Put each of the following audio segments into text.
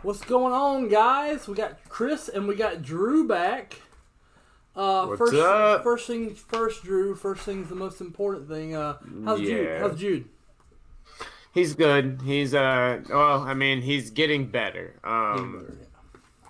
What's going on, guys? We got Chris and we got Drew back. What's up? First things first, Drew. First thing's the most important thing. How's Jude? How's Jude? He's good. He's he's getting better.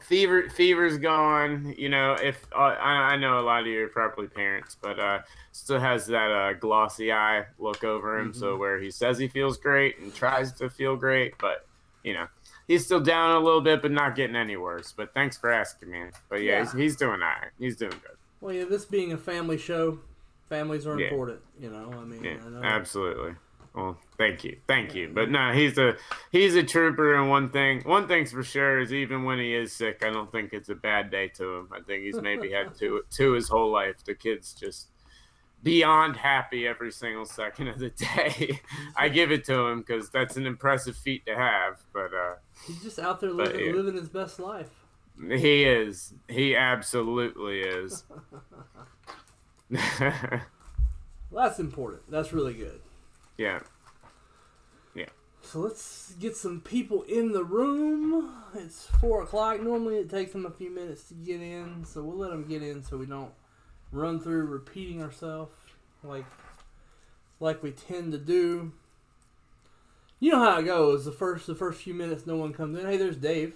Fever's gone. You know, if I know a lot of you are probably parents, but still has that glossy eye look over him. Mm-hmm. So where he says he feels great and tries to feel great, but you know, he's still down a little bit, but not getting any worse. But thanks for asking, man. But yeah. He's doing all right. He's doing good. Well, yeah, this being a family show, families are important. You know, I mean, I know. Absolutely. Well, thank you. But no, he's a trooper, and one thing's for sure is even when he is sick, I don't think it's a bad day to him. I think he's maybe had two his whole life. The kid's just beyond happy every single second of the day. I give it to him because that's an impressive feat to have. But he's just out there living his best life. He is. He absolutely is. Well, that's important. That's really good. Yeah. So let's get some people in the room. It's 4 o'clock. Normally it takes them a few minutes to get in, so we'll let them get in so we don't run through repeating ourselves like we tend to do. You know how it goes. The first few minutes, no one comes in. Hey, there's Dave.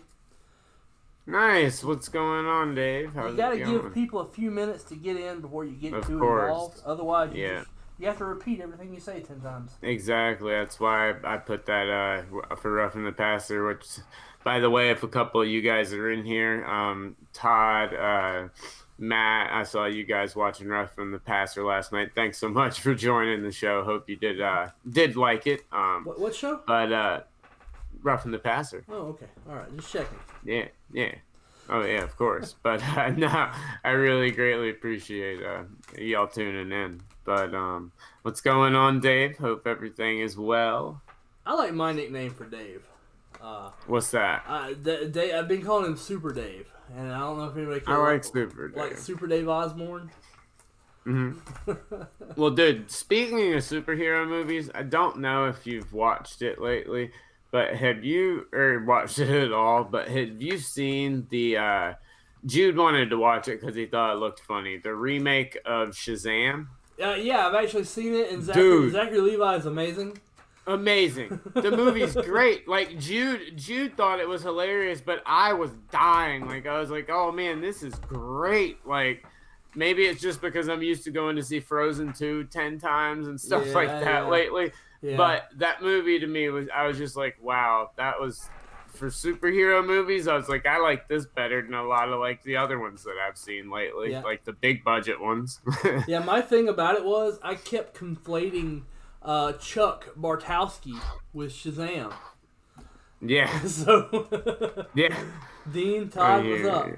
Nice. What's going on, Dave? How's you got to give people a few minutes to get in before you get too involved. Otherwise, you have to repeat everything you say 10 times. Exactly. That's why I put that for Roughing the Passer, which, by the way, if a couple of you guys are in here, Todd, Matt, I saw you guys watching Roughing the Passer last night. Thanks so much for joining the show. Hope you did like it. What show? But Roughing the Passer. Oh, okay. All right. Just checking. Yeah. Oh, yeah, of course. But no, I really greatly appreciate y'all tuning in. But what's going on, Dave? Hope everything is well. I like my nickname for Dave. What's that? Dave, I've been calling him Super Dave, and I don't know if anybody can like Super Dave. Like Super Dave Osborne. Mm-hmm. Well, dude, speaking of superhero movies, I don't know if you've watched it lately, but have you watched it at all? But have you seen the? Jude wanted to watch it because he thought it looked funny. The remake of Shazam. Yeah, I've actually seen it, and Zachary Levi is amazing. Amazing. The movie's great. Like, Jude thought it was hilarious, but I was dying. Like, I was like, oh, man, this is great. Like, maybe it's just because I'm used to going to see Frozen 2 10 times and stuff like that lately. Yeah. But that movie to me I was just like, wow, that was... For superhero movies, I was like, I like this better than a lot of like the other ones that I've seen lately, like the big budget ones. Yeah, my thing about it was I kept conflating Chuck Bartowski with Shazam. Yeah. So yeah. Dean, Todd, what's up?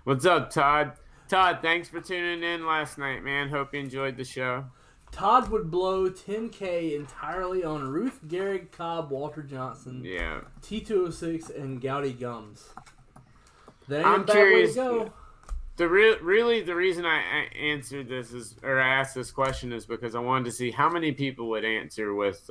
What's up, Todd? Todd, thanks for tuning in last night, man. Hope you enjoyed the show. Todd would blow $10K entirely on Ruth Gehrig, Cobb, Walter Johnson, T206, and Goudy Gums. That ain't I'm a bad curious. Way to go. The reason I answered this I asked this question is because I wanted to see how many people would answer with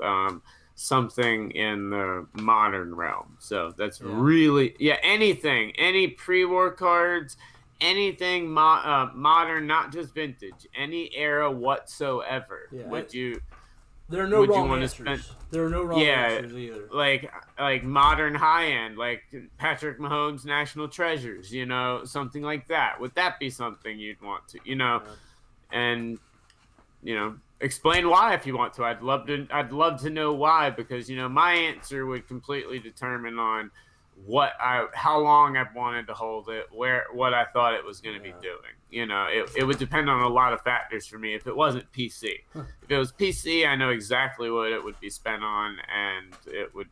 something in the modern realm. So that's really anything, any pre-war cards. Anything modern, not just vintage, any era whatsoever. There are no wrong answers. There are no wrong answers either. Like modern high end, like Patrick Mahomes' National Treasures, something like that. Would that be something you'd want to, and explain why if you want to. I'd love to know why, because my answer would completely determine on how long I wanted to hold it, what I thought it was going to be doing. It would depend on a lot of factors for me. If it wasn't PC, if it was PC, I know exactly what it would be spent on, and it would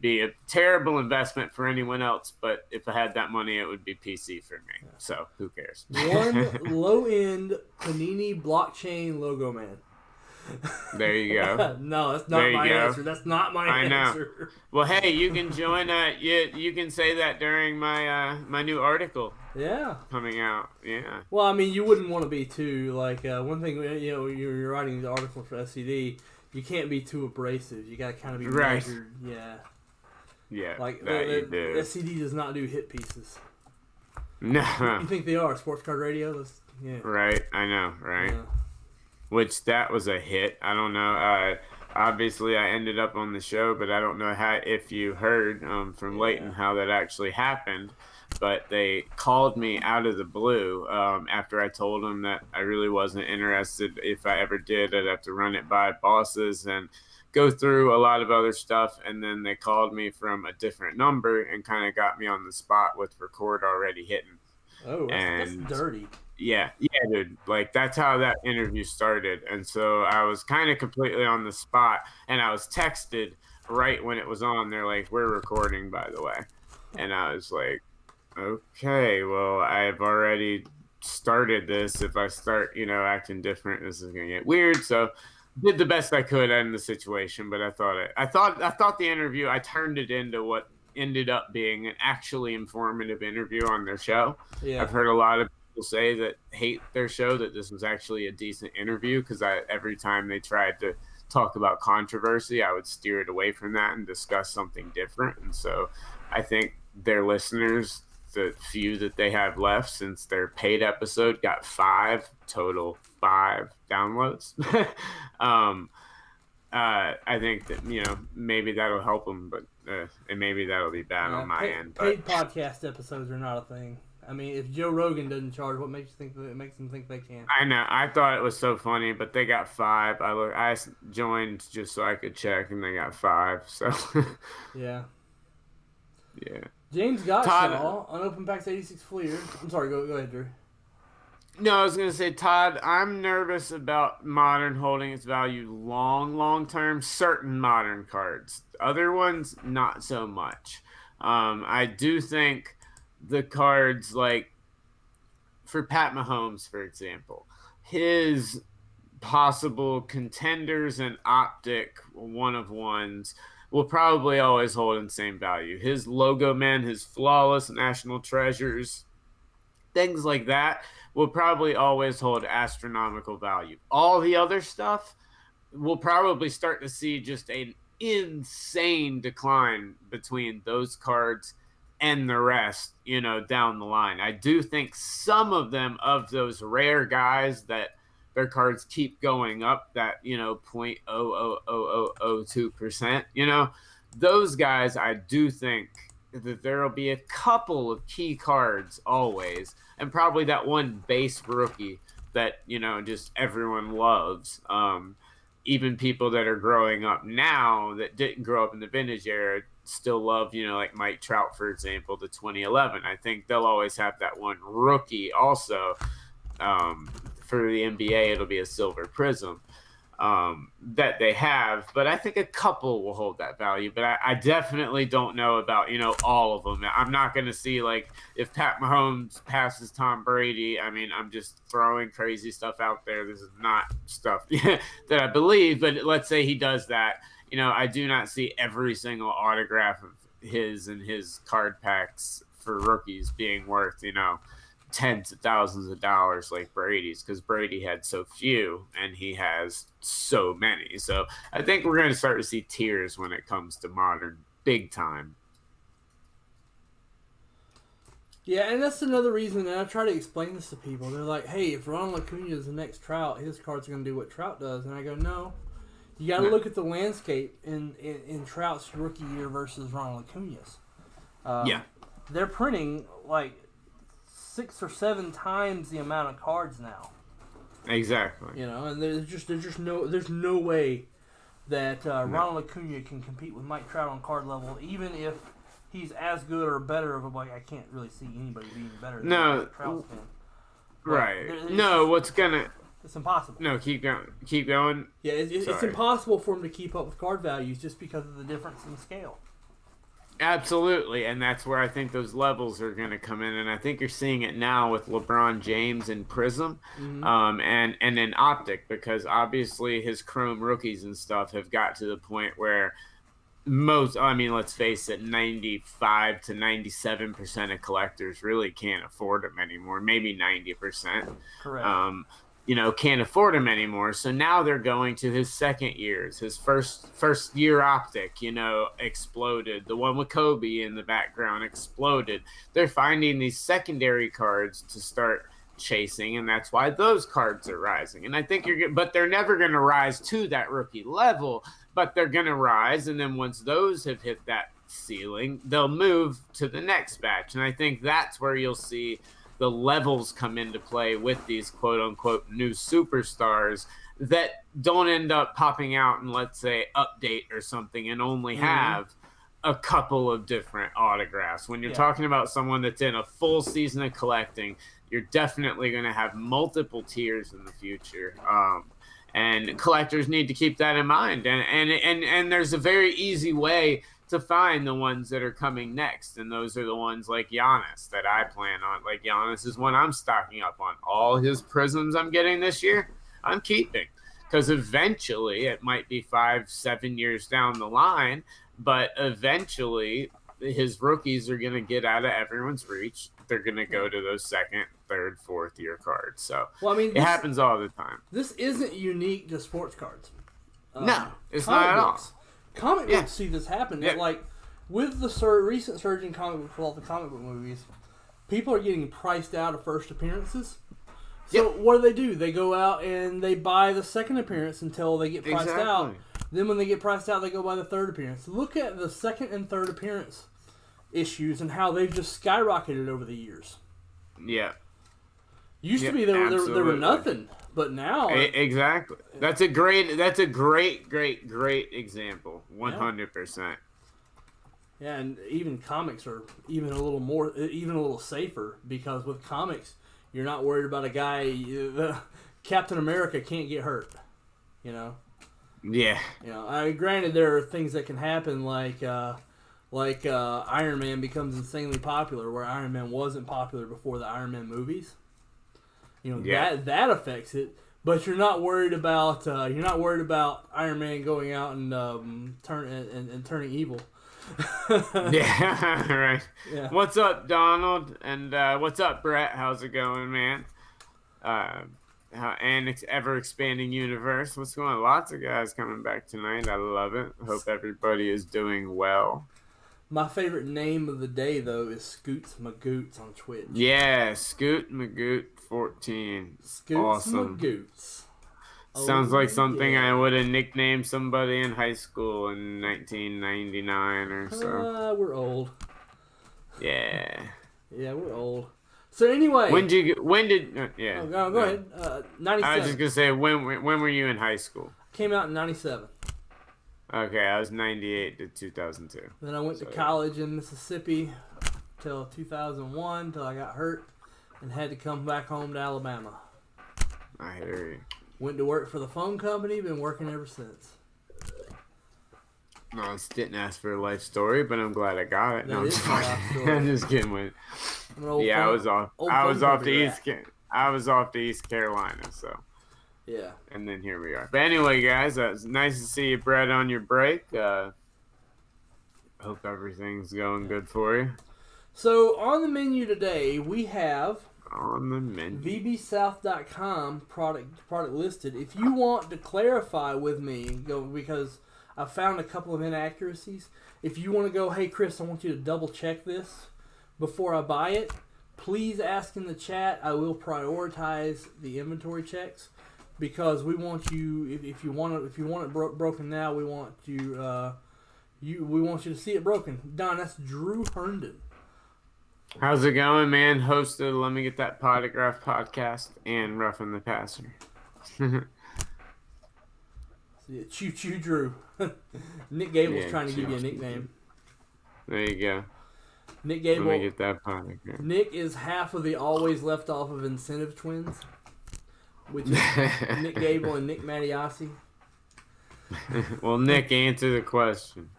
be a terrible investment for anyone else. But if I had that money, it would be PC for me. So who cares? One low-end Panini blockchain logo man. There you go. No, that's not my answer. That's not my answer. Know. Well, hey, you can join. You can say that during my new article. Yeah. Coming out. Yeah. Well, I mean, you wouldn't want to be too one thing. You're writing the article for SCD. You can't be too abrasive. You got to kind of be measured. Yeah. Yeah, like the SCD does not do hit pieces. No. You think they are Sports Card Radio? Yeah. Right, I know, right? Yeah. Which that was a hit. I don't know. Obviously, I ended up on the show, but I don't know if you heard from Leighton how that actually happened. But they called me out of the blue after I told them that I really wasn't interested. If I ever did, I'd have to run it by bosses and go through a lot of other stuff. And then they called me from a different number and kind of got me on the spot with record already hitting. Oh, that's dirty. Yeah, dude. Like, that's how that interview started. And so I was kind of completely on the spot, and I was texted right when it was on. They're like, "We're recording, by the way." And I was like, okay, well, I've already started this. If I start, acting different, this is going to get weird. So did the best I could in the situation, but I thought the interview, I turned it into what ended up being an actually informative interview on their show. Yeah. I've heard a lot of people say that hate their show that this was actually a decent interview, because every time they tried to talk about controversy, I would steer it away from that and discuss something different. And so I think their listeners, the few that they have left since their paid episode, got 5 downloads. I think that maybe that'll help them, but and maybe that'll be bad on my end. Paid podcast episodes are not a thing. I mean, if Joe Rogan doesn't charge, what makes them think they can? I know. I thought it was so funny, but they got 5. I joined just so I could check, and they got 5. So yeah. James Gottschall, unopened packs 86 Fleer. I'm sorry. Go ahead, Drew. No, I was going to say, Todd, I'm nervous about Modern holding its value long term. Certain Modern cards. Other ones, not so much. I do think the cards, like for Pat Mahomes, for example, his possible contenders and optic one-of-ones will probably always hold in the same value. His logo man, his flawless national treasures, things like that will probably always hold astronomical value. All the other stuff will probably start to see just an insane decline between those cards and the rest, down the line. I do think some of them, of those rare guys that their cards keep going up, that, 0.00002%, those guys, I do think that there will be a couple of key cards always, and probably that one base rookie that, just everyone loves. Even people that are growing up now that didn't grow up in the vintage era still love, like Mike Trout, for example, the 2011. I think they'll always have that one rookie also. For the NBA, it'll be a silver prism that they have, but I think a couple will hold that value. But I definitely don't know about, all of them. I'm not going to see, like, if Pat Mahomes passes Tom Brady. I mean, I'm just throwing crazy stuff out there. This is not stuff that I believe, but let's say he does that. I do not see every single autograph of his and his card packs for rookies being worth, tens of thousands of dollars like Brady's, because Brady had so few and he has so many. So I think we're going to start to see tiers when it comes to Modern, big time. Yeah, and that's another reason that I try to explain this to people. They're like, hey, if Ronald Acuna is the next Trout, his cards are going to do what Trout does. And I go, no. You got to look at the landscape in Trout's rookie year versus Ronald Acuna's. They're printing like 6 or 7 times the amount of cards now. Exactly. And there's no way that Ronald Acuna can compete with Mike Trout on card level, even if he's as good or better of a, like, I can't really see anybody being better than Trout's been. Right. It's impossible. No, keep going. Yeah, it's impossible for him to keep up with card values just because of the difference in scale. Absolutely, and that's where I think those levels are going to come in, and I think you're seeing it now with LeBron James and Prism, and in Optic, because obviously his Chrome rookies and stuff have got to the point where let's face it, 95 to 97% of collectors really can't afford them anymore, maybe 90%. Correct. can't afford him anymore. So now they're going to his second years. His first year optic, exploded. The one with Kobe in the background exploded. They're finding these secondary cards to start chasing, and that's why those cards are rising. And I think but they're never going to rise to that rookie level, but they're going to rise. And then once those have hit that ceiling, they'll move to the next batch. And I think that's where you'll see the levels come into play with these quote unquote new superstars that don't end up popping out and, let's say, update or something and only have a couple of different autographs. When you're talking about someone that's in a full season of collecting, you're definitely going to have multiple tiers in the future. And collectors need to keep that in mind. And there's a very easy way to find the ones that are coming next. And those are the ones like Giannis that I plan on. Like Giannis is one I'm stocking up on. All his prisms I'm getting this year, I'm keeping. Because eventually, it might be 5-7 years down the line, but eventually his rookies are going to get out of everyone's reach. They're going to go to those second, third, fourth year cards. So it happens all the time. This isn't unique to sports cards. No, it's not at all. Comic books see this happen. Yeah. Like, with the recent surge in comic books with all the comic book movies, people are getting priced out of first appearances. So what do? They go out and they buy the second appearance until they get priced out. Then when they get priced out, they go buy the third appearance. Look at the second and third appearance issues and how they've just skyrocketed over the years. Yeah. Used to be there were nothing, but now exactly. That's a great example. 100%. Yeah, and even comics are even a little safer, because with comics you're not worried about a guy. Captain America can't get hurt. Yeah. Granted, there are things that can happen, like Iron Man becomes insanely popular, where Iron Man wasn't popular before the Iron Man movies. That affects it, but you're not worried about Iron Man going out and turning evil. Yeah, right. Yeah. What's up, Donald? And what's up, Brett? How's it going, man? Ever expanding universe. What's going on? Lots of guys coming back tonight. I love it. Hope everybody is doing well. My favorite name of the day, though, is Scoots Magoots on Twitch. Yeah, Scoot Magoot 14. Scoots awesome. Magoots. Sounds like something I would have nicknamed somebody in high school in 1999 or so. We're old. Yeah. Yeah, we're old. So anyway, go ahead. 97. I was just gonna say, when were you in high school? Came out in 97. Okay, I was 98 to 2002. Then I went to college in Mississippi till 2001, till I got hurt and had to come back home to Alabama. I hear you. Went to work for the phone company. Been working ever since. No, I didn't ask for a life story, but I'm glad I got it. No, I'm just kidding with. I was off to East Carolina, so. Yeah. And then here we are. But anyway, guys, it's nice to see you, Brett, on your break. Hope everything's going good for you. So on the menu today, we have VBSouth.com product listed. If you want to clarify with me, because I found a couple of inaccuracies. If you want to go, hey Chris, I want you to double check this before I buy it, please ask in the chat. I will prioritize the inventory checks, because we want you. If you want it broken now, we want you. We want you to see it broken. Don, that's Drew Herndon. How's it going, man? Hosted Let Me Get That Potograph podcast and Roughing the Passer. Choo Choo Drew. Nick Gable's trying to give you a nickname. There you go. Nick Gable. Let me get that potograph. Nick is half of the always left off of Incentive Twins, which is Nick Gable and Nick Mattiasi. Well, Nick, answer the question,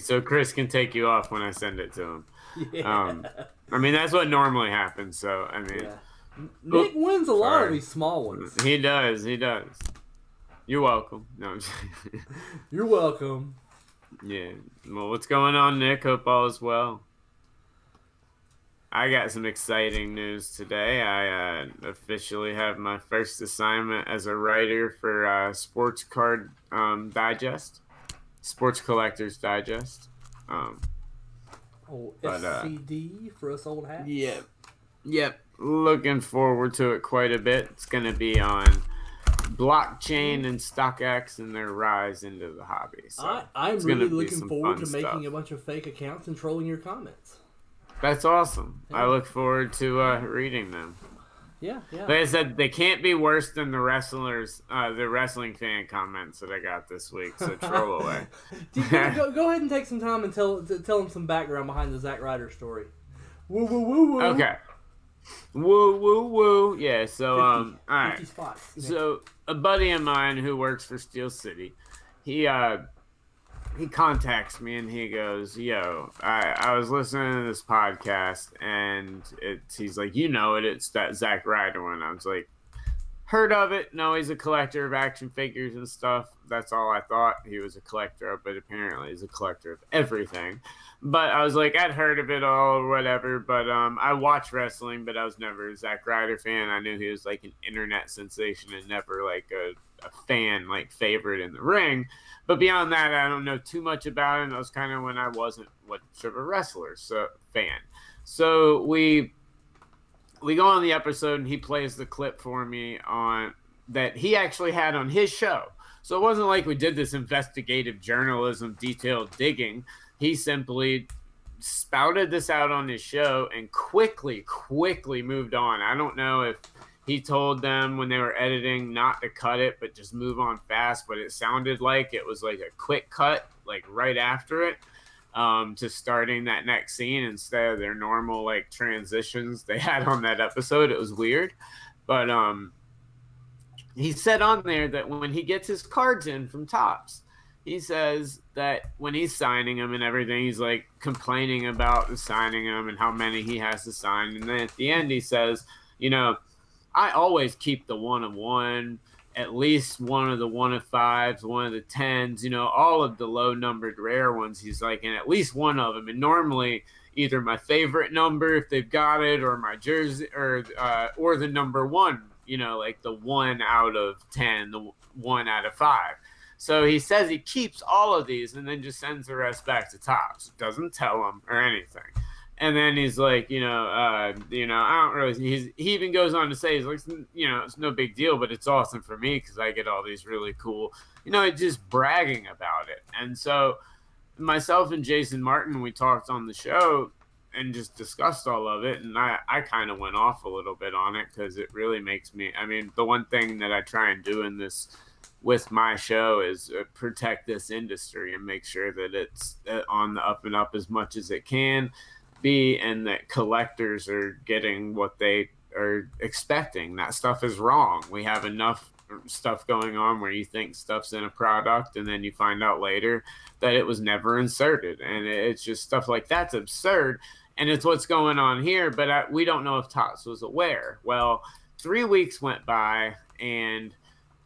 so Chris can take you off when I send it to him. Yeah. I mean, that's what normally happens. So I mean, Nick wins a lot of these small ones. He does. You're welcome. No, I'm just... You're welcome. Yeah. Well, what's going on, Nick? Hope all is well. I got some exciting news today. I officially have my first assignment as a writer for Sports Card Digest, Sports Collectors Digest. SCD for us old hats. Yep. Looking forward to it quite a bit. It's going to be on blockchain and StockX and their rise into the hobby. So I'm really looking forward to making a bunch of fake accounts and trolling your comments. That's awesome. Yeah. I look forward to reading them. Yeah. Like I said, they can't be worse than the wrestling fan comments that I got this week, so troll away. Go ahead and take some time and tell them some background behind the Zack Ryder story. Woo, woo, woo, woo. Okay. Woo, woo, woo. Yeah, so, 50, all right. 50 spots. So, a buddy of mine who works for Steel City, he contacts me and he goes, yo, I was listening to this podcast and he's like, it's that Zack Ryder one. I was like, heard of it. No, he's a collector of action figures and stuff. That's all I thought he was a collector of, but apparently he's a collector of everything. But I was like, I'd heard of it all or whatever, but I watched wrestling, but I was never a Zack Ryder fan. I knew he was like an internet sensation and never like a fan, like favorite in the ring. But beyond that, I don't know too much about him. That was kind of when I wasn't much of a wrestler fan. So we go on the episode and he plays the clip for me on that he actually had on his show. So it wasn't like we did this investigative journalism, detailed digging. He simply spouted this out on his show and quickly moved on. I don't know if he told them when they were editing not to cut it, but just move on fast. But it sounded like it was like a quick cut, like right after it, to starting that next scene instead of their normal like transitions they had on that episode. It was weird. But he said on there that when he gets his cards in from Topps, he says that when he's signing them and everything, he's like complaining about signing them and how many he has to sign. And then at the end, he says, I always keep the 1 of 1, at least one of the 1 of 5s, one of the 10s, all of the low numbered rare ones. He's like, and at least one of them. And normally either my favorite number, if they've got it, or my jersey or the number 1, like the 1 out of 10, the 1 out of 5. So he says he keeps all of these and then just sends the rest back to Topps. Doesn't tell them or anything. And then he's like, I don't really. He even goes on to say, he's like, it's no big deal, but it's awesome for me because I get all these really cool, just bragging about it. And so myself and Jason Martin, we talked on the show and just discussed all of it. And I kind of went off a little bit on it because it really makes me. I mean, the one thing that I try and do in this with my show is protect this industry and make sure that it's on the up and up as much as it can be, and that collectors are getting what they are expecting. That stuff is wrong. We have enough stuff going on where you think stuff's in a product and then you find out later that it was never inserted, and it's just stuff like that's absurd, and it's what's going on here. But we don't know if Topps was aware. Well, 3 weeks went by and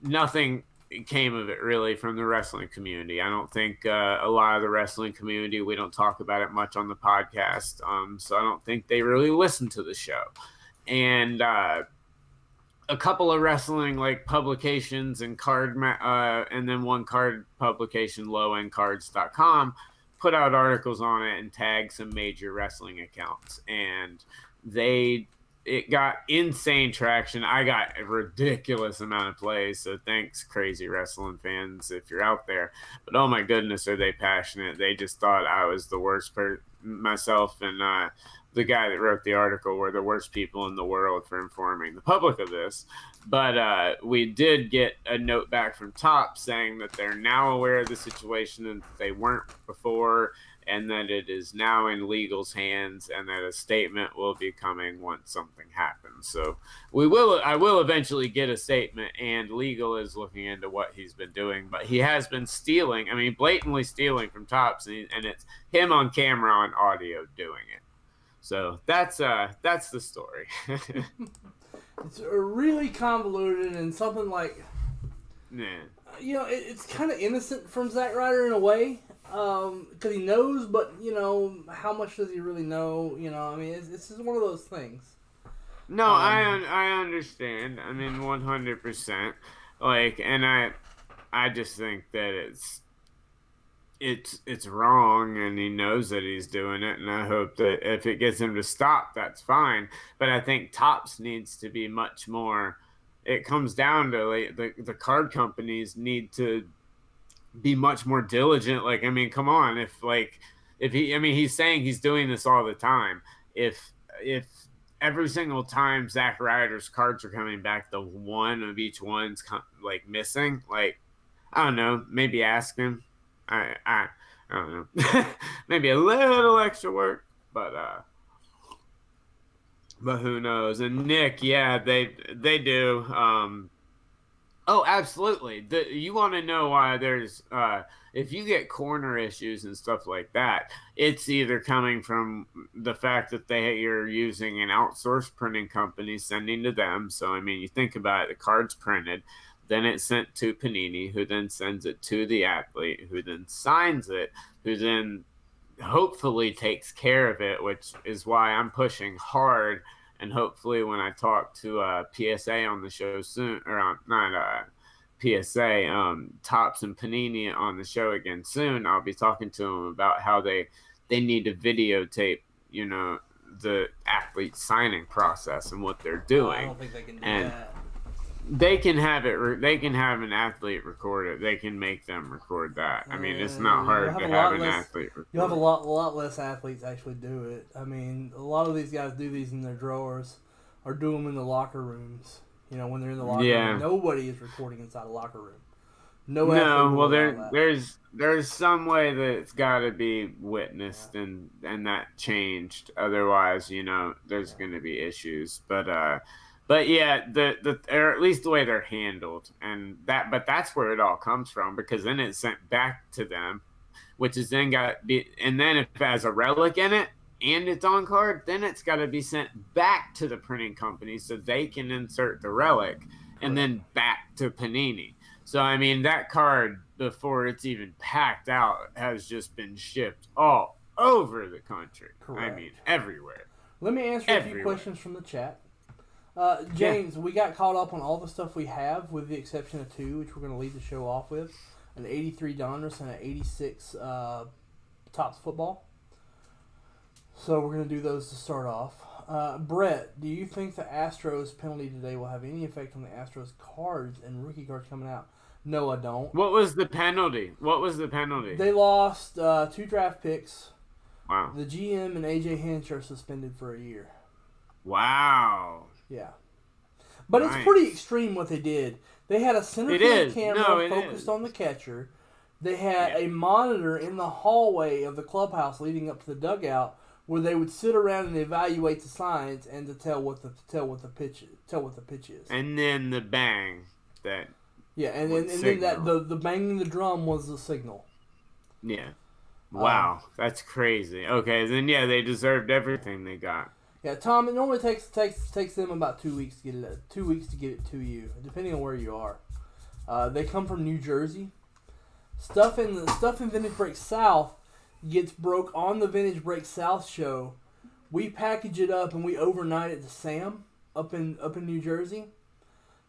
nothing came of it really from the wrestling community. I don't think a lot of the wrestling community, we don't talk about it much on the podcast, so I don't think they really listen to the show. And a couple of wrestling like publications and and then one card publication, lowendcards.com, put out articles on it and tagged some major wrestling accounts, and it got insane traction. I got a ridiculous amount of plays, so thanks, crazy wrestling fans, if you're out there. But oh my goodness, are they passionate. They just thought I was the worst myself and the guy that wrote the article were the worst people in the world for informing the public of this. But we did get a note back from Topps saying that they're now aware of the situation and they weren't before, and that it is now in legal's hands, and that a statement will be coming once something happens. So I will eventually get a statement, and legal is looking into what he's been doing, but he has been stealing, blatantly stealing from Topps, and it's him on camera on audio doing it. So that's the story. It's really convoluted and something like, yeah. It's kind of innocent from Zack Ryder in a way. Because he knows, but how much does he really know? I mean, it's just one of those things. No, I understand. I mean, 100%. Like, and I just think that it's wrong, and he knows that he's doing it, and I hope that if it gets him to stop, that's fine. But I think Topps needs to be much more. It comes down to like the card companies need to be much more diligent. Like, I mean, come on, if he, I mean, he's saying he's doing this all the time. If every single time Zack Ryder's cards are coming back, the one of each one's like missing, like I don't know, maybe ask him. I don't know. Maybe a little extra work, but who knows? And Nick, yeah, they do. Oh, absolutely. You want to know why there's if you get corner issues and stuff like that, it's either coming from the fact that you're using an outsourced printing company sending to them. So I mean, you think about it, the card's printed, then it's sent to Panini, who then sends it to the athlete, who then signs it, who then hopefully takes care of it, which is why I'm pushing hard. And hopefully, when I talk to PSA on the show soon, or not PSA, Topps and Panini on the show again soon, I'll be talking to them about how they need to videotape, the athlete signing process and what they're doing. I don't think they can do that. They can have it. They can have an athlete record it. They can make them record that. I mean, it's not hard to have an athlete record. You'll have a lot less athletes actually do it. I mean, a lot of these guys do these in their drawers, or do them in the locker rooms. When they're in the locker room, nobody is recording inside a locker room. No. Well, there's some way that it's got to be witnessed, and that changed. Otherwise, there's going to be issues. But yeah, or at least the way they're handled, but that's where it all comes from, because then it's sent back to them, which is then and then if it has a relic in it and it's on card, then it's got to be sent back to the printing company so they can insert the relic, and then back to Panini. So I mean, that card, before it's even packed out, has just been shipped all over the country. Correct. I mean, everywhere. Let me answer a few questions from the chat. James, we got caught up on all the stuff we have, with the exception of two, which we're going to lead the show off with. An 83 Donruss and an 86 Topps football. So we're going to do those to start off. Brett, do you think the Astros penalty today will have any effect on the Astros cards and rookie cards coming out? No, I don't. What was the penalty? They lost 2 draft picks. Wow. The GM and AJ Hinch are suspended for a year. Wow. Yeah. But It's pretty extreme what they did. They had a center field camera focused on the catcher. They had a monitor in the hallway of the clubhouse leading up to the dugout, where they would sit around and evaluate the signs and to tell what the pitch is. And then the bang that. Yeah, and then that the banging the drum was the signal. Yeah. Wow, that's crazy. Okay, then they deserved everything they got. Yeah, Tom, it normally takes them about 2 weeks to get it. 2 weeks to get it to you, depending on where you are. They come from New Jersey. Stuff in Vintage Break South gets broke on the Vintage Break South show. We package it up and we overnight it to Sam up in New Jersey,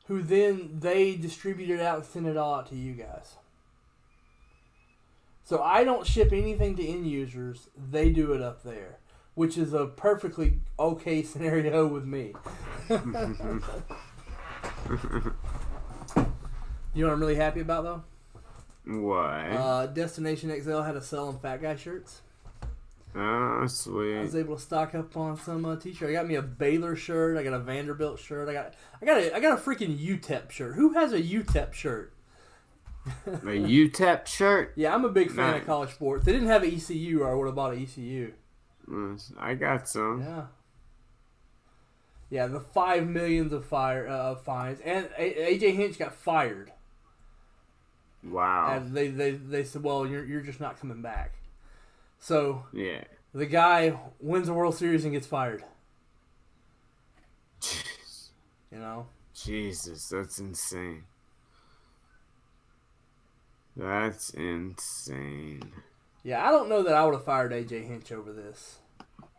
who then they distribute it out and send it all out to you guys. So I don't ship anything to end users. They do it up there, which is a perfectly okay scenario with me. You know what I'm really happy about, though? What? Destination XL had a sell on Fat Guy shirts. Oh, sweet. I was able to stock up on some t-shirt. I got me a Baylor shirt. I got a Vanderbilt shirt. I got a freaking UTEP shirt. Who has a UTEP shirt? A UTEP shirt? Yeah, I'm a big fan of college sports. They didn't have an ECU, or I would have bought an ECU. I got some. Yeah. Yeah, the $5 million of fines, and AJ Hinch got fired. Wow. And they said, well, you're just not coming back. So yeah, the guy wins the World Series and gets fired. Jeez. Jesus, that's insane. That's insane. Yeah, I don't know that I would have fired AJ Hinch over this.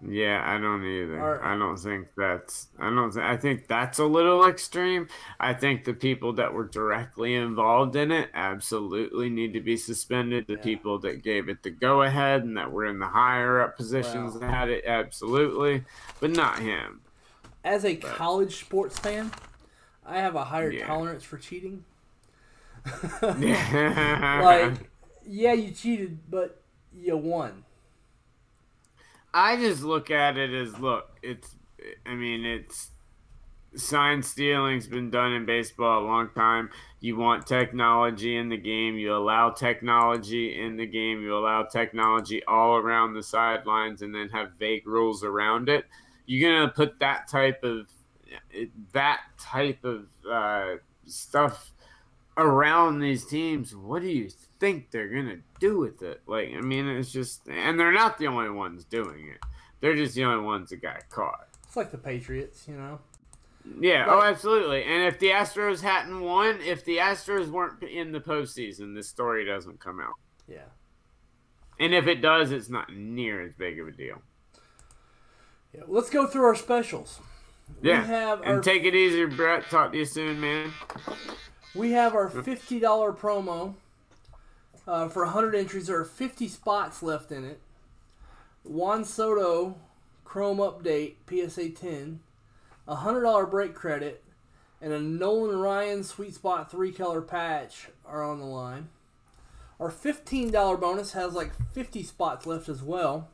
Yeah, I don't either. I think that's a little extreme. I think the people that were directly involved in it absolutely need to be suspended. The people that gave it the go ahead and that were in the higher up positions that had it, absolutely, but not him. As a college sports fan, I have a higher tolerance for cheating. Like, yeah, you cheated, but you won. I just look at it as, it's sign stealing's been done in baseball a long time. You want technology in the game. You allow technology in the game. You allow technology all around the sidelines and then have vague rules around it. You're going to put that type of stuff around these teams. What do you think they're going to do with it? Like, I mean, it's just, and they're not the only ones doing it. They're just the only ones that got caught. It's like the Patriots, you know? Yeah, absolutely. And if the Astros hadn't won, if the Astros weren't in the postseason, this story doesn't come out. Yeah. And if it does, it's not near as big of a deal. Yeah, let's go through our specials. Yeah, take it easy, Brett. Talk to you soon, man. We have our $50 promo for 100 entries. There are 50 spots left in it. Juan Soto Chrome Update PSA 10, a $100 break credit, and a Nolan Ryan Sweet Spot 3-color patch are on the line. Our $15 bonus has like 50 spots left as well.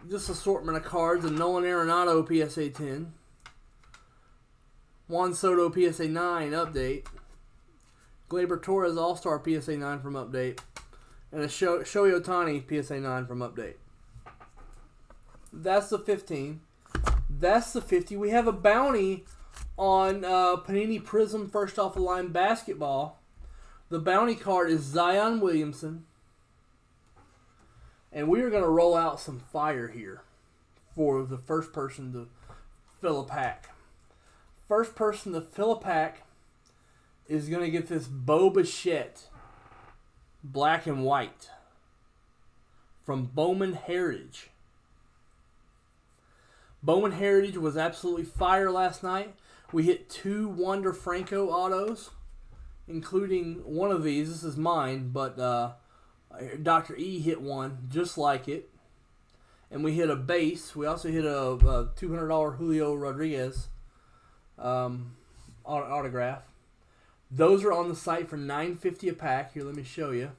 This assortment of cards: a Nolan Arenado PSA 10, Juan Soto PSA 9 update, Gleyber Torres All-Star PSA 9 from update, and a Shohei Ohtani PSA 9 from update. That's the 15. That's the 50. We have a bounty on Panini Prism First Off the Line Basketball. The bounty card is Zion Williamson. And we are going to roll out some fire here for the first person to fill a pack. First person to fill a pack is going to get this Bo Bichette black and white from Bowman Heritage. Bowman Heritage was absolutely fire last night. We hit 2 Wander Franco autos, including one of these. This is mine, but Dr. E hit one just like it. And we hit a base. We also hit a $200 Julio Rodriguez autograph. Those are on the site for $9.50 a pack. Here, let me show you.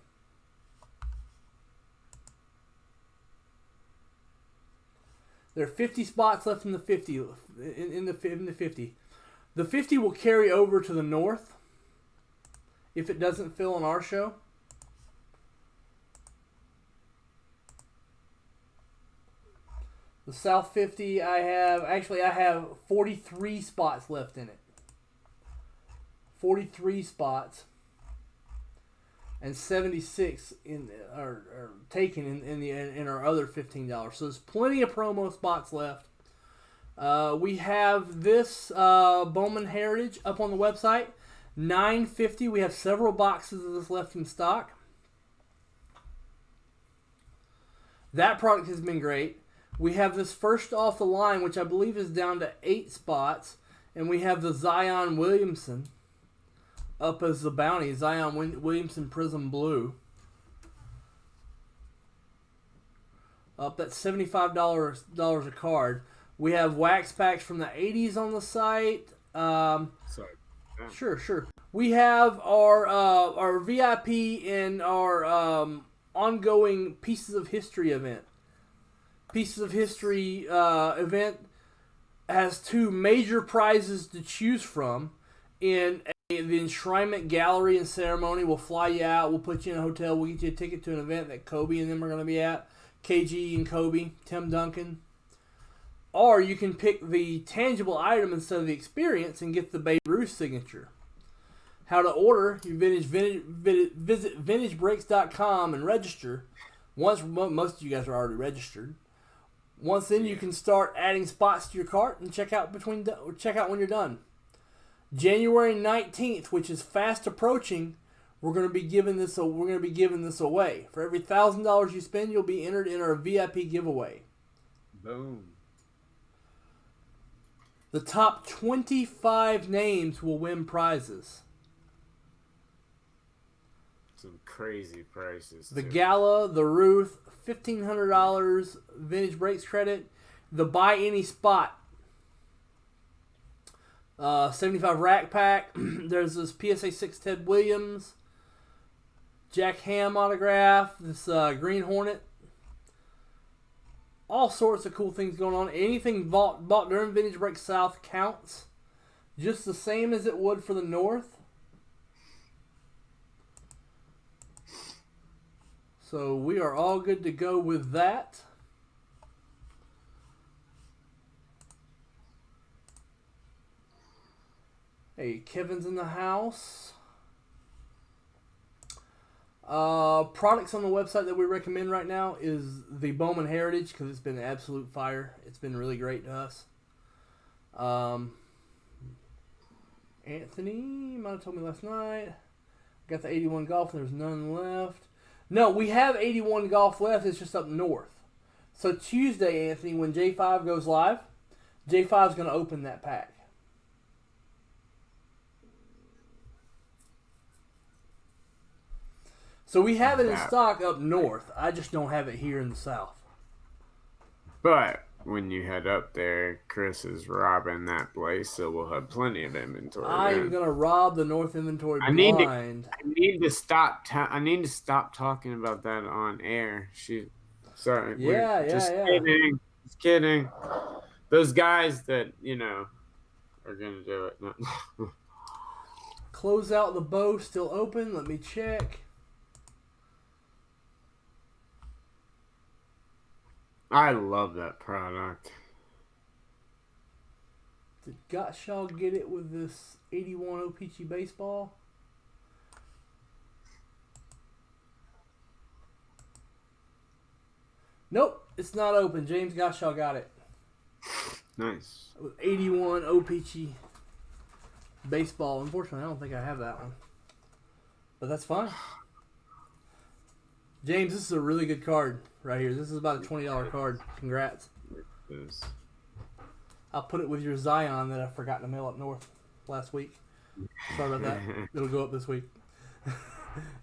There are 50 spots left in the 50. In the 50, the 50 will carry over to the north if it doesn't fill on our show. The South 50, I have 43 spots left in it. 43 spots, and 76 are taken in our other $15. So there's plenty of promo spots left. We have this Bowman Heritage up on the website, $9.50. We have several boxes of this left in stock. That product has been great. We have this First Off the Line, which I believe is down to 8 spots, and we have the Zion Williamson up as the bounty, Zion Williamson Prism Blue. Up, that's $75 a card. We have wax packs from the 80s on the site. Sorry. Sure. We have our VIP and our ongoing Pieces of History event. Pieces of History event has 2 major prizes to choose from in the enshrinement gallery and ceremony. We'll fly you out. We'll put you in a hotel. We'll get you a ticket to an event that Kobe and them are going to be at. KG and Kobe, Tim Duncan. Or you can pick the tangible item instead of the experience and get the Babe Ruth signature. How to order? You visit VintageBreaks.com and register. Most of you guys are already registered. Once then, you can start adding spots to your cart and check out when you're done. January 19th, which is fast approaching, We're gonna be giving this away. For every $1,000 you spend, you'll be entered in our VIP giveaway. Boom. The top 25 names will win prizes. Some crazy prices. The Gala, the Ruth, $1,500 vintage brakes credit. The Buy Any Spot, 75 Rack Pack. There's this PSA 6 Ted Williams, Jack Ham autograph, this Green Hornet. All sorts of cool things going on. Anything bought during Vintage Break South counts. Just the same as it would for the North. So we are all good to go with that. Hey, Kevin's in the house. Products on the website that we recommend right now is the Bowman Heritage because it's been an absolute fire. It's been really great to us. Anthony might have told me last night. Got the 81 Golf and there's none left. No, we have 81 Golf left. It's just up north. So Tuesday, Anthony, when J5 goes live, J5 is going to open that pack. So we have it in stock up north. I just don't have it here in the south. But when you head up there, Chris is robbing that place, so we'll have plenty of inventory. I'm gonna rob the north inventory blind. I need to stop talking about that on air. Sorry. Yeah. Just kidding. Those guys that are gonna do it. No. Close out the bow still open. Let me check. I love that product. Did Gottschall get it with this 81 O-Pee-Chee baseball? Nope, it's not open. James Gottschall got it. Nice. With 81 O-Pee-Chee baseball. Unfortunately, I don't think I have that one. But that's fine. James, this is a really good card right here. This is about a $20 card. Congrats. It is. I'll put it with your Zion that I forgot to mail up north last week. Sorry about that. It'll go up this week.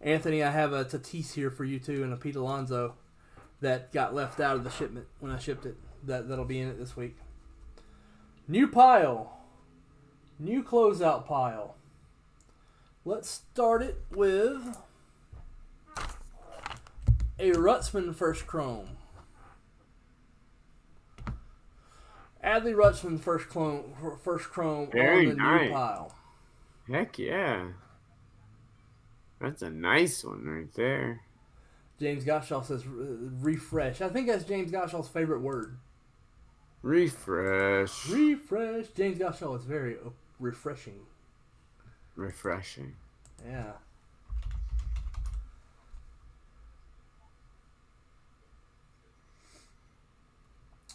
Anthony, I have a Tatis here for you too and a Pete Alonso that got left out of the shipment when I shipped it. That'll be in it this week. New pile. New closeout pile. Let's start it with a Rutzman First Chrome. Adley Rutzman First Chrome Very on the nice. new pile. Heck yeah. That's a nice one right there. James Gottschall says refresh. I think that's James Gottschall's favorite word. Refresh. James Gottschall is very refreshing. Refreshing. Yeah.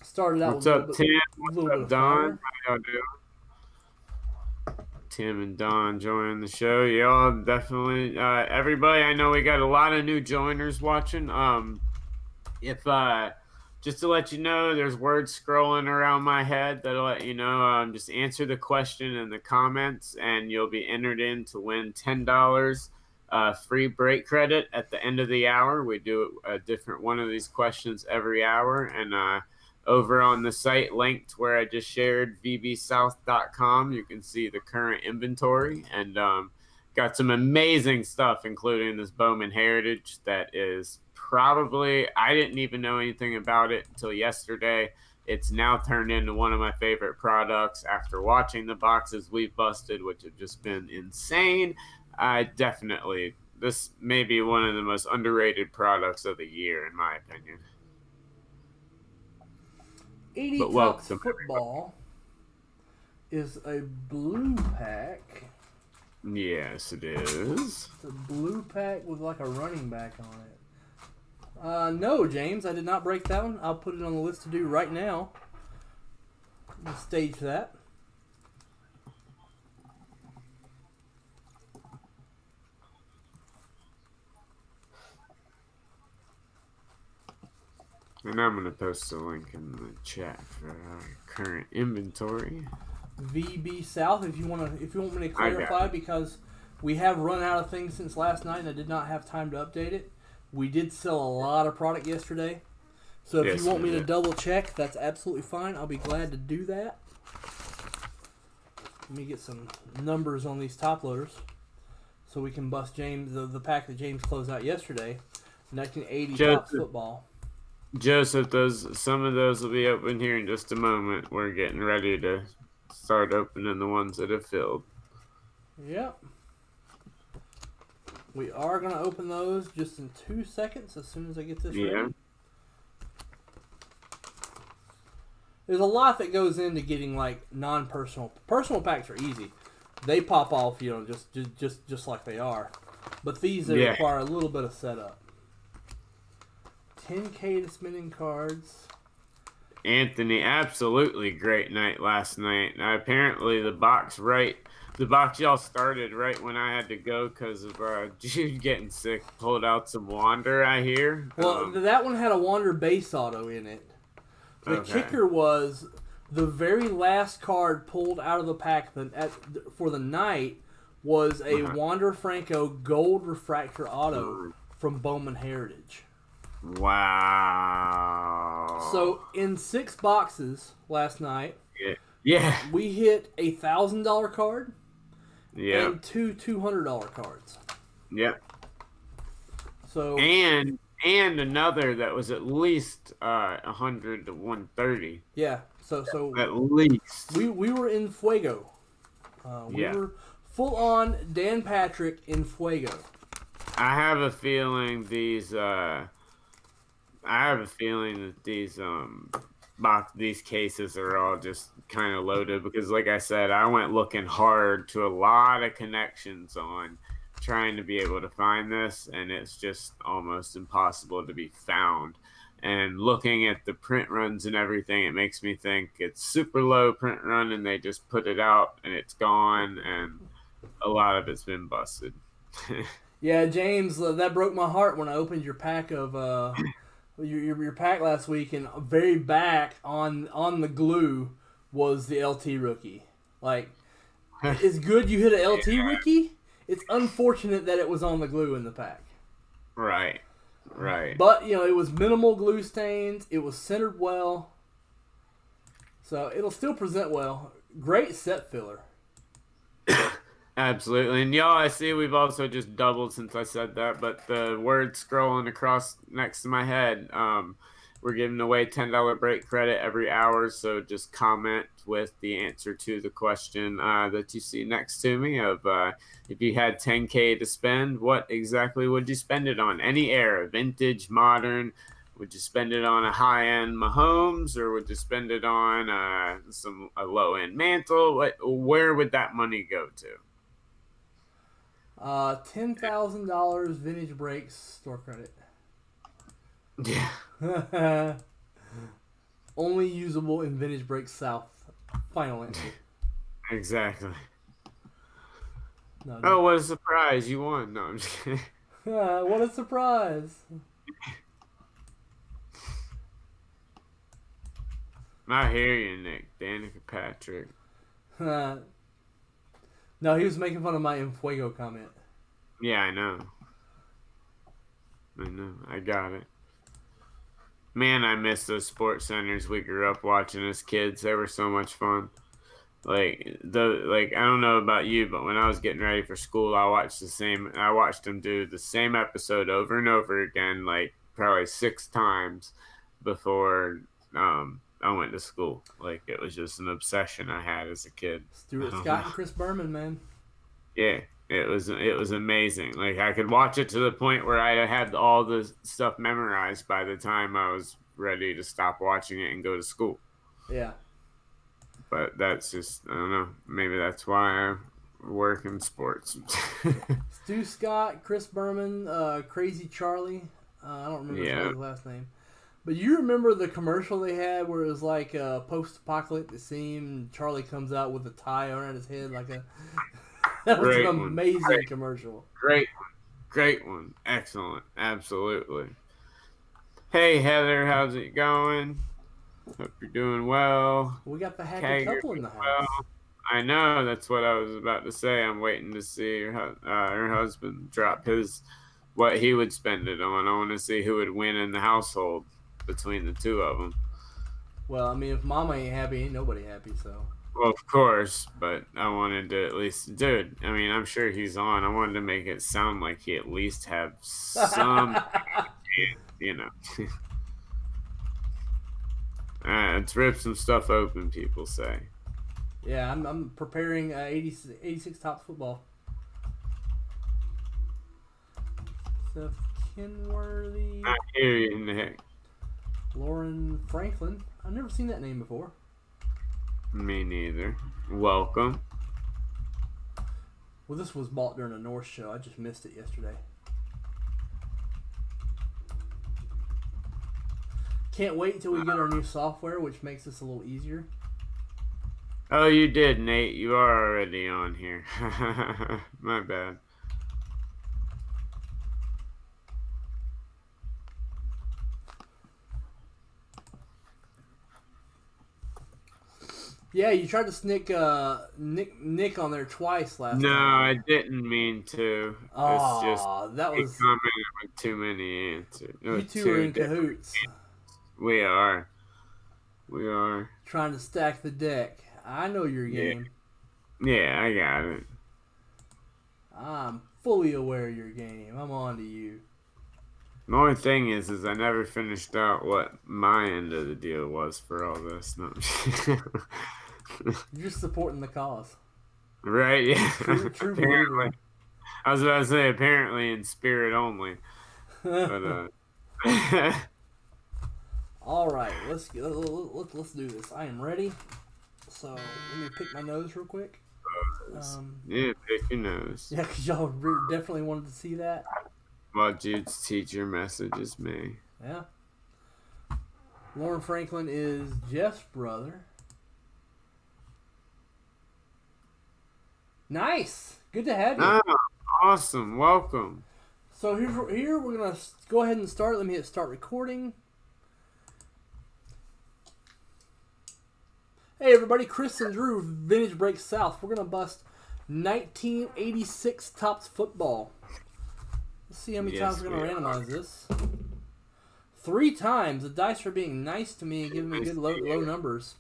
Started out What's up, Tim? What's up, Don? How y'all doing? Tim and Don joining the show. Y'all definitely, everybody. I know we got a lot of new joiners watching. If just to let you know, there's words scrolling around my head that'll let you know. Just answer the question in the comments, and you'll be entered in to win $10 free break credit at the end of the hour. We do a different one of these questions every hour, and over on the site linked where I just shared, vbsouth.com, you can see the current inventory and got some amazing stuff, including this Bowman Heritage that is probably, I didn't even know anything about it until yesterday. It's now turned into one of my favorite products after watching the boxes we've busted, which have just been insane. This may be one of the most underrated products of the year, in my opinion. 80 Topps Football is a blue pack. Yes, it is. It's a blue pack with like a running back on it. No, James, I did not break that one. I'll put it on the list to do right now. Let's stage that. And I'm going to post a link in the chat for our current inventory. VB South, if you want me to clarify, because we have run out of things since last night and I did not have time to update it. We did sell a lot of product yesterday. So if you want me to double check, that's absolutely fine. I'll be glad to do that. Let me get some numbers on these top loaders so we can bust James the pack that James closed out yesterday, 1980 Topps football. Joseph, some of those will be open here in just a moment. We're getting ready to start opening the ones that have filled. Yep. We are going to open those just in 2 seconds as soon as I get this ready. There's a lot that goes into getting like non-personal. Personal packs are easy. They pop off, just like they are. But these require a little bit of setup. 10K to spending cards. Anthony, absolutely great night last night. Apparently the box y'all started right when I had to go because of Jude getting sick. Pulled out some Wander, I hear. Well, that one had a Wander base auto in it. The kicker was the very last card pulled out of the pack for the night was a Wander Franco gold refractor auto from Bowman Heritage. Wow. So in 6 boxes last night, we hit a $1,000 card and 2 $200 cards. Yep. So and another that was at least 100 to 130. Yeah. So at least we were in Fuego. We were full on Dan Patrick in Fuego. I have a feeling these these cases are all just kind of loaded because, like I said, I went looking hard to a lot of connections on trying to be able to find this, and it's just almost impossible to be found. And looking at the print runs and everything, it makes me think it's super low print run and they just put it out and it's gone, and a lot of it's been busted. Yeah, James, that broke my heart when I opened your pack of your pack last week, and very back on the glue was the LT rookie. Like, it's good you hit an LT rookie. It's unfortunate that it was on the glue in the pack. Right. But, it was minimal glue stains. It was centered well. So, it'll still present well. Great set filler. Absolutely. And y'all, I see we've also just doubled since I said that, but the word scrolling across next to my head, we're giving away $10 break credit every hour, so just comment with the answer to the question that you see next to me of if you had $10K to spend, what exactly would you spend it on? Any era, vintage, modern? Would you spend it on a high-end Mahomes, or would you spend it on a low-end Mantle? Where would that money go to? $10,000 vintage breaks store credit. Yeah. Only usable in Vintage Breaks South. Final answer. Exactly. No. Oh, what a surprise. You won. No, I'm just kidding. What a surprise. I hear you, Nick. Danica Patrick. No, he was making fun of my En Fuego comment. Yeah, I know. I got it. Man, I miss those sports centers we grew up watching as kids. They were so much fun. I don't know about you, but when I was getting ready for school, I watched them do the same episode over and over again, like probably 6 times before I went to school. Like, it was just an obsession I had as a kid. Stuart Scott and Chris Berman, man. Yeah, it was amazing. Like, I could watch it to the point where I had all the stuff memorized by the time I was ready to stop watching it and go to school. Yeah. But that's just, I don't know, maybe that's why I work in sports. Stu Scott, Chris Berman, Crazy Charlie. I don't remember his last name. But you remember the commercial they had where it was like a post-apocalyptic scene, and Charlie comes out with a tie around his head like a... That was an amazing commercial. Great one. Excellent. Absolutely. Hey Heather, how's it going? Hope you're doing well. We got the happy Kay, you're couple in doing the well. house. I know, that's what I was about to say. I'm waiting to see her husband drop his what he would spend it on. I want to see who would win in the household between the two of them. Well, I mean, if Mama ain't happy, ain't nobody happy. So. Well, of course, but I wanted to at least, dude. I mean, I'm sure he's on. I wanted to make it sound like he at least have some, you know. Let's rip some stuff open, people say. Yeah, I'm preparing 86 Tops football. Seth Kenworthy. I hear you, Nick. Lauren Franklin. I've never seen that name before. Me neither. Welcome. Well, this was bought during a North show. I just missed it yesterday. Can't wait until we get our new software, which makes this a little easier. Oh, you did, Nate. You are already on here. My bad. Yeah, you tried to sneak Nick on there twice last time. No, I didn't mean to. It's just that was commented with too many answers. You two are in cahoots. We are. Trying to stack the deck. I know your game. Yeah, I got it. I'm fully aware of your game. I'm on to you. The only thing is I never finished out what my end of the deal was for all this. No. You're just supporting the cause. Right, yeah. True apparently. I was about to say apparently in spirit only. But all right, let's do this. I am ready. So let me pick my nose real quick. Yeah, pick your nose. Yeah, because y'all definitely wanted to see that. Well, Jude's teacher messages me. Yeah. Lauren Franklin is Jeff's brother. Nice. Good to have you. Oh, awesome. Welcome. So here we're going to go ahead and start. Let me hit start recording. Hey everybody, Chris and Drew, Vintage Break South. We're going to bust 1986 Topps football. Let's see how many times we're going to randomize this. 3 times. The dice are being nice to me and giving me good low numbers.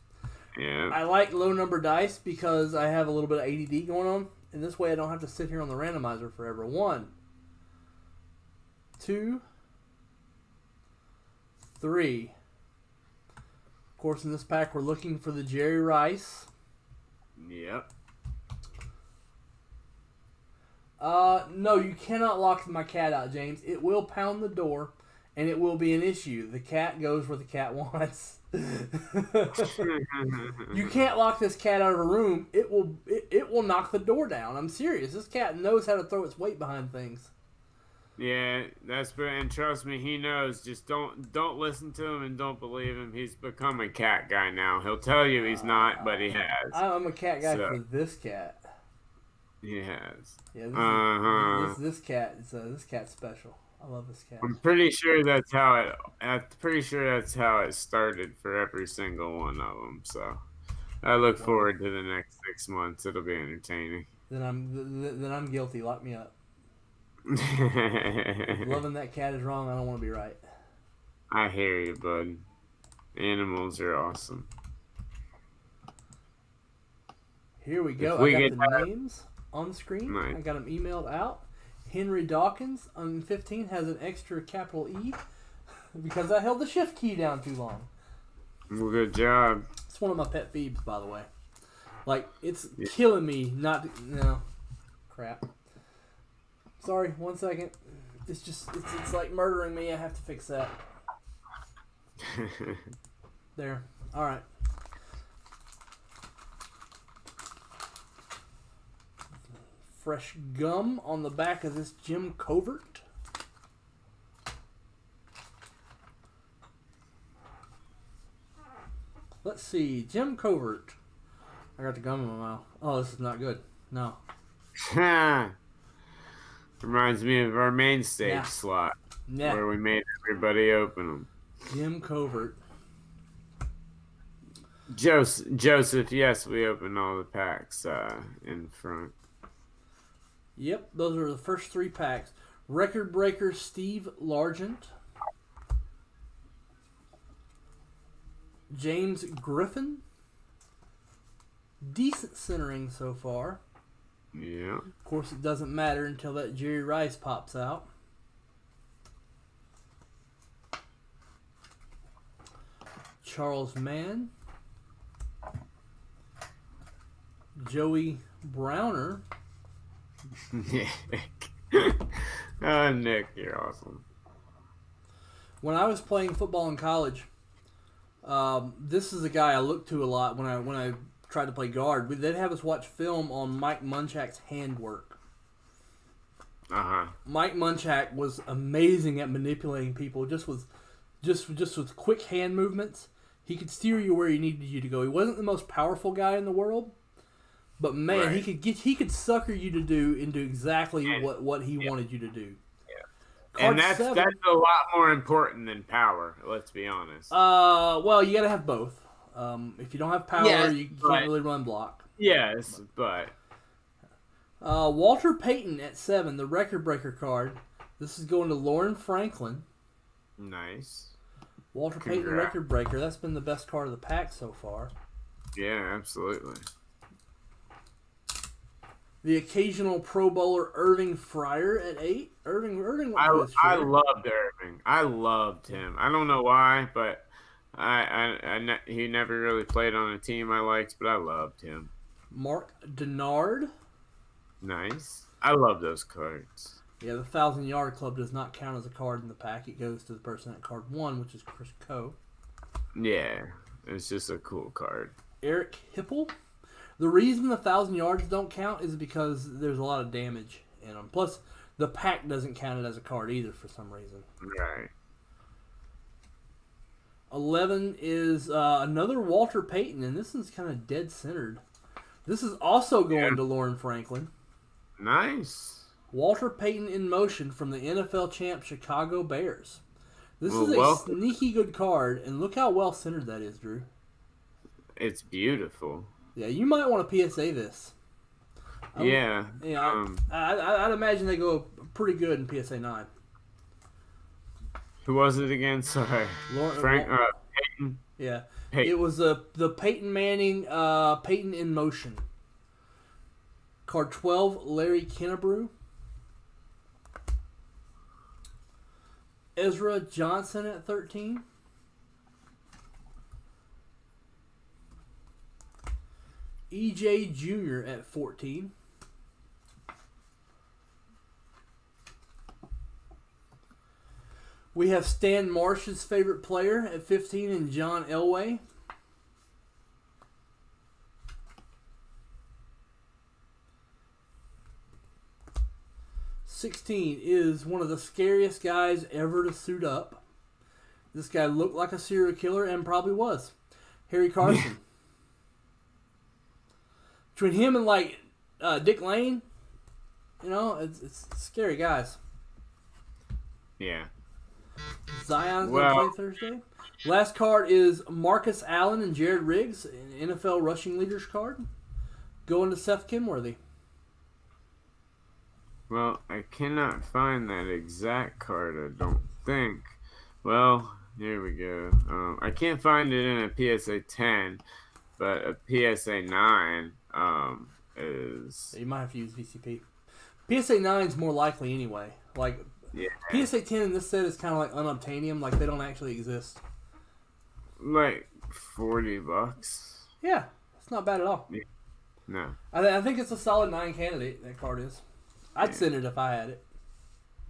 Yeah. I like low number dice because I have a little bit of ADD going on. And this way I don't have to sit here on the randomizer forever. 1, 2, 3. Of course, in this pack, we're looking for the Jerry Rice. Yep. No, you cannot lock my cat out, James. It will pound the door, and it will be an issue. The cat goes where the cat wants. You can't lock this cat out of a room. It will knock the door down. I'm serious. This cat knows how to throw its weight behind things. Yeah, and trust me, he knows. Just don't listen to him and don't believe him. He's become a cat guy now. He'll tell you he's not, but he has. I'm a cat guy for this cat. He has. Yeah, this cat. This cat's special. I love this cat. I'm pretty sure that's how it started for every single one of them. So I look forward to the next 6 months. It'll be entertaining. Then I'm guilty. Lock me up. If loving that cat is wrong, I don't want to be right. I hear you, bud. Animals are awesome. Here we go. I got the names on the screen. Nice. I got them emailed out. Henry Dawkins on 15 has an extra capital E because I held the shift key down too long. Well, good job. It's one of my pet peeves, by the way. Like, it's killing me not to... No. Crap. Sorry, 1 second. It's like murdering me. I have to fix that. There. All right. Fresh gum on the back of this Jim Covert. Let's see. Jim Covert. I got the gum in my mouth. Oh, this is not good. No. Reminds me of our main stage slot where we made everybody open them. Jim Covert. Joseph, yes, we opened all the packs in front. Yep, those are the first 3 packs. Record breaker Steve Largent. James Griffin. Decent centering so far. Yeah. Of course, it doesn't matter until that Jerry Rice pops out. Charles Mann. Joey Browner. Nick. Oh, Nick, you're awesome. When I was playing football in college, this is a guy I looked to a lot when I tried to play guard. They'd have us watch film on Mike Munchak's handwork. Mike Munchak was amazing at manipulating people just with quick hand movements. He could steer you where he needed you to go. He wasn't the most powerful guy in the world, but man, right. he could sucker you to do into exactly what he wanted you to do. Yeah. And that's a lot more important than power, let's be honest. Well, you got to have both. If you don't have power, you can't really run block. Yes, but Walter Payton at 7, the record breaker card. This is going to Lauren Franklin. Nice. Walter Payton, record breaker. That's been the best card of the pack so far. Yeah, absolutely. The occasional Pro Bowler Irving Fryer at 8. Irving. I loved Irving. I loved him. I don't know why, but he never really played on a team I liked, but I loved him. Mark Denard. Nice. I love those cards. Yeah, the 1,000-yard club does not count as a card in the pack. It goes to the person at card 1, which is Chris Coe. Yeah, it's just a cool card. Eric Hipple. The reason the 1,000 yards don't count is because there's a lot of damage in them. Plus, the pack doesn't count it as a card either for some reason. Right. 11 is another Walter Payton, and this one's kind of dead centered. This is also going to Lauren Franklin. Nice. Walter Payton in motion from the NFL champ Chicago Bears. This is a sneaky good card, and look how well centered that is, Drew. It's beautiful. Yeah, you might want to PSA this. Yeah. I'd imagine they go pretty good in PSA 9. Who was it again? Sorry. Payton. Yeah. Payton. It was the Peyton Manning, Peyton in motion. Card 12, Larry Kennebrew. Ezra Johnson at 13. EJ Jr. at 14. We have Stan Marsh's favorite player at 15 and John Elway. $16 is one of the scariest guys ever to suit up. This guy looked like a serial killer and probably was. Harry Carson. Between him and Dick Lane, it's scary guys. Yeah. Zion's going to play Thursday. Last card is Marcus Allen and Jared Riggs, an NFL rushing leaders card. Going to Seth Kenworthy. Well, I cannot find that exact card, I don't think. Well, here we go. I can't find it in a PSA 10, but a PSA 9 is... You might have to use VCP. PSA 9 is more likely anyway. PSA 10 in this set is kind of like unobtainium, like they don't actually exist. Like $40. Yeah, it's not bad at all. Yeah. No. I think it's a solid 9 candidate, that card is. I'd send it if I had it.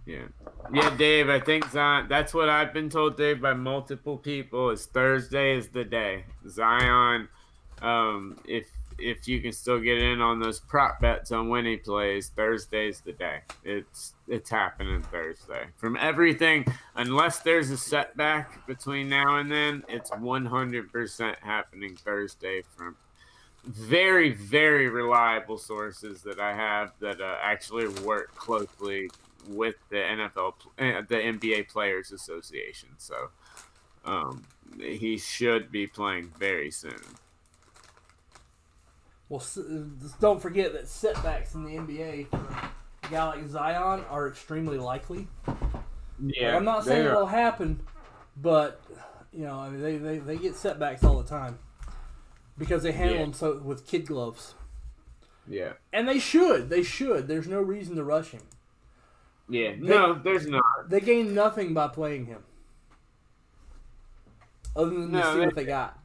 Yeah. Yeah, Dave, I think Zion, that's what I've been told, Dave, by multiple people, is Thursday is the day. Zion, if you can still get in on those prop bets on when he plays, Thursday's the day. It's happening Thursday. From everything, unless there's a setback between now and then, it's 100% happening Thursday from very, very reliable sources that I have that actually work closely with the the NBA Players Association. So He should be playing very soon. Well, just don't forget that setbacks in the NBA for a guy like Zion are extremely likely. Yeah, like, I'm not saying it'll happen, but I mean, they get setbacks all the time because they handle them so with kid gloves. Yeah, and they should. There's no reason to rush him. Yeah, no, there's not. They gain nothing by playing him, other than to see what they got.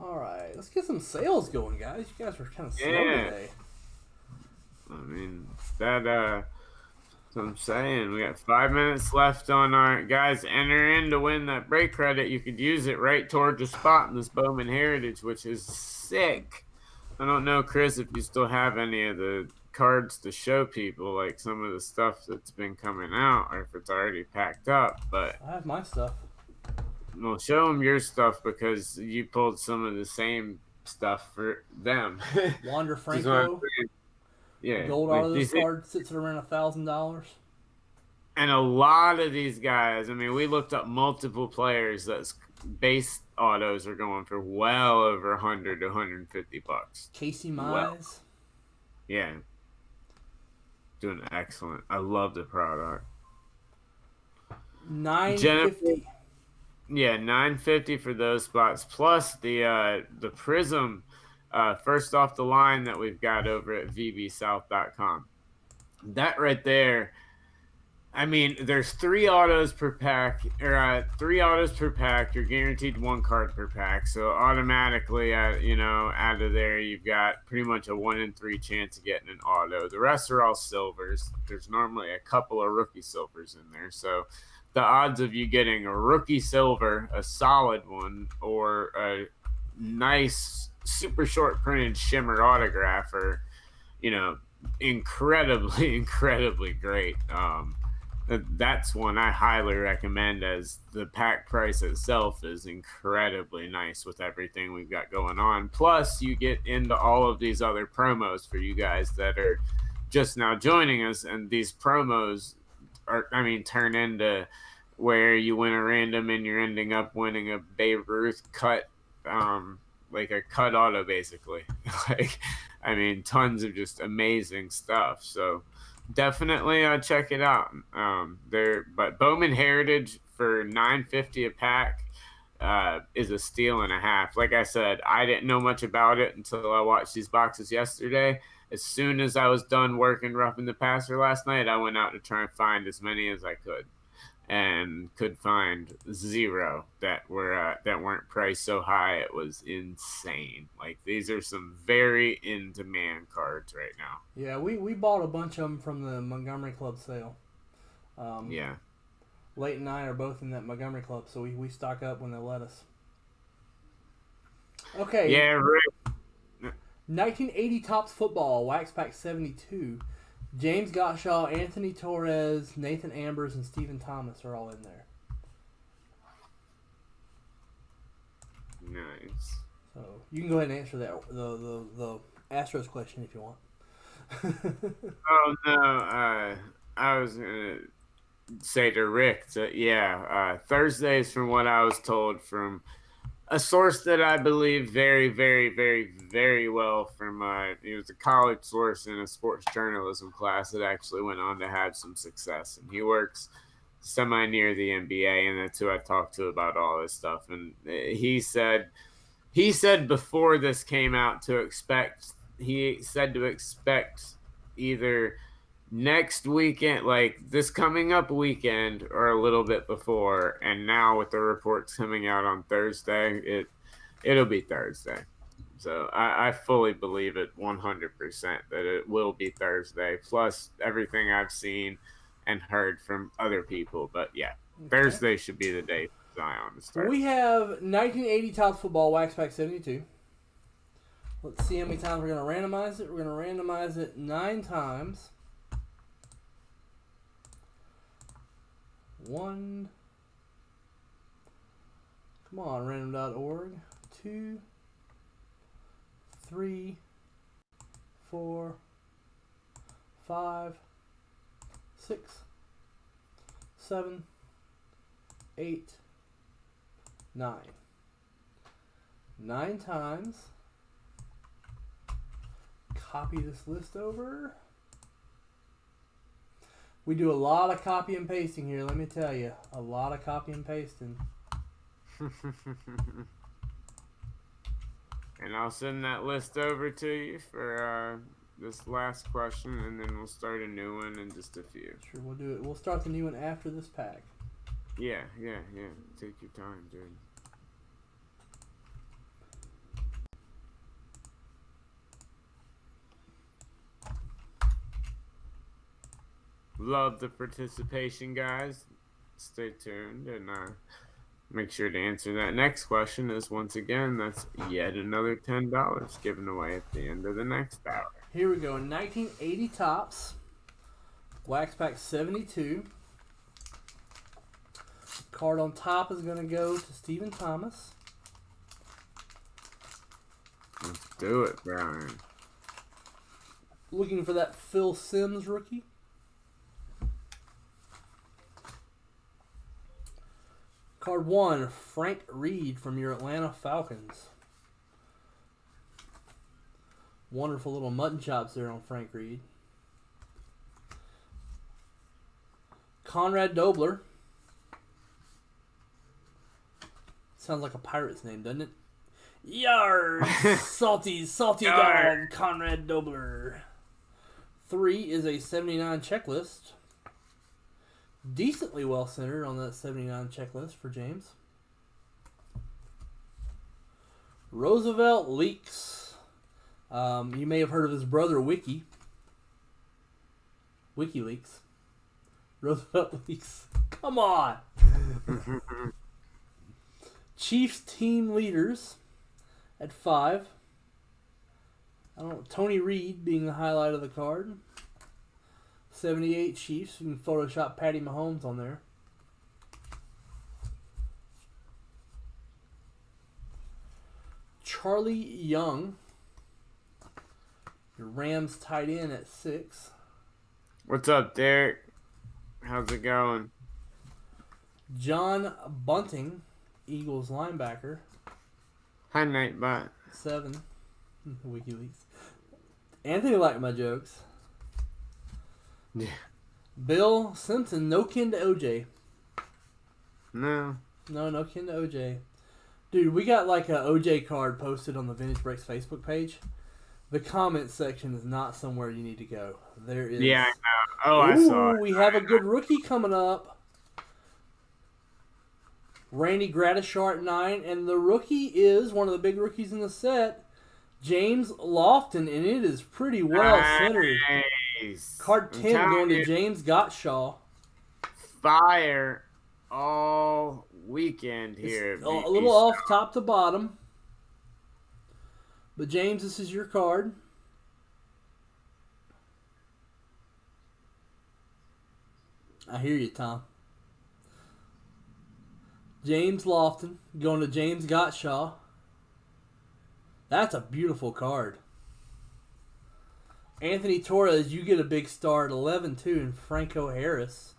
All right, let's get some sales going, guys. You guys are kind of slow today. I mean, that's what I'm saying. We got 5 minutes left on our guys. Enter in to win that break credit. You could use it right towards the spot in this Bowman Heritage, which is sick. I don't know, Chris, if you still have any of the cards to show people, like some of the stuff that's been coming out, or if it's already packed up. But I have my stuff. Well, show them your stuff because you pulled some of the same stuff for them. Wander Franco. Yeah. Gold out of this card sits at around $1,000. And a lot of these guys, I mean, we looked up multiple players that's base autos are going for well over 100 to 150 bucks. Casey Mize. Well, yeah. Doing excellent. I love the product. $950. Yeah, $950 for those spots, plus the Prism first off the line that we've got over at vbsouth.com. That right there, I mean, there's 3 autos per pack, or 3 autos per pack. You're guaranteed 1 card per pack, so automatically, out of there, you've got pretty much a 1 in 3 chance of getting an auto. The rest are all silvers. There's normally a couple of rookie silvers in there, so the odds of you getting a rookie silver, a solid one, or a nice, super short printed shimmer autograph are, incredibly, incredibly great. That's one I highly recommend, as the pack price itself is incredibly nice with everything we've got going on. Plus, you get into all of these other promos for you guys that are just now joining us, and these promos turn into where you win a random and you're ending up winning a Babe Ruth cut, like a cut auto, basically. Tons of just amazing stuff. So definitely check it out. But Bowman Heritage for $950 a pack is a steal and a half. Like I said, I didn't know much about it until I watched these boxes yesterday. As soon as I was done working roughing the passer last night, I went out to try and find as many as I could, and could find 0 that weren't priced so high it was insane. Like, these are some very in demand cards right now. Yeah, we bought a bunch of them from the Montgomery Club sale. Yeah. Leighton and I are both in that Montgomery Club, so we stock up when they let us. Okay. Yeah, right. 1980 Topps Football, Wax Pack 72. James Gottschall, Anthony Torres, Nathan Ambers, and Stephen Thomas are all in there. Nice. So you can go ahead and answer that the Astros question if you want. Oh no, I was gonna say to Rick that Thursdays, from what I was told from a source that I believe very, very, very, very well from he was a college source in a sports journalism class that actually went on to have some success, and he works semi near the NBA, and that's who I talked to about all this stuff. And he said before this came out to expect either next weekend, like this coming up weekend, or a little bit before. And now with the reports coming out on Thursday, it'll be Thursday. So I fully believe it 100% that it will be Thursday, plus everything I've seen and heard from other people. But yeah, okay. Thursday should be the day for Zion to start. We have 1980 Topps Football Wax Pack 72. Let's see how many times we're going to randomize it. We're going to randomize it 9 times. 1, Come on, random.org. 2, 3, 4, 5, 6, 7, 8, 9. 9 times. Copy this list over. We do a lot of copy and pasting here, let me tell you. A lot of copy and pasting. And I'll send that list over to you for this last question, and then we'll start a new one in just a few. Sure, we'll do it. We'll start the new one after this pack. Yeah. Take your time, dude. Love the participation, guys. Stay tuned and make sure to answer that next question. Is once again, that's yet another $10 given away at the end of the next hour. Here we go. 1980 Topps. Wax Pack 72. Card on top is going to go to Stephen Thomas. Let's do it, Brian. Looking for that Phil Simms rookie. Card 1, Frank Reed from your Atlanta Falcons. Wonderful little mutton chops there on Frank Reed. Conrad Dobler. Sounds like a pirate's name, doesn't it? Yar! salty dog, Conrad Dobler. 3 is a 79 checklist. Decently well centered on that 79 checklist for James. Roosevelt Leaks. You may have heard of his brother WikiLeaks. Roosevelt Leaks. Come on. Chiefs team leaders at 5. I don't know, Tony Reed being the highlight of the card. 78 Chiefs. You can Photoshop Patty Mahomes on there. Charlie Young. Your Rams tight end at 6. What's up, Derek? How's it going? John Bunting, Eagles linebacker. Hi, Nightbot. 7. WikiLeaks. Anthony liked my jokes. Yeah. Bill Simpson, no kin to OJ. No kin to OJ. Dude, we got like a OJ card posted on the Vintage Breaks Facebook page. The comment section is not somewhere you need to go. There is. Yeah, I know. Oh, I saw it. We have a good rookie coming up. Randy Gradishar at 9, and the rookie is one of the big rookies in the set, James Lofton, and it is pretty well centered. Nice. Card 10 going to James Gottschall. Fire all weekend here. A little off top to bottom. But James, this is your card. I hear you, Tom. James Lofton going to James Gottschall. That's a beautiful card. Anthony Torres, you get a big star at 11 too, and Franco Harris.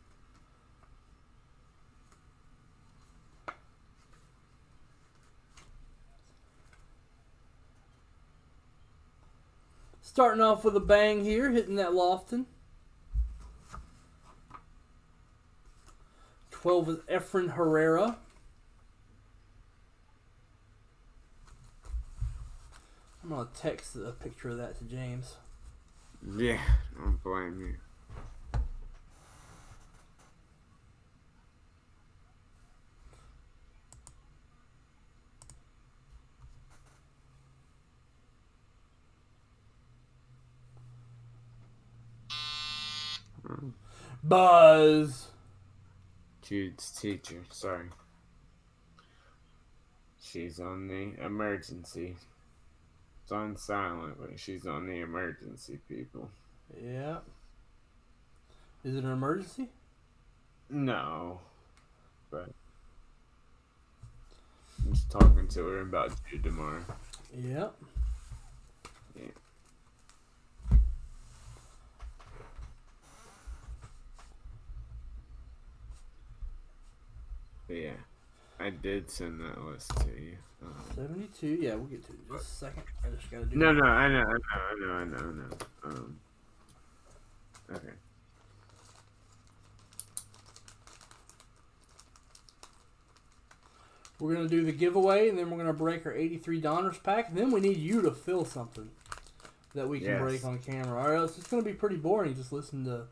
Starting off with a bang here, hitting that Lofton. 12 is Efren Herrera. I'm going to text a picture of that to James. Yeah, don't blame you. Buzz. Jude's teacher, sorry. She's on the emergency. It's on silent, but she's on the emergency, people. Yeah. Is it an emergency? No. But talking to her about Jude tomorrow. Yep. Yeah. But yeah, I did send that list to you. 72. Yeah, we'll get to it in just a second. I just gotta do. No, I know. Okay. We're going to do the giveaway, and then we're going to break our 83 Donruss pack. And then we need you to fill something that we can break on camera. Or else it's going to be pretty boring just listening to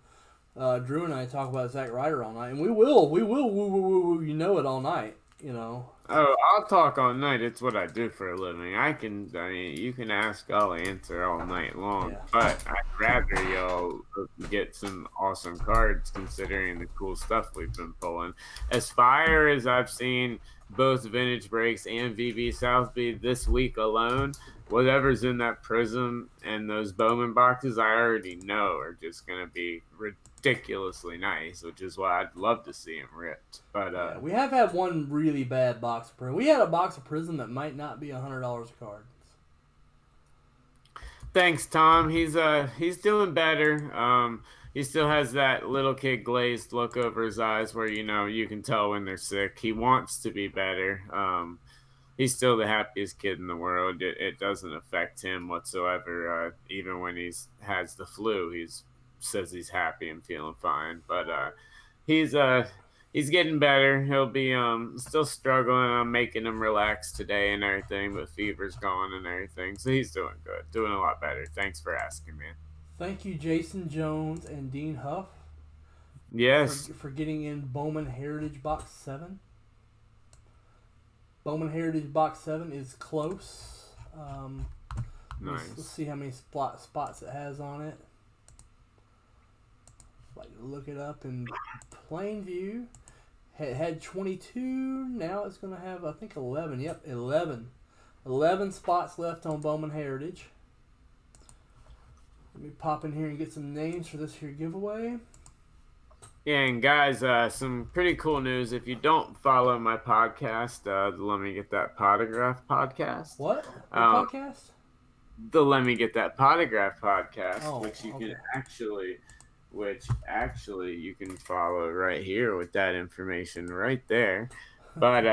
Drew and I talk about Zack Ryder all night. And we will, woo, you know it all night, you know. Oh, I'll talk all night. It's what I do for a living. You can ask, I'll answer all night long. Yeah. But I'd rather y'all get some awesome cards considering the cool stuff we've been pulling. As fire as I've seen both Vintage Breaks and VB Southby this week alone, whatever's in that Prism and those Bowman boxes, I already know are just going to be ridiculously nice, which is why I'd love to see them ripped. But we have had one really bad box of Prism. We had a box of Prism that might not be $100 a card. Thanks, Tom. He's doing better. He still has that little kid glazed look over his eyes where, you can tell when they're sick. He wants to be better. He's still the happiest kid in the world. It doesn't affect him whatsoever. Even when he has the flu, he says he's happy and feeling fine. But he's getting better. He'll be still struggling on making him relax today and everything, but fever's gone and everything. So he's doing good, doing a lot better. Thanks for asking, man. Thank you, Jason Jones and Dean Huff. Yes. For getting in Bowman Heritage Box 7. Bowman Heritage Box 7 is close. Nice. Let's see how many spots it has on it. Like, look it up in plain view. It had 22. Now it's going to have, I think, 11. Yep, 11. 11 spots left on Bowman Heritage. Let me pop in here and get some names for this here giveaway. Yeah, and guys, some pretty cool news. If you don't follow my podcast, the Let Me Get That Potograph podcast. What podcast? The Let Me Get That Potograph podcast, which you can follow right here with that information right there. But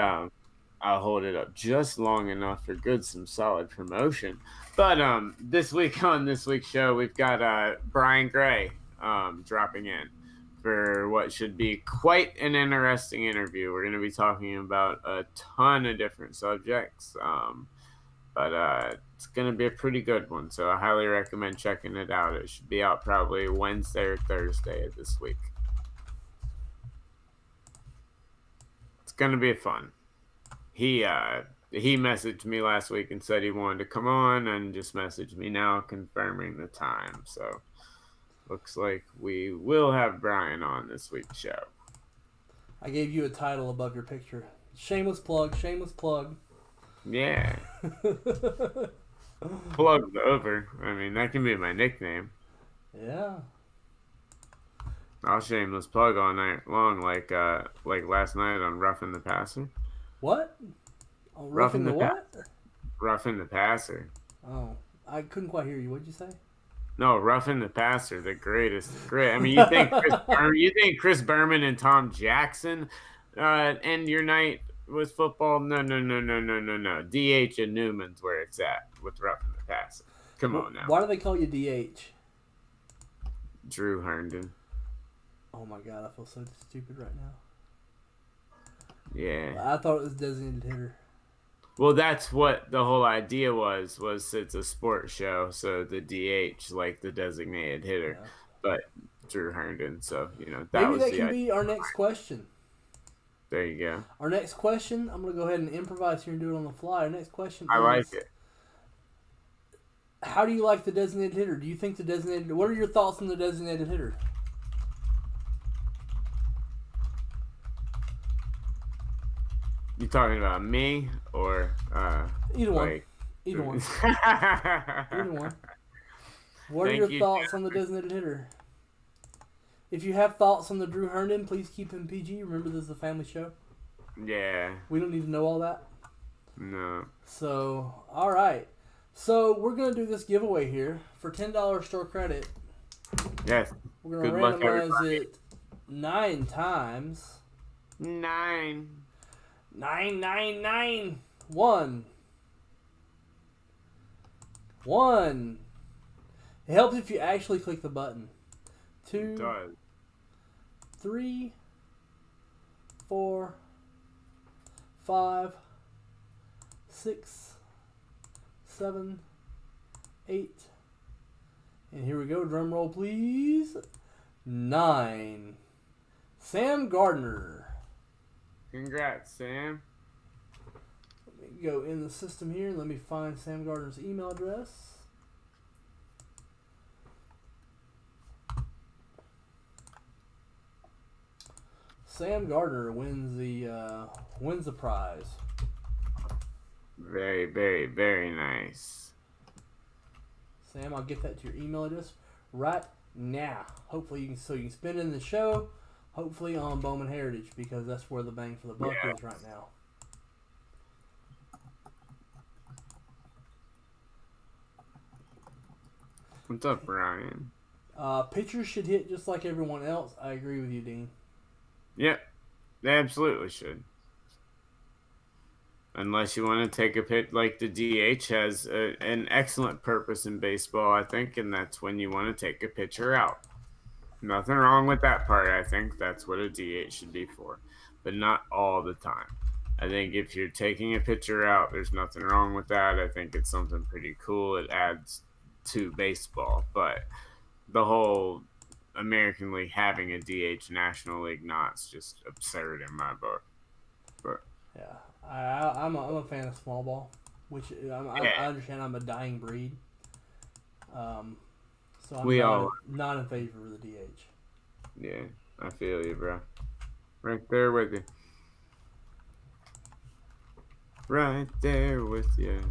I'll hold it up just long enough for some solid promotion. But this week on this week's show, we've got Brian Gray dropping in for what should be quite an interesting interview. We're going to be talking about a ton of different subjects, but it's going to be a pretty good one, so I highly recommend checking it out. It should be out probably Wednesday or Thursday of this week. It's going to be fun. He messaged me last week and said he wanted to come on, and just messaged me now confirming the time, so looks like we will have Brian on this week's show. I gave you a title above your picture. Shameless plug. Yeah. Plugged over. I mean, that can be my nickname. Yeah. I'll shameless plug all night long, like last night on Roughing the Passer. What? Oh, Roughing the what? Roughing the Passer. Oh, I couldn't quite hear you. What'd you say? No, Roughing the Passer, the greatest. Great. I mean, you think Chris Berman and Tom Jackson end your night with football? No. DH and Newman's where it's at with Roughing the Passer. Come on now. Why do they call you DH? Drew Herndon. Oh my God, I feel so stupid right now. Yeah. I thought it was designated hitter. Well, that's what the whole idea was it's a sports show, so the DH, like the designated hitter, but Drew Herndon, so, that Maybe was that can be our next question. There you go. Our next question, I'm going to go ahead and improvise here and do it on the fly. Our next question I like it. How do you like the designated hitter? Do you think what are your thoughts on the designated hitter? You talking about me or either one? Either one. Either one. What are your thoughts on the designated hitter? If you have thoughts on the Drew Herndon, please keep him PG. Remember, this is a family show. Yeah. We don't need to know all that. No. So, all right. So we're gonna do this giveaway here for $10 store credit. Yes. We're gonna randomize it 9 times. 9. 9, 9, 9. 1. 1. It helps if you actually click the button. 2. It does. 3. 4. 5. 6. 7. 8. And here we go. Drum roll, please. 9. Sam Gardner. Congrats, Sam. Let me go in the system here. Let me find Sam Gardner's email address. Sam Gardner wins the prize. Very, very, very nice. Sam, I'll get that to your email address right now. Hopefully, you can spend it in the show. Hopefully on Bowman Heritage, because that's where the bang for the buck is right now. What's up, Ryan? Pitchers should hit just like everyone else. I agree with you, Dean. Yep, they absolutely should. Unless you want to take a pitch, like the DH has an excellent purpose in baseball, I think, and that's when you want to take a pitcher out. Nothing wrong with that part. I think that's what a DH should be for, but not all the time. I think if you're taking a pitcher out, there's nothing wrong with that. I think it's something pretty cool. It adds to baseball, but the whole American League having a DH, National League not, it's just absurd in my book. But yeah, I'm a fan of small ball, which I understand I'm a dying breed. So I'm not in favor of the DH. Yeah, I feel you, bro. Right there with you. Right there with you.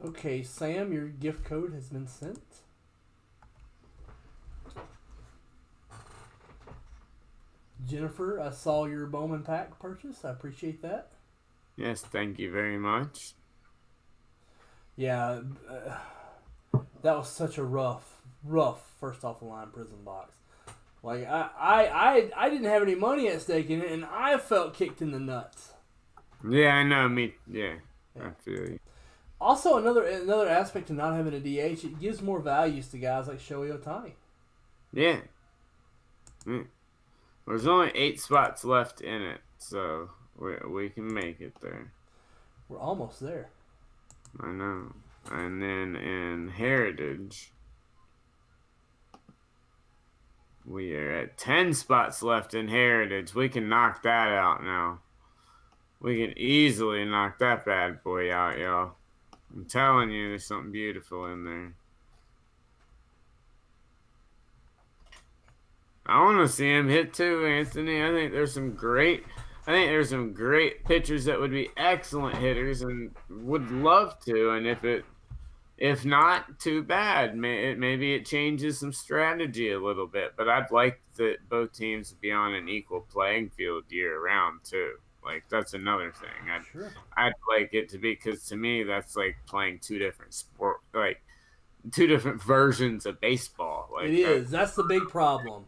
Okay, Sam, your gift code has been sent. Jennifer, I saw your Bowman pack purchase. I appreciate that. Yes, thank you very much. Yeah, that was such a rough first off the line prison box. Like I didn't have any money at stake in it, and I felt kicked in the nuts. Yeah, I know. Yeah. I feel you. Also, another aspect to not having a DH, it gives more values to guys like Shohei Ohtani. Yeah. There's only 8 spots left in it, so we can make it there. We're almost there. I know. And then in Heritage, we are at 10 spots left in Heritage. We can knock that out now. We can easily knock that bad boy out, y'all. I'm telling you, there's something beautiful in there. I want to see him hit too, Anthony. I think there's some great pitchers that would be excellent hitters and would love to. And if not, too bad. Maybe it changes some strategy a little bit. But I'd like that both teams to be on an equal playing field year round too. Like, that's another thing. I'd like it to be, because to me that's like playing two different versions of baseball. Like, it is. That's the big problem.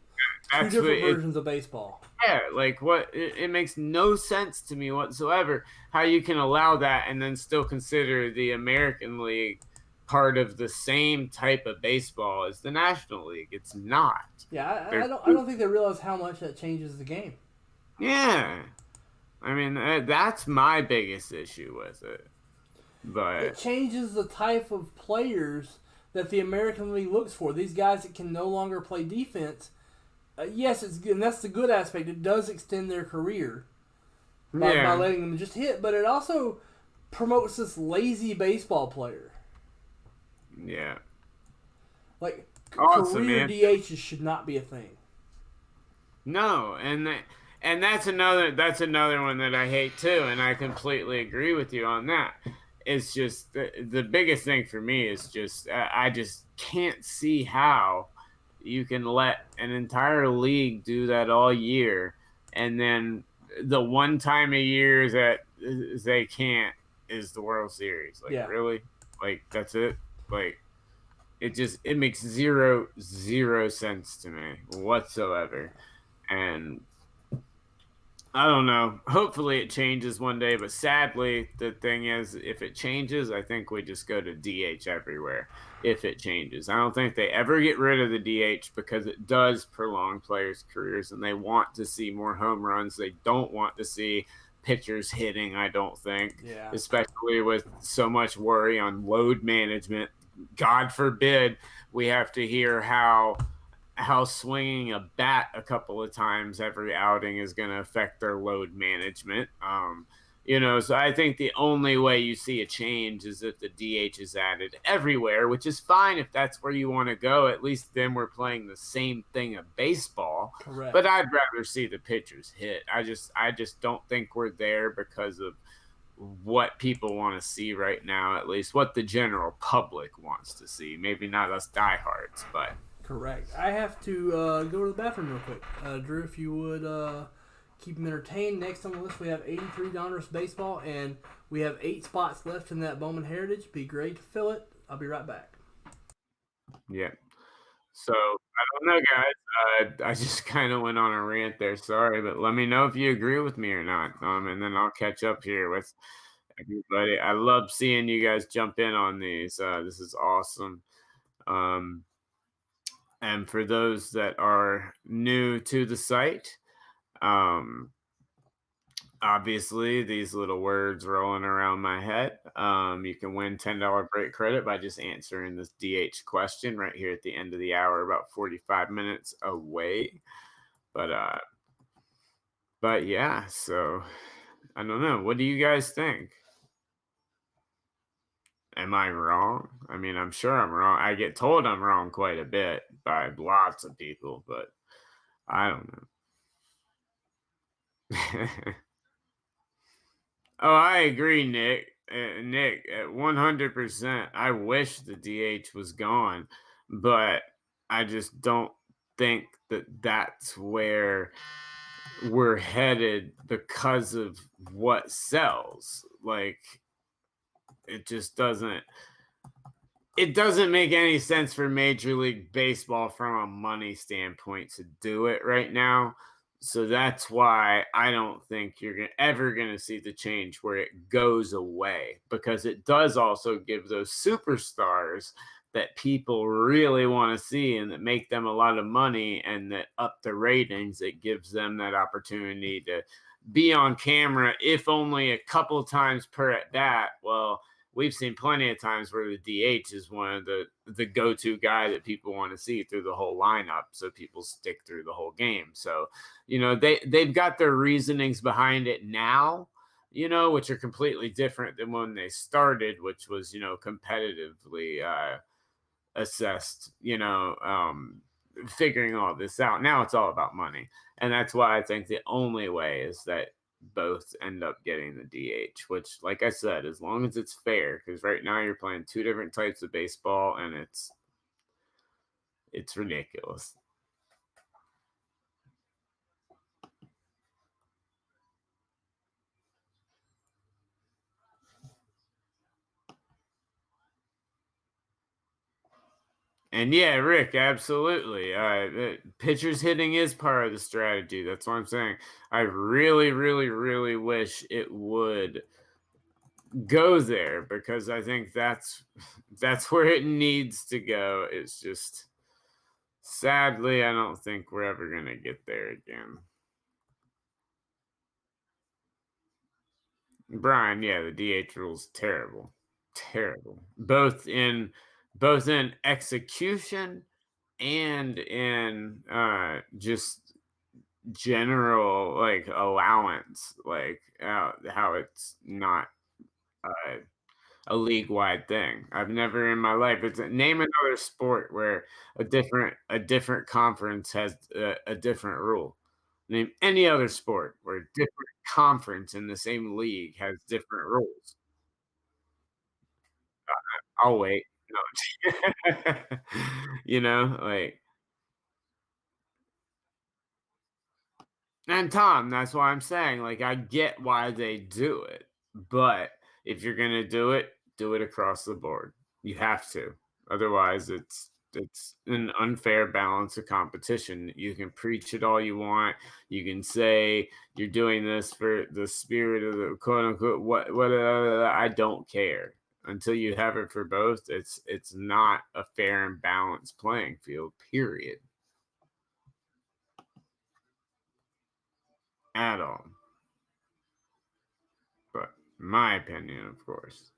Two different versions of baseball. Yeah, like it makes no sense to me whatsoever how you can allow that and then still consider the American League part of the same type of baseball as the National League. It's not. Yeah, I don't think they realize how much that changes the game. Yeah. I mean, that's my biggest issue with it. But it changes the type of players that the American League looks for. These guys that can no longer play defense. Yes, it's good, and that's the good aspect. It does extend their career by letting them just hit, but it also promotes this lazy baseball player. Yeah. Like, career DHs should not be a thing. No, and that's another one that I hate too, and I completely agree with you on that. It's just the biggest thing for me is just I just can't see how you can let an entire league do that all year and then the one time a year that they can't is the World Series. Like, Yeah. really? Like, that's it? Like, it makes zero sense to me whatsoever. And I don't know. Hopefully it changes one day, but sadly, the thing is, if it changes, I think we just go to DH everywhere. If it changes, I don't think they ever get rid of the DH because it does prolong players' careers, and they want to see more home runs. They don't want to see pitchers hitting. I don't think, Yeah. especially with so much worry on load management. God forbid we have to hear how swinging a bat a couple of times every outing is going to affect their load management. So I think the only way you see a change is if the DH is added everywhere, which is fine if that's where you want to go. At least then we're playing the same thing of baseball. Correct. But I'd rather see the pitchers hit. I just don't think we're there because of what people want to see right now, at least what the general public wants to see. Maybe not us diehards, but correct. I have to go to the bathroom real quick. Drew, if you would keep them entertained. Next on the list, we have 83 Donruss Baseball, and we have 8 spots left in that Bowman Heritage. Be great to fill it. I'll be right back. Yeah. So, I don't know, guys. I just kind of went on a rant there. Sorry, but let me know if you agree with me or not. And then I'll catch up here with everybody. I love seeing you guys jump in on these. This is awesome. And for those that are new to the site, obviously these little words rolling around my head. You can win $10 break credit by just answering this DH question right here at the end of the hour, about 45 minutes away. But yeah, so I don't know. What do you guys think? Am I wrong? I mean, I'm sure I'm wrong. I get told I'm wrong quite a bit by lots of people, but I don't know. Oh, I agree, Nick. Nick, at 100%. I wish the DH was gone, but I just don't think that that's where we're headed because of what sells. Like, it just doesn't. It doesn't make any sense for Major League Baseball from a money standpoint to do it right now. So that's why I don't think you're ever going to see the change where it goes away, because it does also give those superstars that people really want to see and that make them a lot of money and that up the ratings. It gives them that opportunity to be on camera, if only a couple times per at bat. Well, we've seen plenty of times where the DH is one of the go-to guy that people want to see through the whole lineup, so people stick through the whole game. So, they've got their reasonings behind it now, which are completely different than when they started, which was, competitively assessed, figuring all this out. Now it's all about money. And that's why I think the only way is that both end up getting the DH, which, like I said, as long as it's fair, because right now you're playing 2 different types of baseball and it's ridiculous. And yeah, Rick, absolutely. Pitchers hitting is part of the strategy. That's what I'm saying. I really, really, really wish it would go there, because I think that's where it needs to go. It's just, sadly, I don't think we're ever gonna get there again. Brian, yeah, the DH rule's terrible. Terrible. Both in execution and in just general, like, allowance, like how it's not uh, a league-wide thing. I've never in my life. Name another sport where a different conference has a different rule. Name any other sport where a different conference in the same league has different rules. I'll wait. No. Like, And Tom, that's why I'm saying, like, I get why they do it, but if you're gonna do it across the board. You have to. Otherwise, it's an unfair balance of competition. You can preach it all you want. You can say you're doing this for the spirit of the quote unquote what I don't care. Until you have it for both, it's not a fair and balanced playing field, period. At all. But my opinion, of course.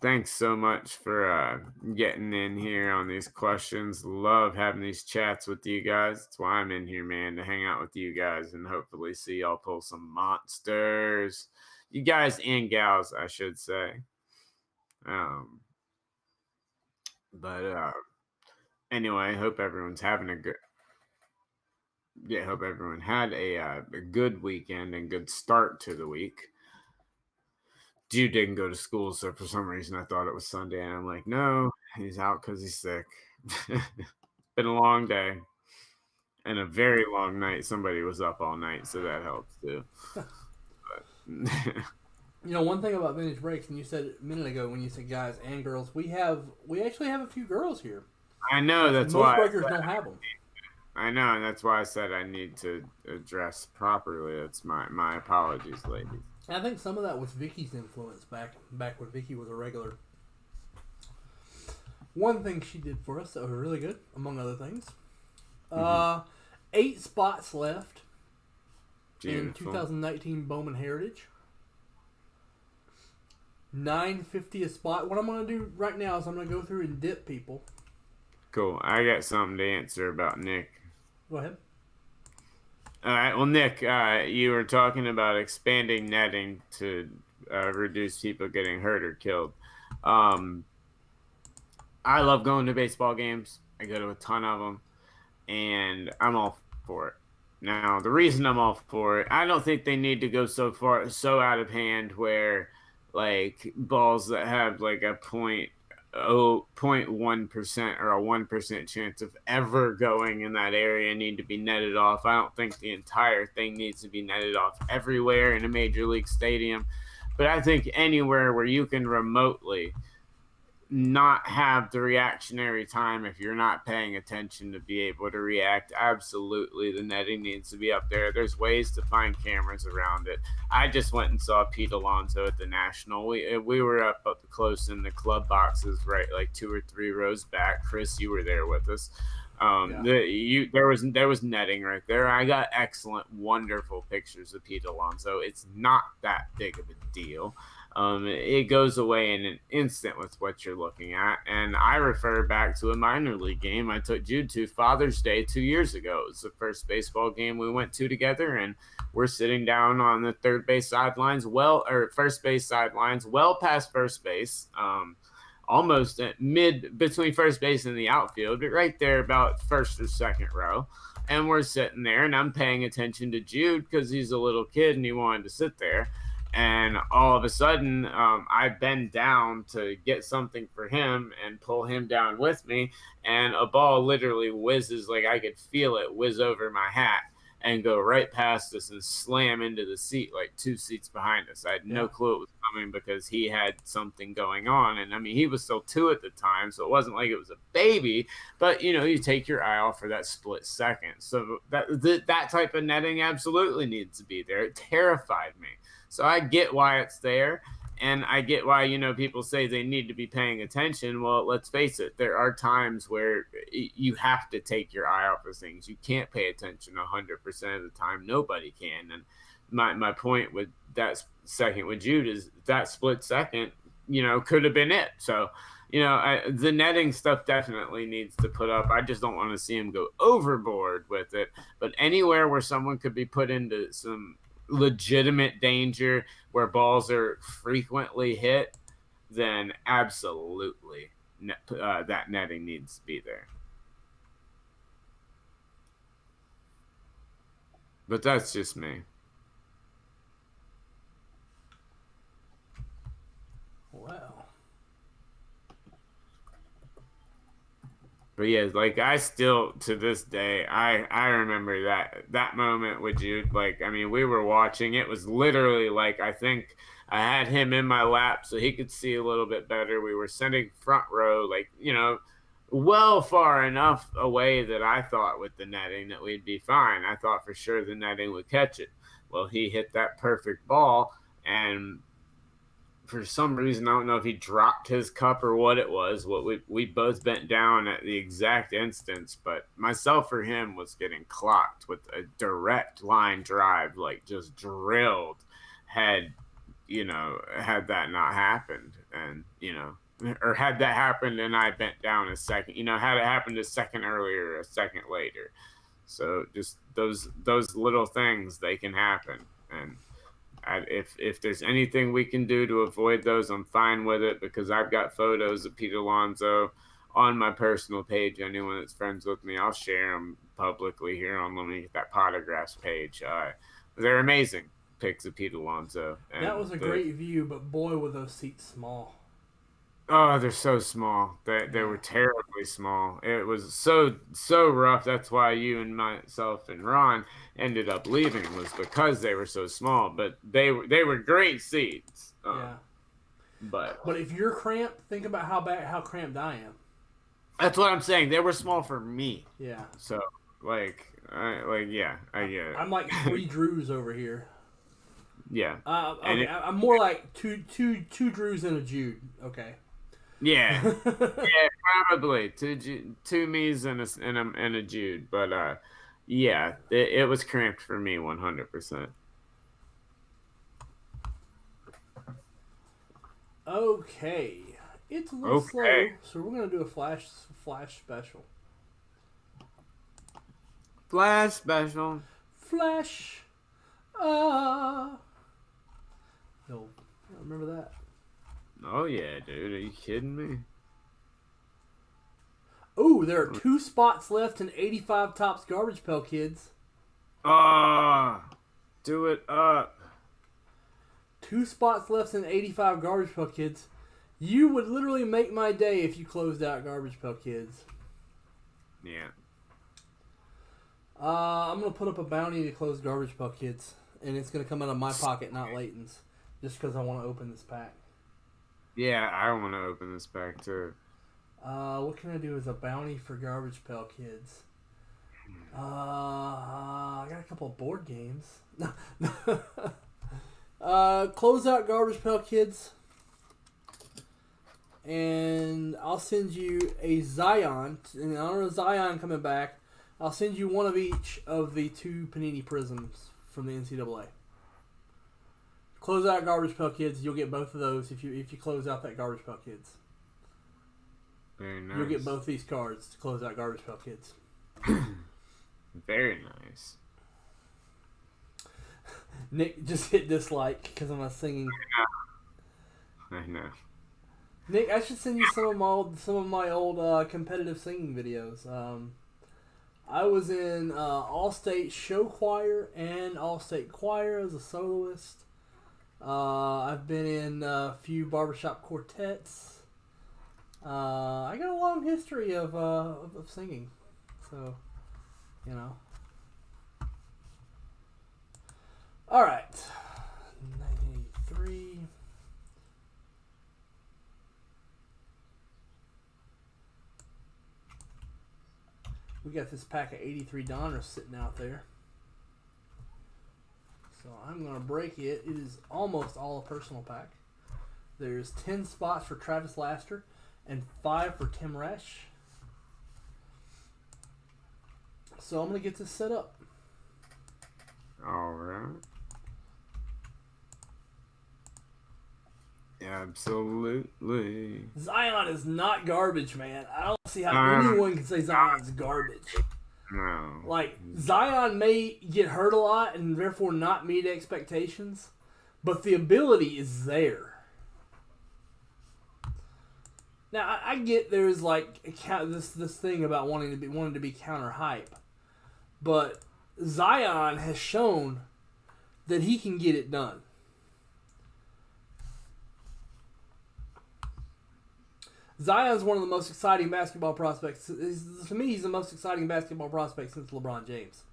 Thanks so much for getting in here on these questions. Love having these chats with you guys. That's why I'm in here, man, to hang out with you guys and hopefully see y'all pull some monsters. You guys and gals, I should say. Um, but anyway, hope everyone's having a good. Yeah, hope everyone had a good weekend and good start to the week. Dude didn't go to school, so for some reason I thought it was Sunday, and I'm like, no, he's out because he's sick. Been a long day and a very long night. Somebody was up all night, so that helps too. You know, one thing about vintage breaks, and you said a minute ago when you said guys and girls, we actually have a few girls here. I know, that's why most breakers don't have them. I know, and that's why I said I need to address properly. That's my apologies, ladies. I think some of that was Vicky's influence back when Vicky was a regular. One thing she did for us that was really good, among other things. 8 spots left in 2019 Bowman Heritage. $9.50 a spot. What I'm going to do right now is I'm going to go through and dip people. Cool. I got something to answer about Nick. Go ahead. All right. Well, Nick, you were talking about expanding netting to reduce people getting hurt or killed. I love going to baseball games. I go to a ton of them, and I'm all for it. Now, the reason I'm all for it, I don't think they need to go so out of hand where, like, balls that have like a 0.1% or a 1% chance of ever going in that area need to be netted off. I don't think the entire thing needs to be netted off everywhere in a major league stadium, but I think anywhere where you can remotely not have the reactionary time if you're not paying attention to be able to react, absolutely the netting needs to be up there. There's ways to find cameras around it. I just went and saw Pete Alonso at the National. We were up close in the club boxes, right, like 2 or 3 rows back. Chris, you were there with us. There was netting right there. I got excellent, wonderful pictures of Pete Alonso. It's not that big of a deal. It goes away in an instant with what you're looking at. And I refer back to a minor league game I took Jude to Father's Day 2 years ago. It was the first baseball game we went to together, and we're sitting down on the first base sidelines, well past first base, almost at between first base and the outfield, but right there about first or second row. And we're sitting there, and I'm paying attention to Jude because he's a little kid and he wanted to sit there. And all of a sudden, I bend down to get something for him and pull him down with me. And a ball literally whizzes, like I could feel it whiz over my hat and go right past us and slam into the seat, like 2 seats behind us. I had no clue it was coming because he had something going on. And I mean, he was still 2 at the time, so it wasn't like it was a baby. But, you know, you take your eye off for that split second. So that type of netting absolutely needs to be there. It terrified me. So I get why it's there, and I get why, you know, people say they need to be paying attention. Well, let's face it, there are times where you have to take your eye off of things. You can't pay attention 100% of the time. Nobody can. And my point with that second with Jude is that split second, you know, could have been it. So, you know, the netting stuff definitely needs to put up. I just don't want to see him go overboard with it. But anywhere where someone could be put into some legitimate danger where balls are frequently hit, then absolutely that netting needs to be there. But that's just me. Wow. But yeah, like I still to this day, I remember that moment with Jude. Like, I mean, we were watching. It was literally like I think I had him in my lap so he could see a little bit better. We were sitting front row, like well far enough away that I thought with the netting that we'd be fine. I thought for sure the netting would catch it. Well, he hit that perfect ball, and for some reason, I don't know if he dropped his cup or what it was. What we both bent down at the exact instance, but myself or him was getting clocked with a direct line drive, like just drilled. Had had that not happened, and or had that happened and I bent down a second, had it happened a second earlier, a second later. So just those little things, they can happen, and if there's anything we can do to avoid those, I'm fine with it, because I've got photos of Pete Alonso on my personal page. Anyone that's friends with me, I'll share them publicly here on Let Me Get That Potographs page. They're amazing pics of Pete Alonso. That was a great view, but boy, were those seats small. Oh, they're so small. They were terribly small. It was so rough. That's why you and myself and Ron ended up leaving, was because they were so small. But they were great seats. Yeah. But if you're cramped, think about how cramped I am. That's what I'm saying. They were small for me. Yeah. So I get it. I'm like 3 Drews over here. Yeah. Okay, I'm more like two Drews and a Jude. Okay. Yeah, yeah, probably two me's and a Jude, but yeah, it was cramped for me 100%. Okay, it's a little slow, so we're gonna do a flash special. Flash special. Flash. No, I remember that. Oh yeah, dude, are you kidding me? Oh, there are 2 spots left in 85 Tops Garbage Pail Kids. Do it up. 2 spots left in 85 Garbage Pail Kids. You would literally make my day if you closed out Garbage Pail Kids. Yeah. I'm going to put up a bounty to close Garbage Pail Kids. And it's going to come out of my pocket, not Layton's. Just because I want to open this pack. Yeah, I want to open this pack too. What can I do as a bounty for Garbage Pail Kids? I got a couple of board games. Close out Garbage Pail Kids. And I'll send you a Zion. In honor of Zion coming back, I'll send you one of each of the 2 Panini Prisms from the NCAA. Close out Garbage Pail Kids. You'll get both of those if you close out that Garbage Pail Kids. Very nice. You'll get both these cards to close out Garbage Pail Kids. Very nice. Nick just hit dislike because I'm not singing. I know. Nick, I should send you some of my old competitive singing videos. I was in All-State Show Choir and All-State Choir as a soloist. I've been in a few barbershop quartets. I got a long history of singing, so All right, 1983. We got this pack of 83 Donruss sitting out there. So I'm going to break it. It is almost all a personal pack. There's 10 spots for Travis Laster and 5 for Tim Resch. So I'm going to get this set up. All right. Absolutely. Zion is not garbage, man. I don't see how anyone can say Zion's garbage. No. Like, Zion may get hurt a lot and therefore not meet expectations, but the ability is there. Now, I get there's like this thing about wanting to be counter hype, but Zion has shown that he can get it done. Zion's one of the most exciting basketball prospects. To me, he's the most exciting basketball prospect since LeBron James.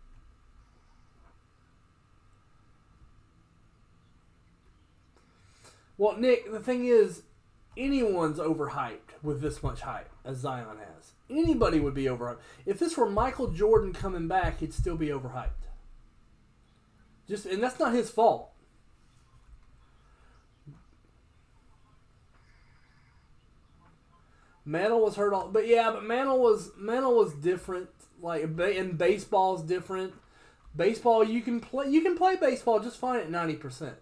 Well, Nick, the thing is, anyone's overhyped with this much hype as Zion has. Anybody would be overhyped. If this were Michael Jordan coming back, he'd still be overhyped. And that's not his fault. Mantle was hurt but Mantle was different. Like, and baseball's different. Baseball, you can play baseball just fine at 90%.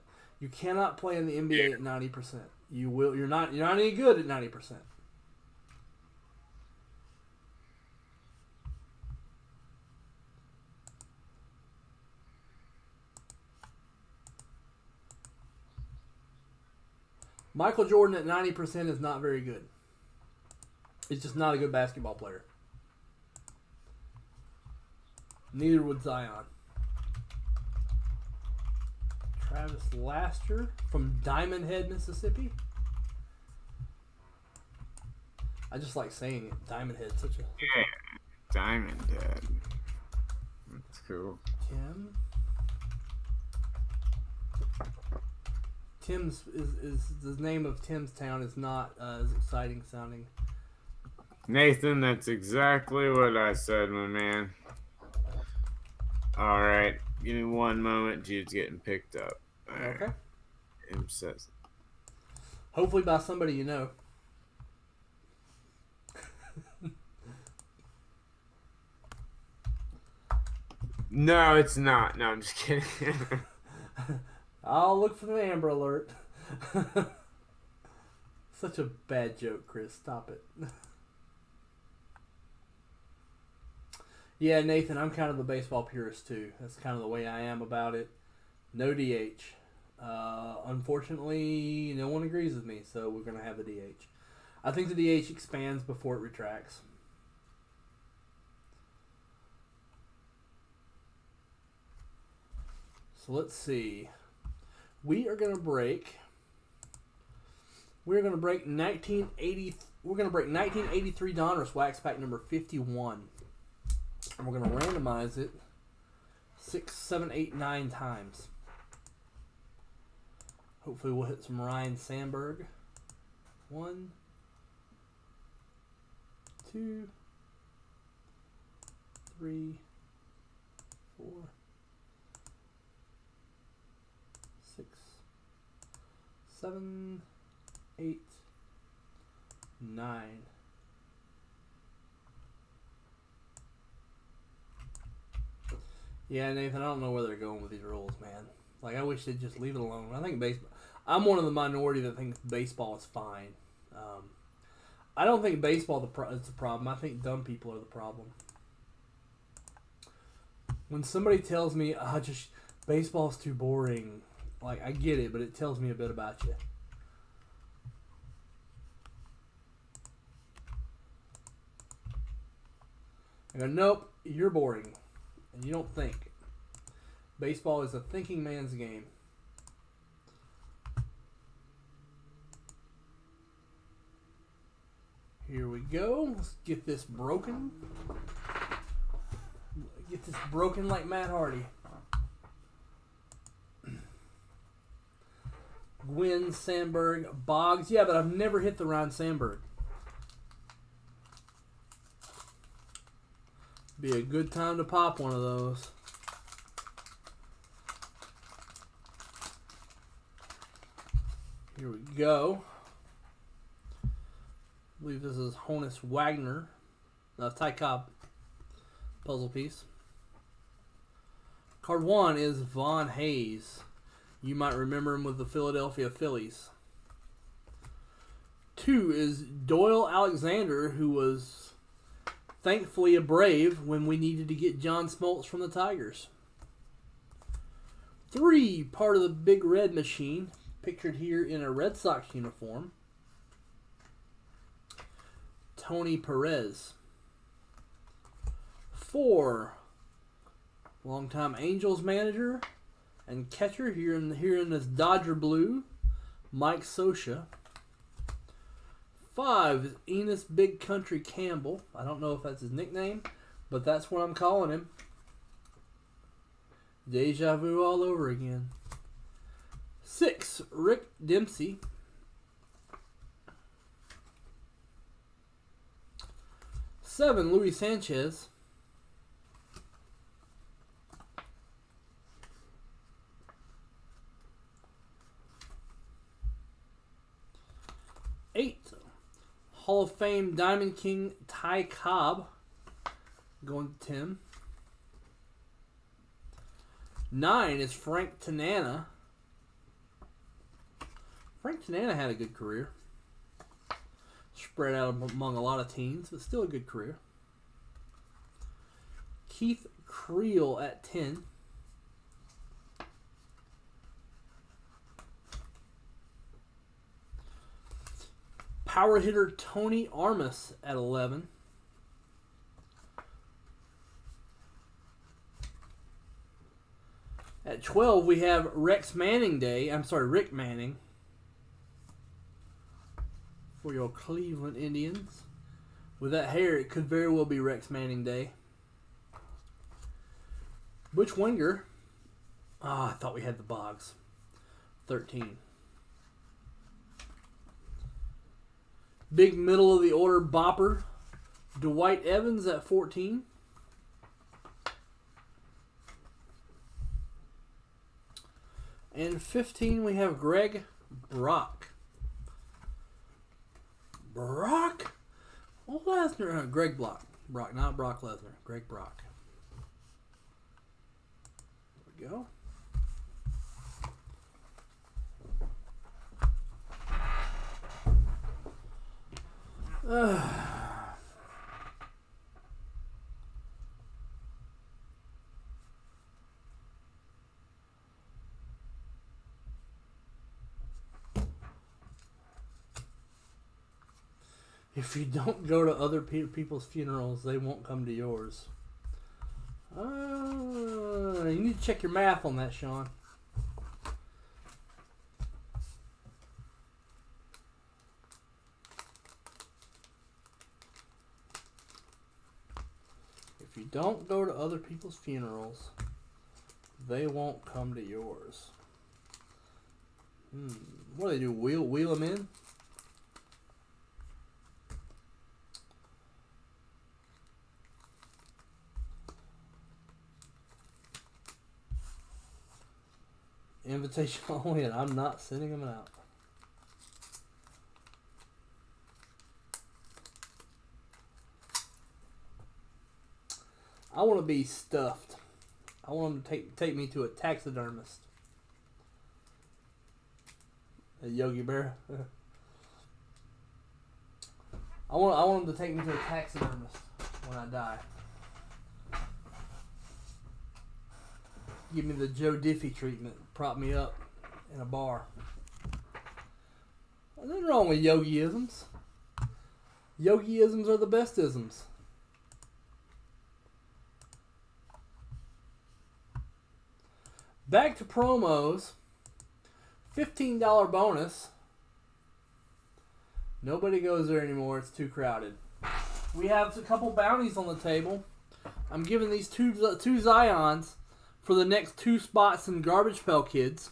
You cannot play in the NBA at 90%. You're not any good at 90%. Michael Jordan at 90% is not very good. He's just not a good basketball player. Neither would Zion. Travis Laster from Diamond Head, Mississippi. I just like saying it. Diamond Head, Diamond Head. That's cool. Tim's is the name of Tim's town is not as exciting sounding. Nathan, that's exactly what I said, my man. All right, give me one moment. Jude's getting picked up. Right. Okay. Him says. Hopefully by somebody you know. No, it's not. No, I'm just kidding. I'll look for the Amber Alert. Such a bad joke, Chris. Stop it. Yeah, Nathan, I'm kind of the baseball purist too. That's kind of the way I am about it. No DH. Unfortunately, no one agrees with me, so we're going to have the DH. I think the DH expands before it retracts. So let's see. We're going to break 1980. We're going to break 1983 Donruss Wax Pack number 51. And we're going to randomize it 6, 7, 8, 9 times. Hopefully we'll hit some Ryan Sandberg. 1, 2, 3, 4, 6, 7, 8, 9. Yeah, Nathan, I don't know where they're going with these rules, man. Like, I wish they'd just leave it alone. I think baseball. I'm one of the minority that thinks baseball is fine. I don't think baseball is the problem. I think dumb people are the problem. When somebody tells me, just baseball's too boring, like, I get it, but it tells me a bit about you. I go, nope, you're boring. And you don't think. Baseball is a thinking man's game. Here we go. Let's get this broken. Get this broken like Matt Hardy. Gwynn, Sandberg, Boggs. Yeah, but I've never hit the Ryan Sandberg. Be a good time to pop one of those. Here we go. I believe this is Honus Wagner. Ty Cobb puzzle piece. Card 1 is Vaughn Hayes. You might remember him with the Philadelphia Phillies. 2 is Doyle Alexander, who was thankfully a Brave when we needed to get John Smoltz from the Tigers. 3, part of the Big Red Machine, pictured here in a Red Sox uniform. Tony Perez. 4, longtime Angels manager and catcher here in this Dodger blue, Mike Scioscia. 5 is Enos Big Country Campbell. I don't know if that's his nickname, but that's what I'm calling him. Deja vu all over again. 6, Rick Dempsey. 7, Luis Sanchez. 8, Hall of Fame Diamond King Ty Cobb. Going to Tim. 9 is Frank Tanana. Frank Tanana had a good career. Spread out among a lot of teams, but still a good career. Keith Creel at 10. Power hitter Tony Armas at 11. At 12, we have Rick Manning. For your Cleveland Indians. With that hair, it could very well be Rex Manning Day. Butch Wenger. I thought we had the Boggs. 13. Big middle of the order bopper. Dwight Evans at 14. And 15, we have Greg Brock. Brock? Well, Lesnar. Greg Brock, not Brock Lesnar. Greg Brock. There we go. If you don't go to other people's funerals, they won't come to yours. You need to check your math on that, Sean. If you don't go to other people's funerals, they won't come to yours. What do they do? Wheel them in? Invitation only, and I'm not sending them out. I want to be stuffed. I want them to take me to a taxidermist. A Yogi Bear. I want them to take me to a taxidermist when I die. Give me the Joe Diffie treatment. Prop me up in a bar. Nothing wrong with yogiisms. Yogiisms are the best isms. Back to promos. $15 bonus. Nobody goes there anymore. It's too crowded. We have a couple bounties on the table. I'm giving these two Zions for the next 2 spots in Garbage Pail Kids.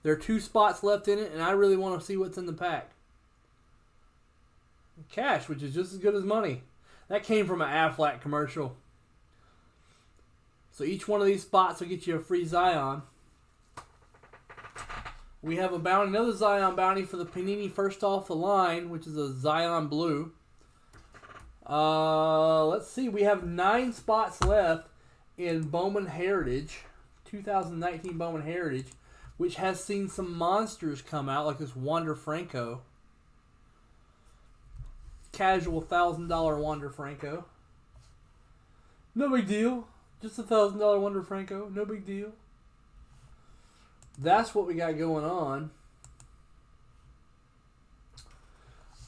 There are 2 spots left in it, and I really want to see what's in the pack. Cash, which is just as good as money. That came from an Aflac commercial. So each one of these spots will get you a free Zion. We have another Zion bounty for the Panini First Off the Line, which is a Zion Blue. Let's see. We have 9 spots left in Bowman Heritage, 2019 Bowman Heritage, which has seen some monsters come out, like this Wander Franco. Casual $1,000 Wander Franco. No big deal. Just a $1,000 Wander Franco. No big deal. That's what we got going on.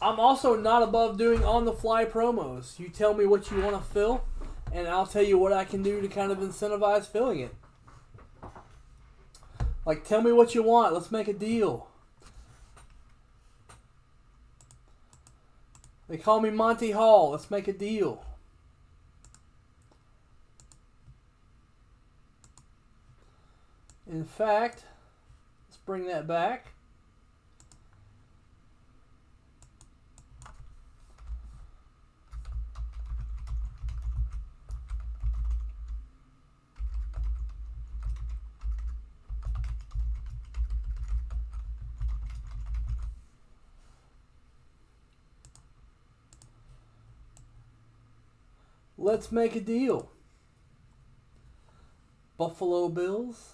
I'm also not above doing on-the-fly promos. You tell me what you want to fill, and I'll tell you what I can do to kind of incentivize filling it. Like, tell me what you want. Let's make a deal. They call me Monty Hall. Let's make a deal. In fact, let's bring that back. Let's make a deal. Buffalo Bills.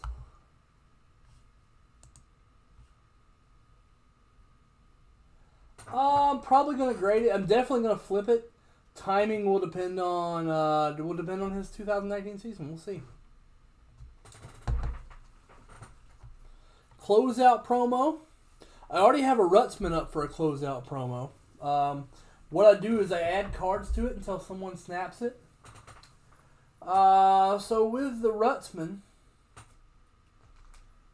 I'm probably gonna grade it. I'm definitely gonna flip it. Timing will depend on his 2019 season. We'll see. Closeout promo. I already have a Rutzman up for a closeout promo. What I do is I add cards to it until someone snaps it. So with the Rutzman,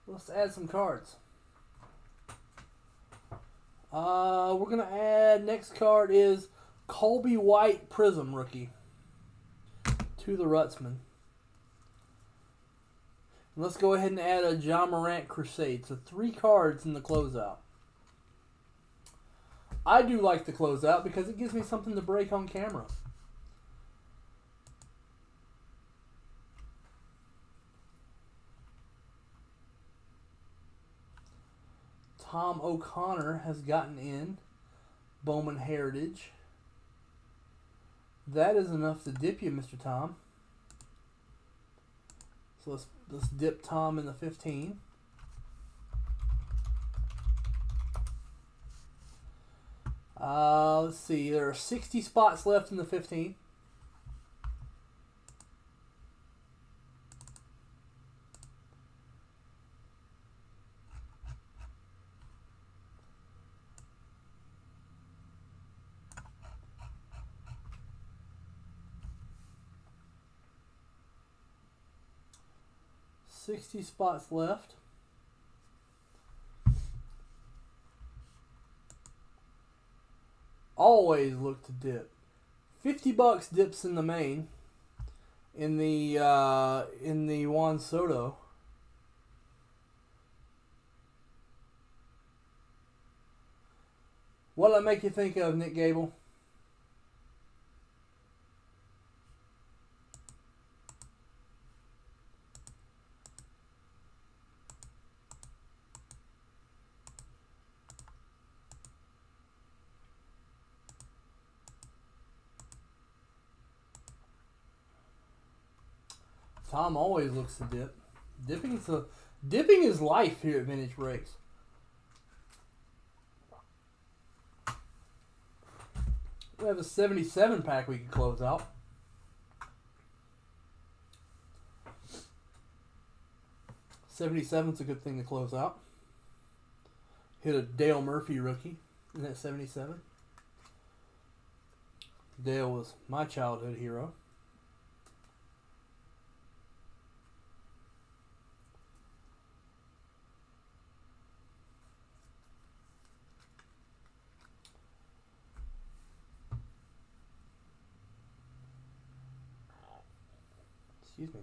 let's add some cards. We're going to add, next card is Colby White Prism Rookie to the Rutzman. And let's go ahead and add a John Morant Crusade. So 3 cards in the closeout. I do like the closeout because it gives me something to break on camera. Tom O'Connor has gotten in. Bowman Heritage. That is enough to dip you, Mr. Tom. So let's dip Tom in the 15. Let's see. There are 60 spots left in the 15. $60 spots left. Always look to dip. $50 dips in the main. In the Juan Soto. What'd that make you think of, Nick Gable? Tom always looks to dip. Dipping is life here at Vintage Breaks. We have a 77 pack we can close out. $77's a good thing to close out. Hit a Dale Murphy rookie in that 77. Dale was my childhood hero. Excuse me.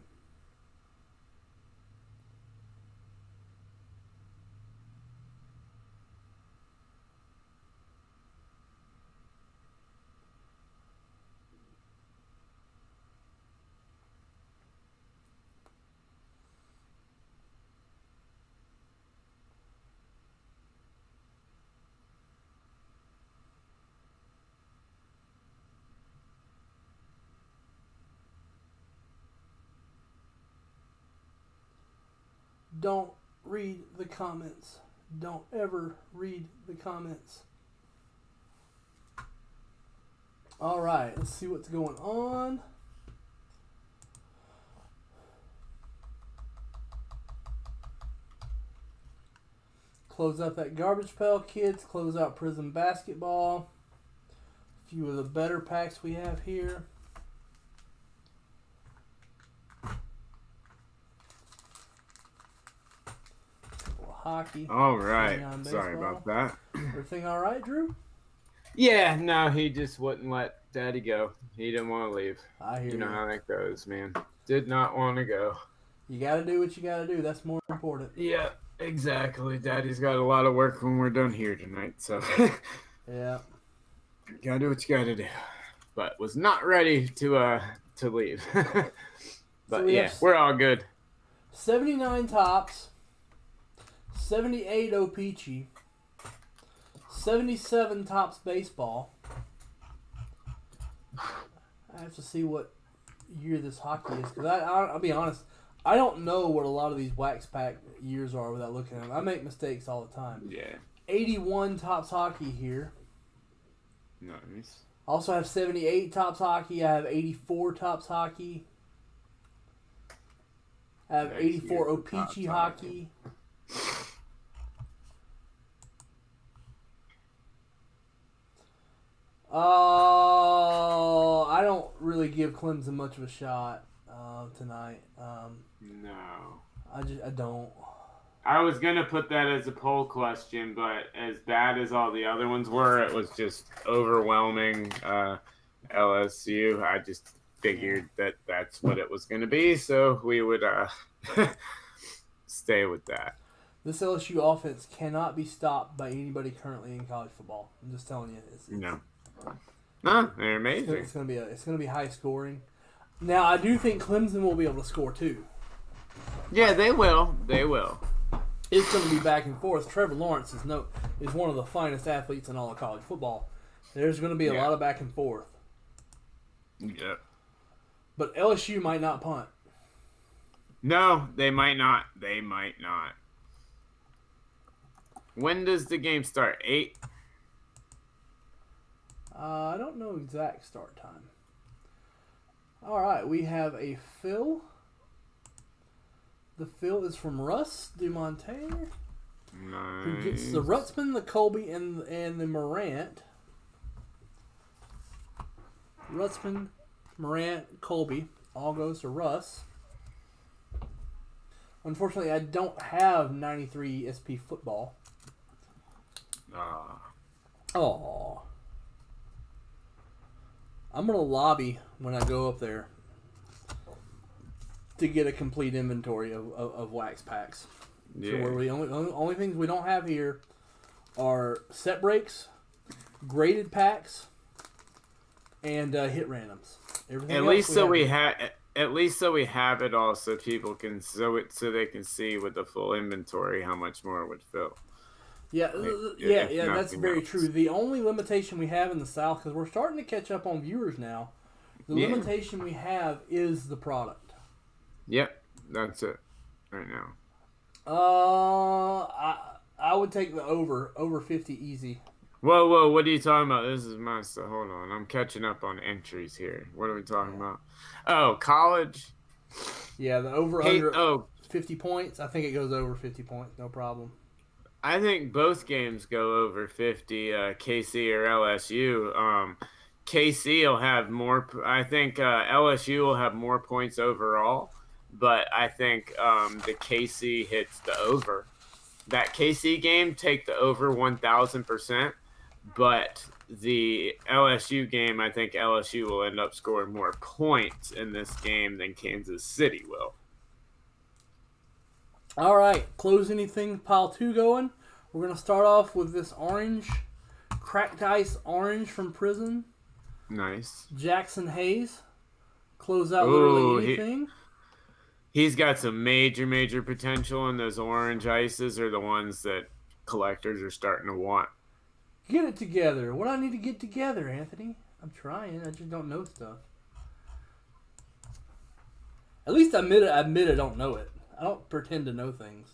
Don't read the comments. Don't ever read the comments. Alright, let's see what's going on. Close out that Garbage Pail Kids. Close out Prism Basketball. A few of the better packs we have here. Hockey. All right. Sorry about that. Everything all right, Drew? Yeah, no, he just wouldn't let Daddy go. He didn't want to leave. I hear you. you. Know how that goes, man. Did not want to go. You got to do what you got to do. That's more important. Yeah, exactly. Daddy's got a lot of work when we're done here tonight, so. Yeah. Gotta do what you gotta do. But was not ready to leave. But so yeah, we're all good. 79 Tops, 78 O-Pee-Chee, 77 Tops Baseball. I have to see what year this hockey is, because I'll be honest, I don't know what a lot of these wax pack years are without looking at them. I make mistakes all the time. Yeah. 81 Tops Hockey here. Nice. I also have 78 Tops Hockey. I have 84 Tops Hockey. I have 84 O-Pee-Chee Hockey. I don't really give Clemson much of a shot tonight. No. I don't. I was going to put that as a poll question, but as bad as all the other ones were, it was just overwhelming LSU. I just figured that that's what it was going to be, so we would stay with that. This LSU offense cannot be stopped by anybody currently in college football. I'm just telling you. No, they're amazing. It's going to be high scoring. Now, I do think Clemson will be able to score too. Yeah, they will. They will. It's going to be back and forth. Trevor Lawrence is one of the finest athletes in all of college football. There's going to be a lot of back and forth. Yeah. But LSU might not punt. No, they might not. They might not. When does the game start? 8? I don't know exact start time. All right, we have a fill. The fill is from Russ Dumontaire. Nice. Who gets the Rutzman, the Colby, and the Morant. Rutzman, Morant, Colby. All goes to Russ. Unfortunately, I don't have 93 SP football. Oh. I'm going to lobby when I go up there to get a complete inventory of wax packs. Yeah. So where the only things we don't have here are set breaks, graded packs, and hit randoms. Everything at least so we have it all, so people can so they can see with the full inventory how much more it would fill. Yeah, that's very true. The only limitation we have in the South, because we're starting to catch up on viewers now, the limitation we have is the product. Yep, that's it right now. I would take the over 50 easy. Whoa, what are you talking about? This is my stuff. Hold on, I'm catching up on entries here. What are we talking about? Oh, college. Yeah, the under 50 points. I think it goes over 50 points, no problem. I think both games go over 50, KC or LSU. KC will have more. I think LSU will have more points overall, but I think the KC hits the over. That KC game, take the over 1,000%, but the LSU game, I think LSU will end up scoring more points in this game than Kansas City will. All right, close anything, pile 2 going. We're going to start off with this orange, cracked ice orange from Prison. Nice. Jackson Hayes. Close out literally anything. He's got some major potential, and those orange ices are the ones that collectors are starting to want. Get it together. What do I need to get together, Anthony? I'm trying. I just don't know stuff. At least I admit I don't know it. I don't pretend to know things.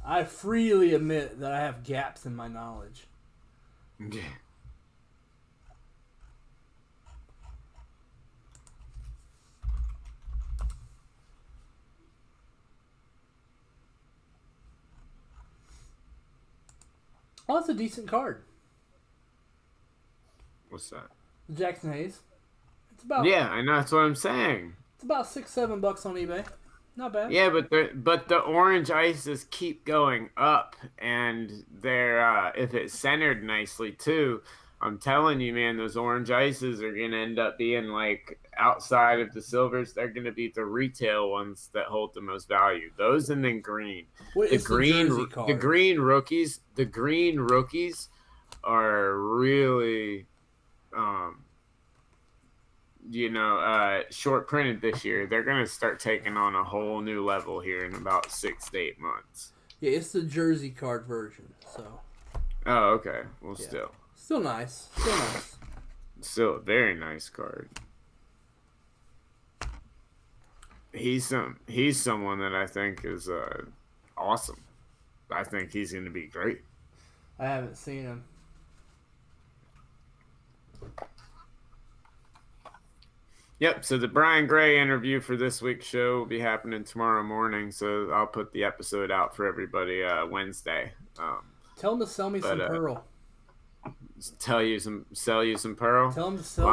I freely admit that I have gaps in my knowledge. Yeah. Oh, that's a decent card. What's that? Jackson Hayes. It's about I know, that's what I'm saying. It's about $6-7 on eBay. Not bad. Yeah, but the orange ices keep going up, and they're if it's centered nicely too. I'm telling you, man, those orange ices are gonna end up being like outside of the silvers. They're gonna be the retail ones that hold the most value. Those and then green. What is the jersey card? The green rookies. The green rookies are really, um, short printed this year. They're gonna start taking on a whole new level here in about 6 to 8 months. Yeah, it's the jersey card version. So. Oh, okay. Well, yeah. still nice. Still a very nice card. He's someone that I think is awesome. I think he's going to be great. I haven't seen him. Yep, so the Brian Gray interview for this week's show will be happening tomorrow morning, so I'll put the episode out for everybody Wednesday. Tell him to sell me some Pearl. Sell you some Pearl? Tell him to sell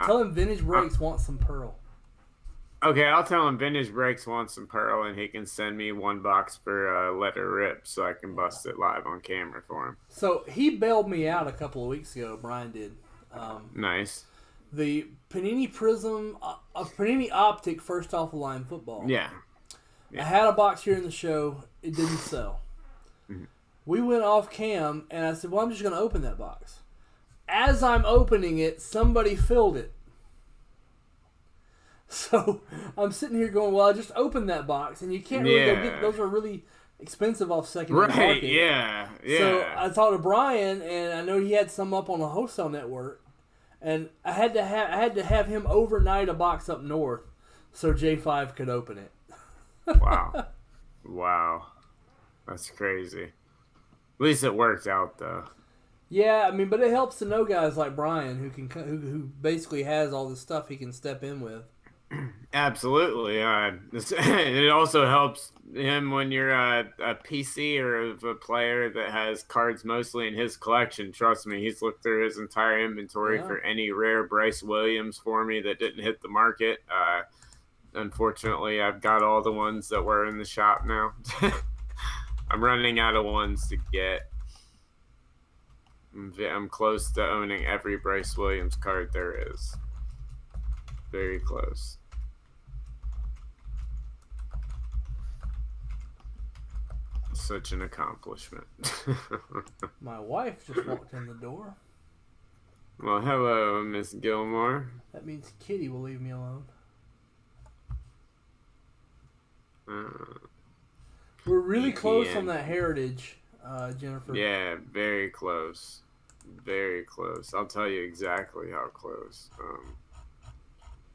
tell him Vintage Breaks wants some Pearl. Okay, I'll tell him Vintage Breaks wants some Pearl, and he can send me one box for Let It Rip so I can bust it live on camera for him. So he bailed me out a couple of weeks ago, Brian did. Nice. The Panini Prism, Panini Optic first off the line football. Yeah. I had a box here in the show. It didn't sell. Mm-hmm. We went off cam, and I said, well, I'm just going to open that box. As I'm opening it, somebody filled it. So I'm sitting here going, well, I just opened that box, and you can't really go get those. Are really expensive off secondary market. Yeah. So I talked to Brian, and I know he had some up on the wholesale network. And I had to have him overnight a box up north so J5 could open it. Wow. That's crazy. At least it worked out though. Yeah, I mean, but it helps to know guys like Brian who basically has all this stuff he can step in with. Absolutely. It also helps him when you're a PC or a player that has cards mostly in his collection. Trust me, he's looked through his entire inventory for any rare Bryce Williams for me that didn't hit the market. Unfortunately, I've got all the ones that were in the shop now. I'm running out of ones to get. I'm close to owning every Bryce Williams card there is. Very close. Such an accomplishment. My wife just walked in the door. Well, hello, Miss Gilmore. That means Kitty will leave me alone. We're really close on that Heritage, Jennifer. Yeah, very close. Very close. I'll tell you exactly how close.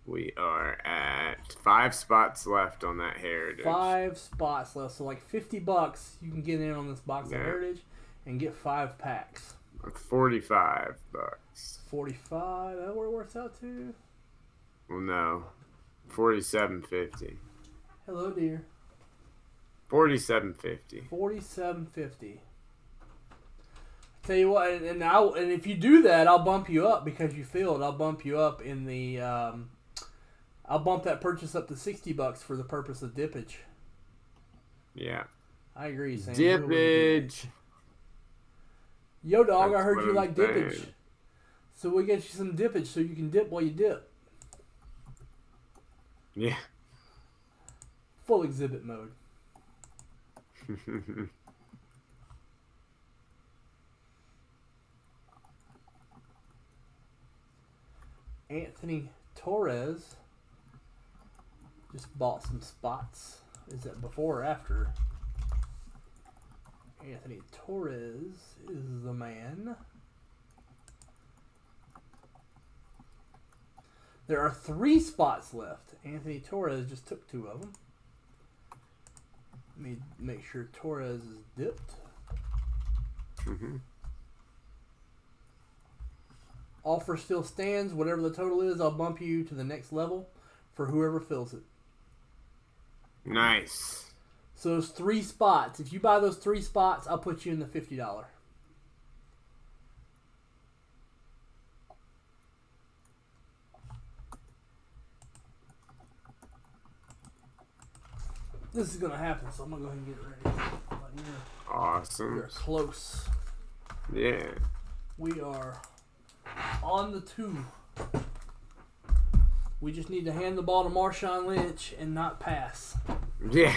We are at 5 spots left on that Heritage. 5 spots left. So like $50, you can get in on this box of Heritage and get 5 packs. $45. 45. That where it works out to? Well, no. $47.50. Hello, dear. $47.50. $47.50. Tell you what, and if you do that, I'll bump you up because you filled. I'll bump you up in the. I'll bump that purchase up to $60 for the purpose of dippage. Yeah. I agree, Sam. Dippage. Yo, dog, I heard you like dippage. So we'll get you some dippage so you can dip while you dip. Yeah. Full exhibit mode. Anthony Torres just bought some spots. Is that before or after? Anthony Torres is the man. There are 3 spots left. Anthony Torres just took 2 of them. Let me make sure Torres is dipped. Mm-hmm. Offer still stands. Whatever the total is, I'll bump you to the next level for whoever fills it. Nice. So those 3 spots. If you buy those 3 spots, I'll put you in the $50. This is going to happen, so I'm going to go ahead and get ready. Awesome. We're close. Yeah. We are on the 2. We just need to hand the ball to Marshawn Lynch and not pass. Yeah.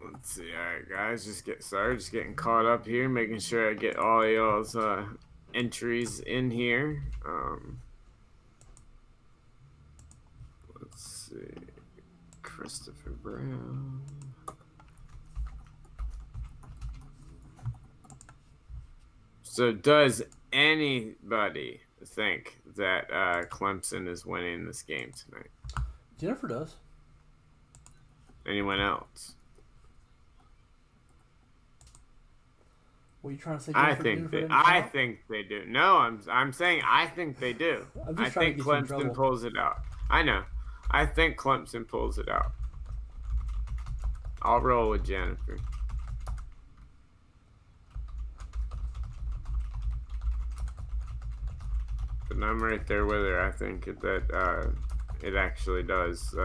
Let's see. All right, guys, just getting caught up here, making sure I get all y'all's entries in here. Let's see. Christopher Brown. So does anybody think that Clemson is winning this game tonight? Jennifer does. Anyone else? What are you trying to say? I think they do. No, I'm saying I think they do. I think Clemson pulls it out. I know. I think Clemson pulls it out. I'll roll with Jennifer. But I'm right there with her. I think that it actually does.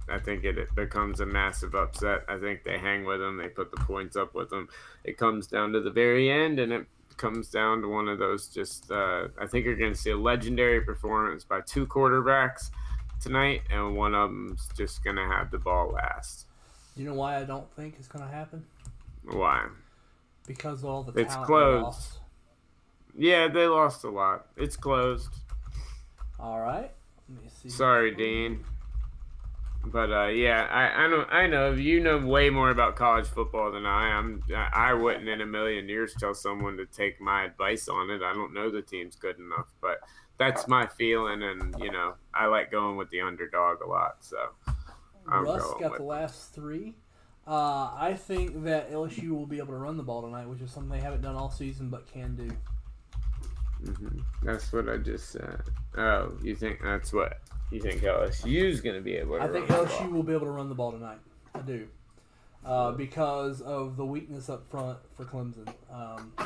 I think it becomes a massive upset. I think they hang with them. They put the points up with them. It comes down to the very end, and it comes down to one of those just I think you're going to see a legendary performance by 2 quarterbacks tonight, and one of them's just going to have the ball last. You know why I don't think it's going to happen? Why? Because of all the it's talent closed. They lost. Yeah, they lost a lot. It's closed. All right. Let me see. Sorry, Dean. But yeah, I know you know way more about college football than I am. I wouldn't in a million years tell someone to take my advice on it. I don't know the team's good enough, but that's my feeling, and you know I like going with the underdog a lot. So Russ got the last 3. I think that LSU will be able to run the ball tonight, which is something they haven't done all season but can do. Mm-hmm. That's what I just said. Oh, you think that's what? You think LSU's going to be able to I think LSU will be able to run the ball tonight. I do. Because of the weakness up front for Clemson.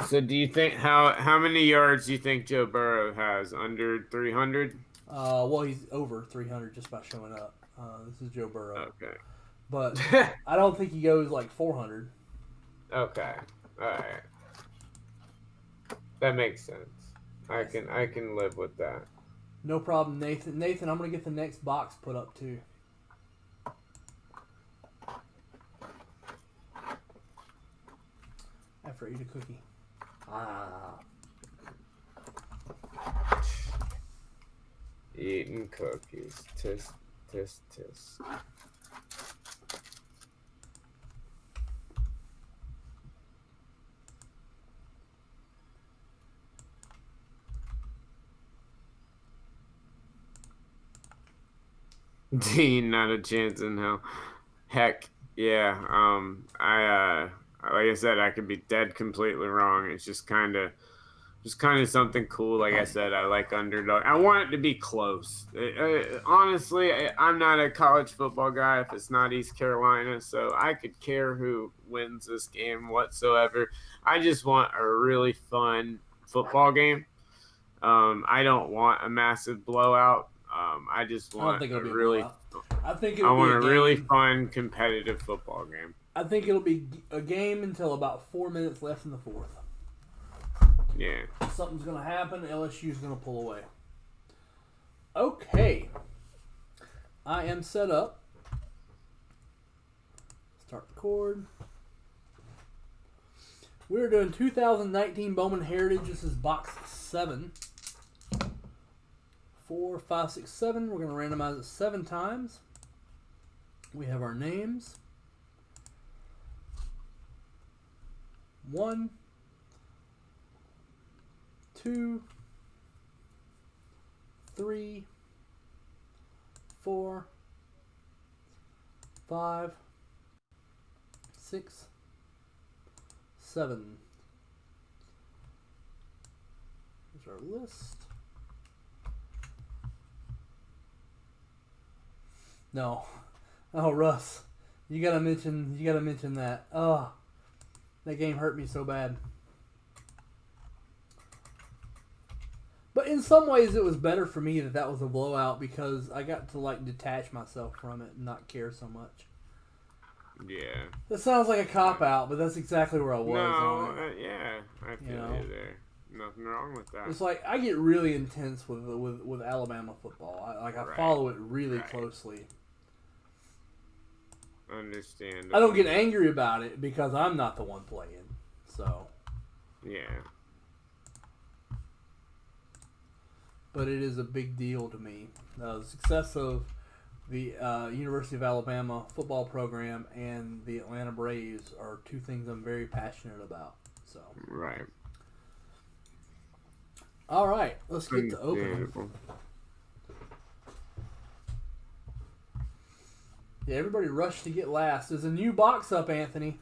So do you think how many yards do you think Joe Burrow has? Under 300? Well, he's over 300 just by showing up. This is Joe Burrow. Okay. But I don't think he goes like 400. Okay. All right. That makes sense. I can live with that. No problem, Nathan. Nathan, I'm going to get the next box put up, too. After I eat a cookie. Eating cookies. Tisk, tisk, tisk. Dean, not a chance in hell. Heck, yeah. I like I said, I could be dead completely wrong. It's just kind of something cool. Like I said, I like underdog. I want it to be close. Honestly, I'm not a college football guy if it's not East Carolina, so I could care who wins this game whatsoever. I just want a really fun football game. I don't want a massive blowout. I just want I want a really fun, competitive football game. I think it'll be a game until about 4 minutes left in the 4th. Yeah. Something's going to happen. LSU's going to pull away. Okay. I am set up. Start record. We're doing 2019 Bowman Heritage. This is box 7. 4, 5, 6, 7. We're going to randomize it 7 times. We have our names. 1, 2, 3, 4, 5, 6, 7. Here's our list. No. Oh, Russ. You gotta mention that. Oh. That game hurt me so bad. But in some ways, it was better for me that was a blowout because I got to like detach myself from it and not care so much. Yeah. That sounds like a cop out, but that's exactly where I was. Yeah, I feel you there. Nothing wrong with that. It's like I get really intense with Alabama football. I follow it really closely. Understand. I don't get angry about it because I'm not the one playing. So. Yeah. But it is a big deal to me. The success of the University of Alabama football program and the Atlanta Braves are two things I'm very passionate about. So. Right. All right, let's get to opening. Yeah, everybody rushed to get last. There's a new box up, Anthony.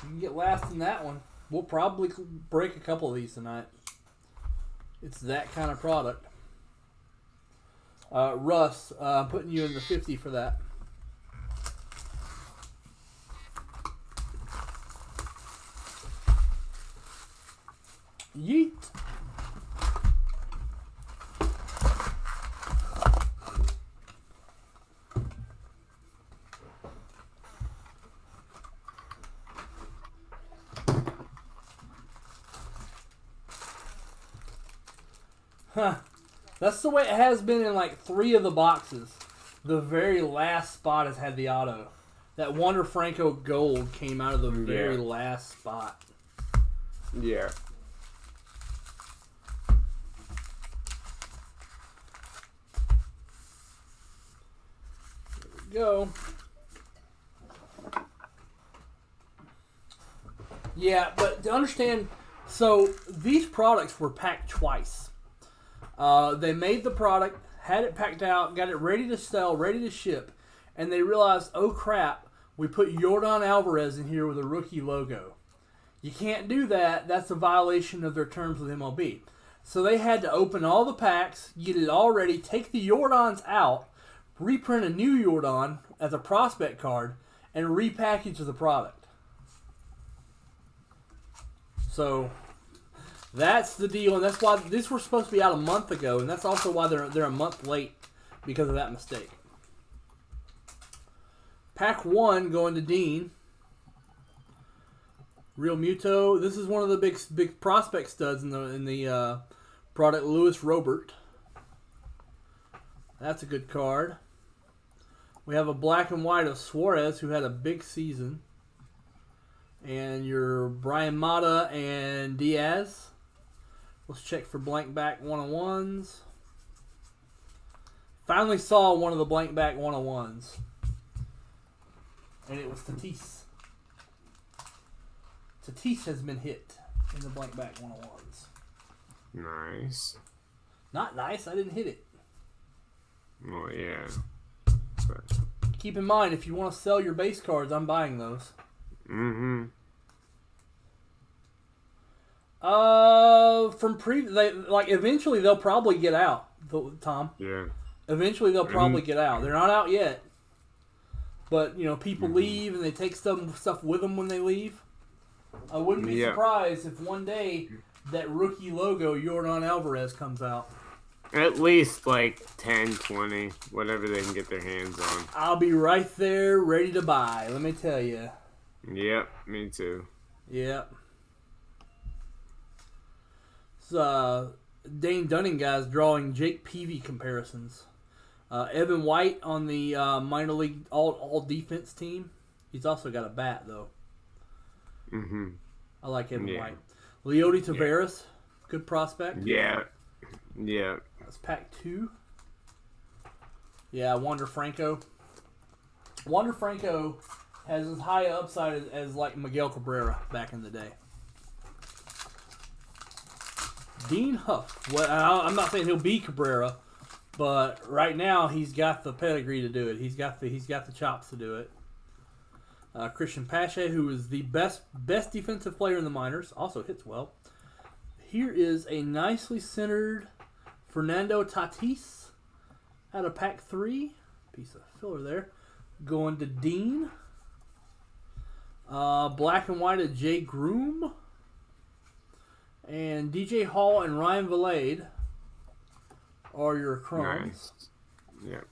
You can get last in that one. We'll probably break a couple of these tonight. It's that kind of product. Russ, I'm putting you in the 50 for that. Yeet. Huh. That's the way it has been in like 3 of the boxes. The very last spot has had the auto. That Wander Franco gold came out of the very last spot. Yeah. There we go. Yeah, but to understand, so these products were packed twice. They made the product, had it packed out, got it ready to sell, ready to ship, and they realized, oh crap, we put Yordan Alvarez in here with a rookie logo. You can't do that. That's a violation of their terms with MLB. So they had to open all the packs, get it all ready, take the Yordans out, reprint a new Yordan as a prospect card, and repackage the product. So that's the deal, and that's why these were supposed to be out a month ago, and that's also why they're a month late because of that mistake. Pack 1 going to Dean. Real Muto. This is one of the big prospect studs in the product. Lewis Robert. That's a good card. We have a black and white of Suarez, who had a big season, and your Brian Mata and Diaz. Let's check for blank back 101s. Finally saw one of the blank back 101s. And it was Tatis. Tatis has been hit in the blank back 101s. Nice. Not nice, I didn't hit it. Well, yeah. But... keep in mind, if you want to sell your base cards, I'm buying those. Mm-hmm. Eventually they'll probably get out, Tom. Yeah. Eventually they'll probably get out. They're not out yet. But, people leave and they take stuff with them when they leave. I wouldn't be surprised if one day that rookie logo, Yordan Alvarez, comes out. At least 10, 20, whatever they can get their hands on. I'll be right there ready to buy, let me tell you. Yep, me too. Yep. Dane Dunning guys drawing Jake Peavy comparisons. Evan White on the minor league all defense team. He's also got a bat though. Mm-hmm. I like Evan White. Leody Taveras, good prospect. Yeah. Yeah. That's pack 2. Yeah, Wander Franco. Wander Franco has as high upside as like Miguel Cabrera back in the day. Dean Huff. Well, I'm not saying he'll be Cabrera, but right now he's got the pedigree to do it. He's got the chops to do it. Christian Pache, who is the best defensive player in the minors, also hits well. Here is a nicely centered Fernando Tatis out of pack 3. Piece of filler there. Going to Dean. Black and white of Jay Groom. And DJ Hall and Ryan Valade are your chromes. Nice. Yep.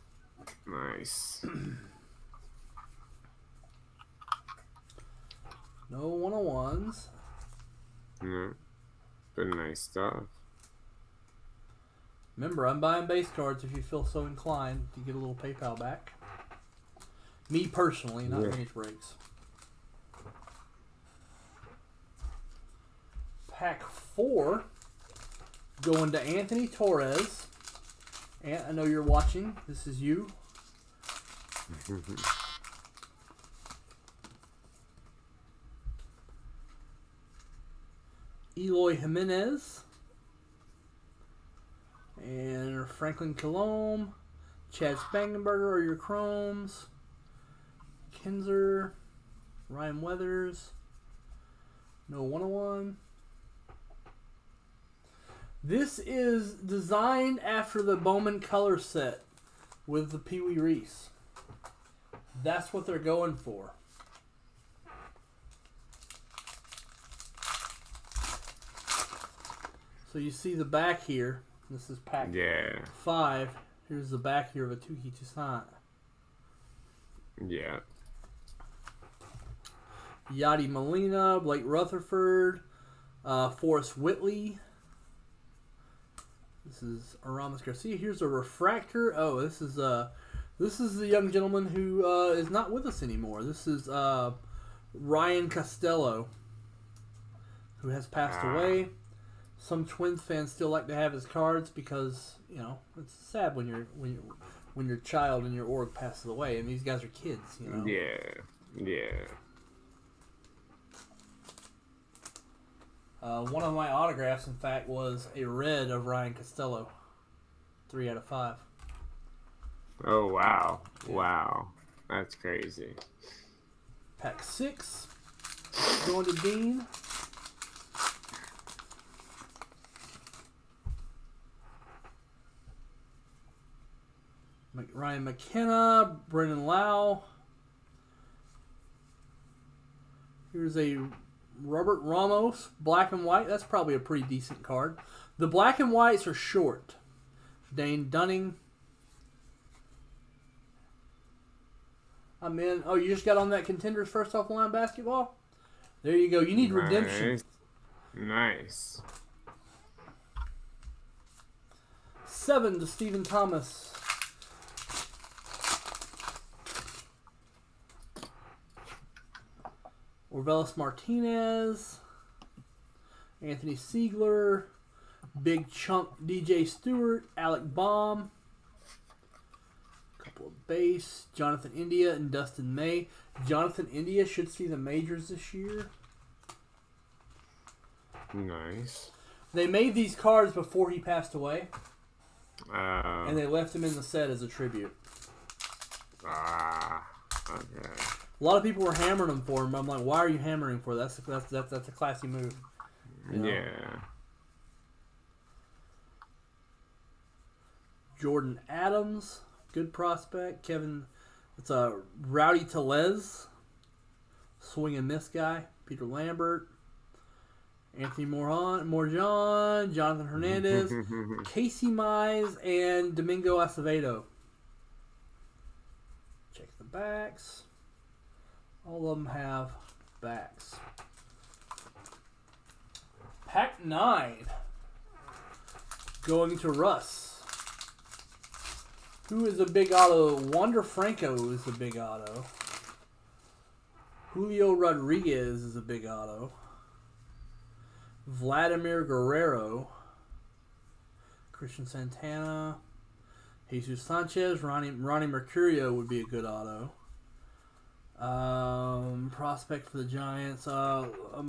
Nice. No 101s. Yeah. But nice stuff. Remember, I'm buying base cards if you feel so inclined to get a little PayPal back. Me personally, not Range Breaks. Pack 4 going to Anthony Torres. And I know you're watching. This is you. Eloy Jimenez. And Franklin Kilome. Chad Spangenberger are your chromes. Kinzer. Ryan Weathers. No 101. This is designed after the Bowman color set with the Pee Wee Reese. That's what they're going for. So you see the back here. This is pack 5. Here's the back here of a Touki Toussaint. Yeah. Yadi Molina, Blake Rutherford, Forrest Whitley. This is Aramis Garcia. Here's a refractor. Oh, this is the young gentleman who is not with us anymore. This is Ryan Costello, who has passed away. Some Twins fans still like to have his cards because it's sad when your child in your org passes away, and these guys are kids. Yeah. One of my autographs, in fact, was a red of Ryan Costello. 3 out of 5. Oh, wow. Wow. That's crazy. Pack 6. Going to Dean. Ryan McKenna. Brennan Lau. Here's a Robert Ramos, black and white. That's probably a pretty decent card. The black and whites are short. Dane Dunning. I'm in. Oh, you just got on that Contenders first off the line basketball? There you go. You need redemption. Nice. 7 to Stephen Thomas. Orvelis Martinez, Anthony Siegler, Big Chunk DJ Stewart, Alec Baum, a couple of base, Jonathan India and Dustin May. Jonathan India should see the majors this year. Nice. They made these cards before he passed away, and they left him in the set as a tribute. Okay. A lot of people were hammering him for him. I'm like, why are you hammering for that? That's a classy move. Yeah. Jordan Adams, good prospect. Kevin, it's a Rowdy Telez, swing and miss guy. Peter Lambert, Anthony Morjan, Jonathan Hernandez, Casey Mize, and Domingo Acevedo. Check the backs. All of them have backs. Pack 9. Going to Russ. Who is a big auto? Wander Franco is a big auto. Julio Rodriguez is a big auto. Vladimir Guerrero. Christian Santana. Jesus Sanchez. Ronnie Mercurio would be a good auto. Prospect for the Giants. Marco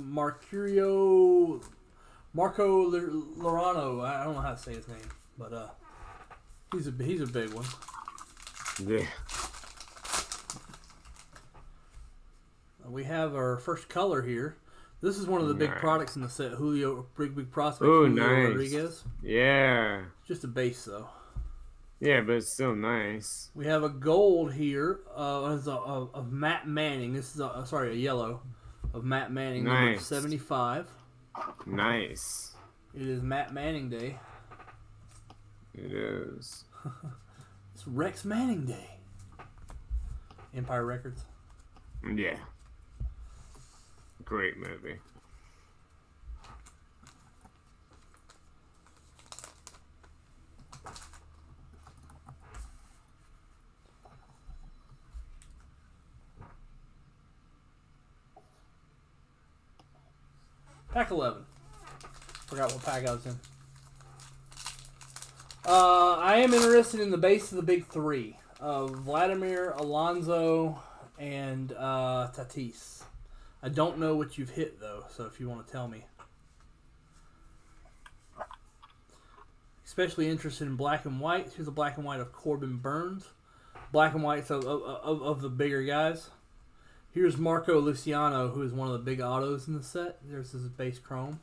Lorano. I don't know how to say his name, but he's a big one. Yeah. We have our first color here. This is one of the big products in the set. Julio, big prospect. Oh, Julio nice. Rodriguez. Yeah. Just a base though. Yeah, but it's still nice. We have a gold here of Matt Manning. This is a yellow of Matt Manning, number 75. Nice. It is Matt Manning Day. It is. It's Rex Manning Day. Empire Records. Yeah. Great movie. Pack 11. Forgot what pack I was in. I am interested in the base of the big three. Vladimir, Alonso, and Tatis. I don't know what you've hit, though, so if you want to tell me. Especially interested in black and white. Here's a black and white of Corbin Burns. Black and whites of the bigger guys. Here's Marco Luciano, who is one of the big autos in the set. There's his base chrome.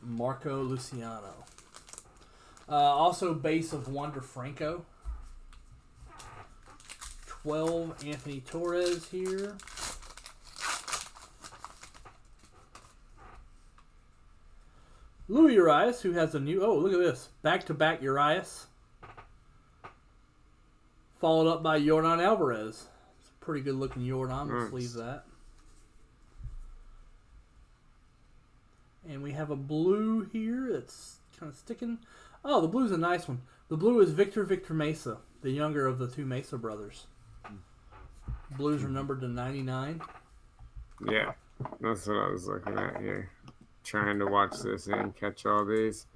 Marco Luciano. Also base of Wander Franco. 12 Anthony Torres here. Louis Urias, who has a new... Oh, look at this. Back-to-back Urias. Followed up by Yordan Alvarez. It's a pretty good-looking Yordan. We'll sleeve that. And we have a blue here that's kind of sticking. Oh, the blue's a nice one. The blue is Victor Mesa, the younger of the two Mesa brothers. Blues are numbered to 99. Yeah, that's what I was looking at here. Trying to watch this and catch all these.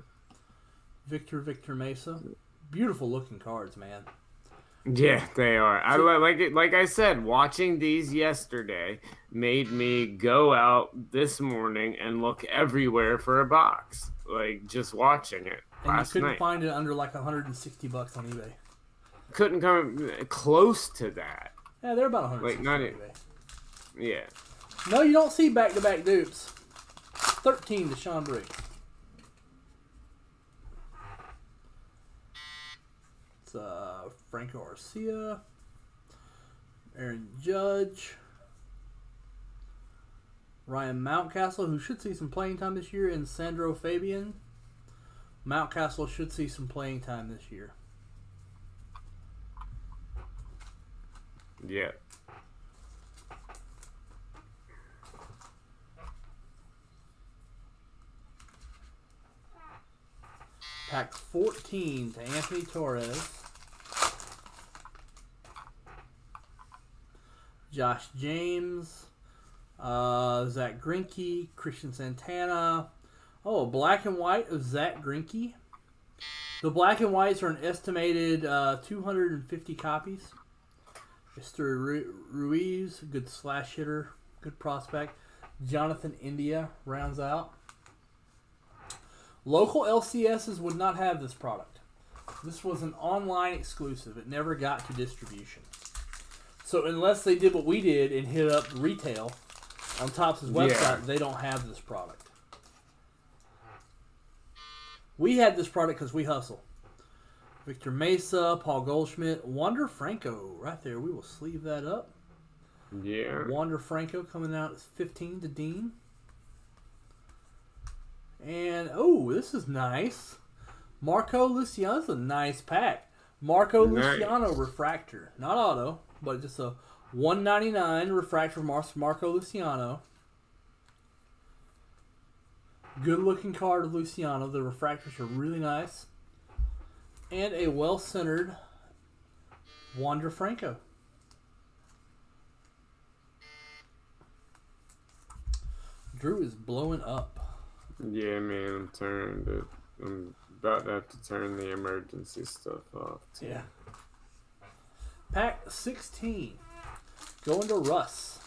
Victor Mesa. Beautiful looking cards, man. Yeah, they are. I like it. Like I said, watching these yesterday made me go out this morning and look everywhere for a box. Like just watching it. And you couldn't find it under like $160 on eBay. Couldn't come close to that. Yeah, they're about 160 like not on eBay. Yeah. No, you don't see back-to-back dupes. 13 to Sean Briggs. It's Franco Arcia, Aaron Judge, Ryan Mountcastle, who should see some playing time this year, and Sandro Fabian. Mountcastle should see some playing time this year. Yeah. Pack 14 to Anthony Torres. Josh James. Zach Greinke. Christian Santana. Oh, a black and white of Zach Greinke. The black and whites are an estimated 250 copies. Mr. Ruiz, good slash hitter, good prospect. Jonathan India rounds out. Local LCSs would not have this product. This was an online exclusive. It never got to distribution. So unless they did what we did and hit up retail on Topps' website, they don't have this product. We had this product because we hustle. Victor Mesa, Paul Goldschmidt, Wander Franco right there. We will sleeve that up. Yeah. Wander Franco coming out at 15 to Dean. And, oh, this is nice. Marco Luciano's a nice pack. Marco Luciano refractor. Not auto, but just a 199 refractor Marco Luciano. Good looking card of Luciano. The refractors are really nice. And a well-centered Wander Franco. Drew is blowing up. Yeah, man, I'm about to have to turn the emergency stuff off, too. Yeah. Pack 16. Going to Russ.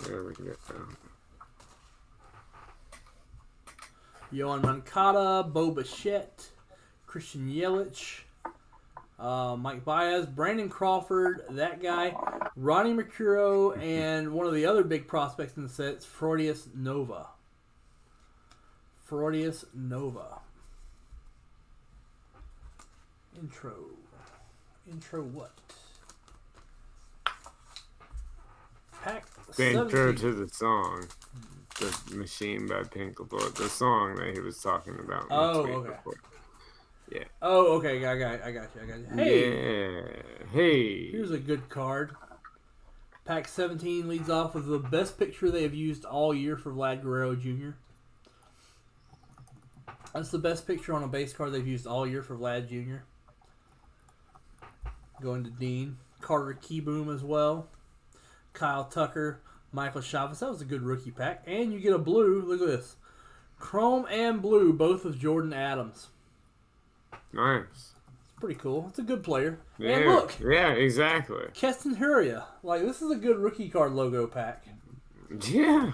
There we go. Yohan Moncada, Bo Bichette, Christian Yelich, Mike Baez, Brandon Crawford, that guy, Ronnie Mercuro, and one of the other big prospects in the set is Frodius Nova. Frodius Nova. Intro what? Pack The intro 17. to the song. The Machine by Pink Floyd. The song that he was talking about. Oh, okay. Before. Yeah. Oh, okay. I got you. Hey. Yeah. Hey. Here's a good card. Pack 17 leads off with the best picture they have used all year for Vlad Guerrero Jr. That's the best picture on a base card they've used all year for Vlad Jr. Going to Dean. Carter Keyboom as well. Kyle Tucker. Michael Chavez. That was a good rookie pack. And you get a blue. Look at this. Chrome and blue, both of Jordan Adams. Nice. It's pretty cool. It's a good player. Yeah. And look. Yeah, exactly. Keston Hiura. Like, this is a good rookie card logo pack. Yeah.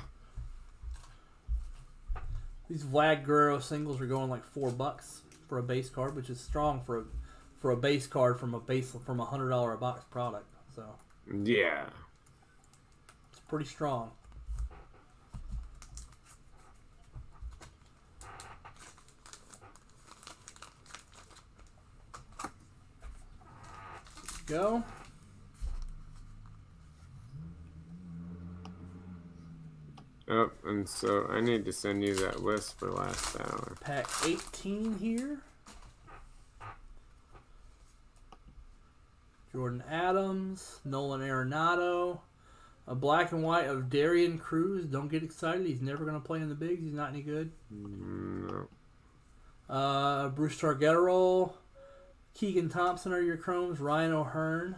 These Vlad Guerrero singles are going like $4 for a base card, which is strong for a base card from a $100 a box product. So yeah, it's pretty strong. Go. Oh, and so I need to send you that list for last hour. Pack 18 here. Jordan Adams, Nolan Arenado, a black and white of Darian Cruz. Don't get excited. He's never going to play in the bigs. He's not any good. No. Bruce Targetterol, Keegan Thompson are your chromes. Ryan O'Hearn.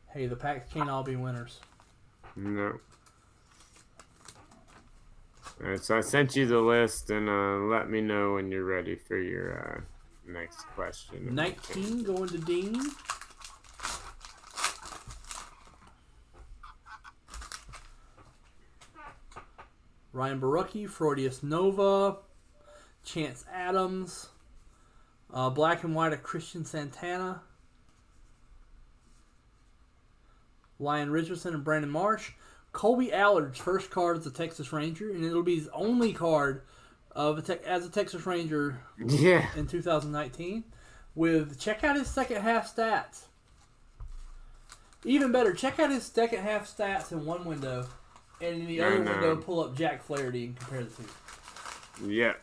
Hey, the packs can't all be winners. No. Alright, so I sent you the list, and let me know when you're ready for your next question. 19 going to Dean. Ryan Barucki, Freudius Nova, Chance Adams, black and white of Christian Santana, Lyon Richardson and Brandon Marsh. Colby Allard's first card as a Texas Ranger, and it'll be his only card as a Texas Ranger in 2019. Check out his second half stats. Even better, check out his second half stats in one window, and in the other window, pull up Jack Flaherty and compare the two. Yeah.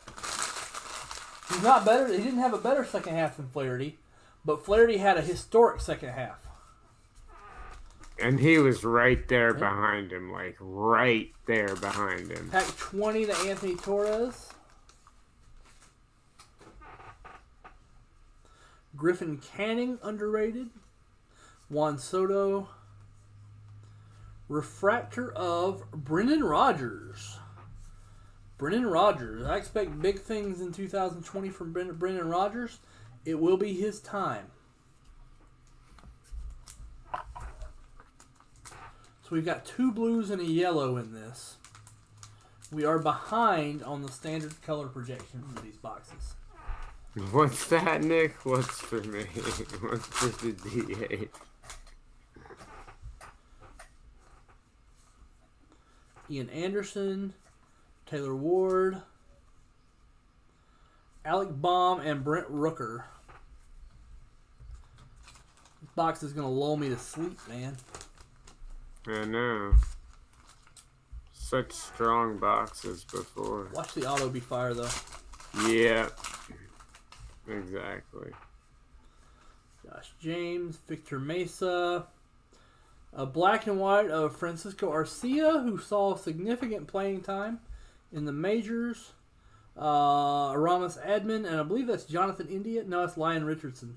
He's not better. He didn't have a better second half than Flaherty, but Flaherty had a historic second half. And he was right there behind him, like right there behind him. Pack 20 to Anthony Torres. Griffin Canning, underrated. Juan Soto. Refractor of Brendan Rodgers. Brendan Rodgers. I expect big things in 2020 from Brendan Rodgers. It will be his time. So we've got 2 blues and a yellow in this. We are behind on the standard color projection for these boxes. What's that, Nick? What's for me? What's for the D8? Ian Anderson, Taylor Ward, Alec Baum, and Brent Rooker. This box is going to lull me to sleep, man. I know. Such strong boxes before. Watch the auto be fire, though. Yeah. Exactly. Josh James, Victor Mesa. A black and white of Francisco Arcia, who saw significant playing time in the majors. Aramis Edmond, and I believe that's Jonathan India. No, it's Lyon Richardson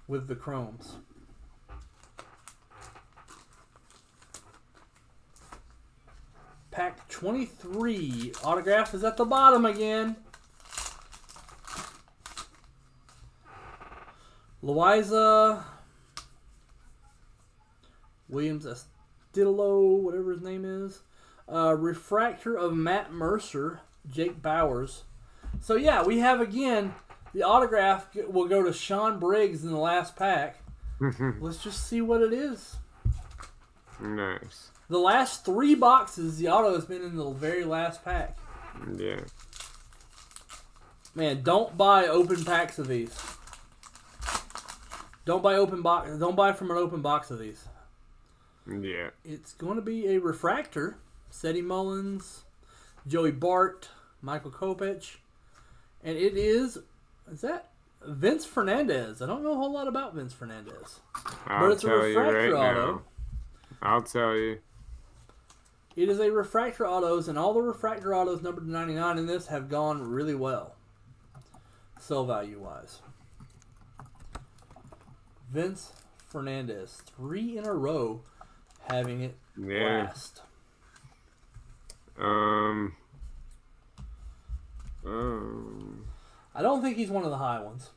with the chromes. Pack 23. Autograph is at the bottom again. Loiza. Williams Estilo, whatever his name is. Refractor of Matt Mercer. Jake Bowers. So yeah, we have again, the autograph will go to Sean Briggs in the last pack. Let's just see what it is. Nice. The last 3 boxes, the auto has been in the very last pack. Yeah. Man, don't buy open packs of these. Don't buy from an open box of these. Yeah. It's going to be a refractor. Seti Mullins, Joey Bart, Michael Kopech. And it is that Vince Fernandez. I don't know a whole lot about Vince Fernandez. But it's a refractor auto. I'll tell you. It is a refractor autos, and all the refractor autos numbered to 99 in this have gone really well. Sell value wise. Vince Fernandez, 3 in a row having it last. I don't think he's one of the high ones.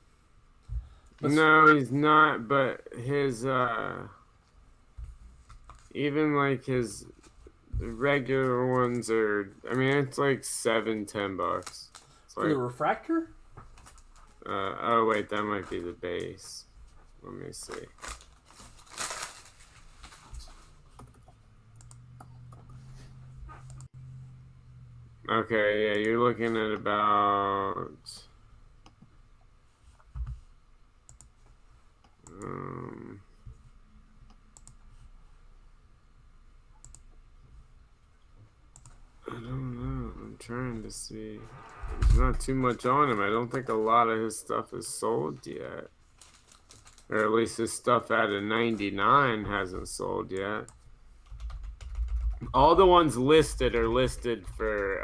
No, he's not, but his even like his regular ones are, I mean, it's like $7-10. It's For like, the refractor? Oh wait, that might be the base. Let me see. Okay, yeah, you're looking at about I don't know. I'm trying to see. There's not too much on him. I don't think a lot of his stuff is sold yet. Or at least his stuff out of 99 hasn't sold yet. All the ones listed are listed for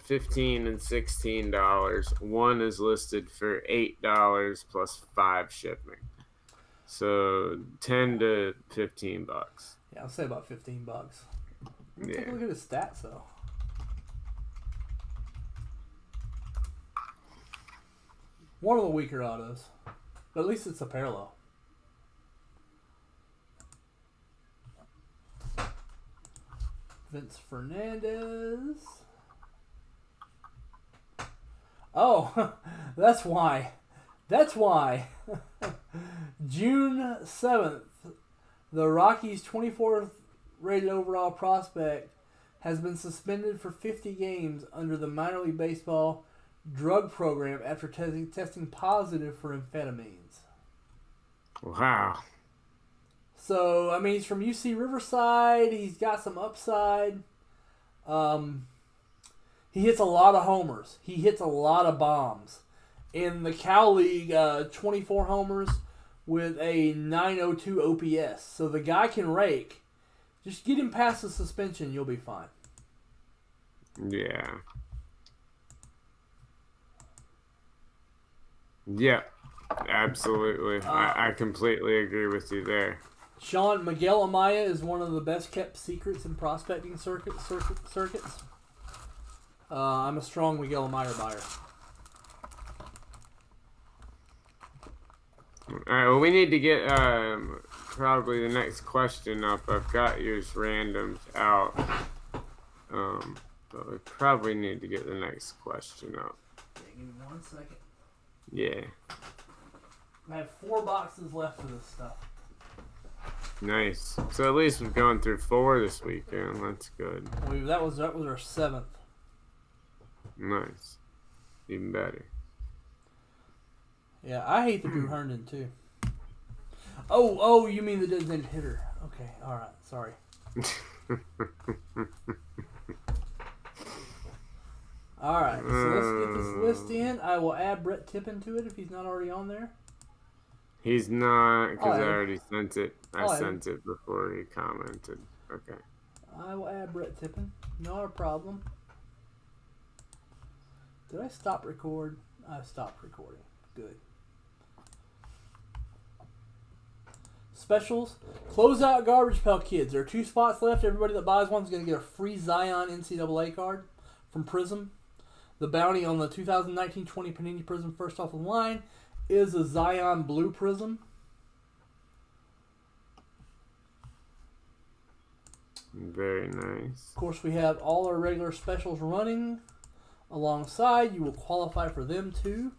$15 and $16. One is listed for $8 plus 5 shipping. So $10 to $15. Yeah, I'll say about $15. Let me take a look at his stats though. One of the weaker autos, but at least it's a parallel. Vince Fernandez. Oh, that's why. That's why. June 7th, the Rockies' 24th rated overall prospect has been suspended for 50 games under the minor league baseball drug program after testing positive for amphetamines. Wow. So, I mean, he's from UC Riverside. He's got some upside. He hits a lot of homers. He hits a lot of bombs. In the Cal League, 24 homers with a 902 OPS. So the guy can rake. Just get him past the suspension, you'll be fine. Yeah. Yeah, absolutely. I completely agree with you there. Sean, Miguel Amaya is one of the best kept secrets in prospecting circuits. I'm a strong Miguel Amaya buyer. All right, well, we need to get probably the next question up. I've got yours randomed out. But we probably need to get the next question up. Okay, give me 1 second. Yeah. I have 4 boxes left of this stuff. Nice. So at least we've gone through 4 this weekend. That's good. That was our 7th. Nice. Even better. Yeah, I hate the Drew Herndon too. Oh, you mean the designated hitter? Okay, all right, sorry. All right, so let's get this list in. I will add Brett Tippin to it if he's not already on there. He's not, because I already sent it. I sent it it before he commented. Okay. I will add Brett Tippin. Not a problem. Did I stop record? I stopped recording. Good. Specials. Closeout Garbage Pail Kids. There are 2 spots left. Everybody that buys one is going to get a free Zion NCAA card from Prism. The bounty on the 2019-20 Panini Prism first off the line is a Zion Blue Prism. Very nice. Of course, we have all our regular specials running alongside. You will qualify for them too.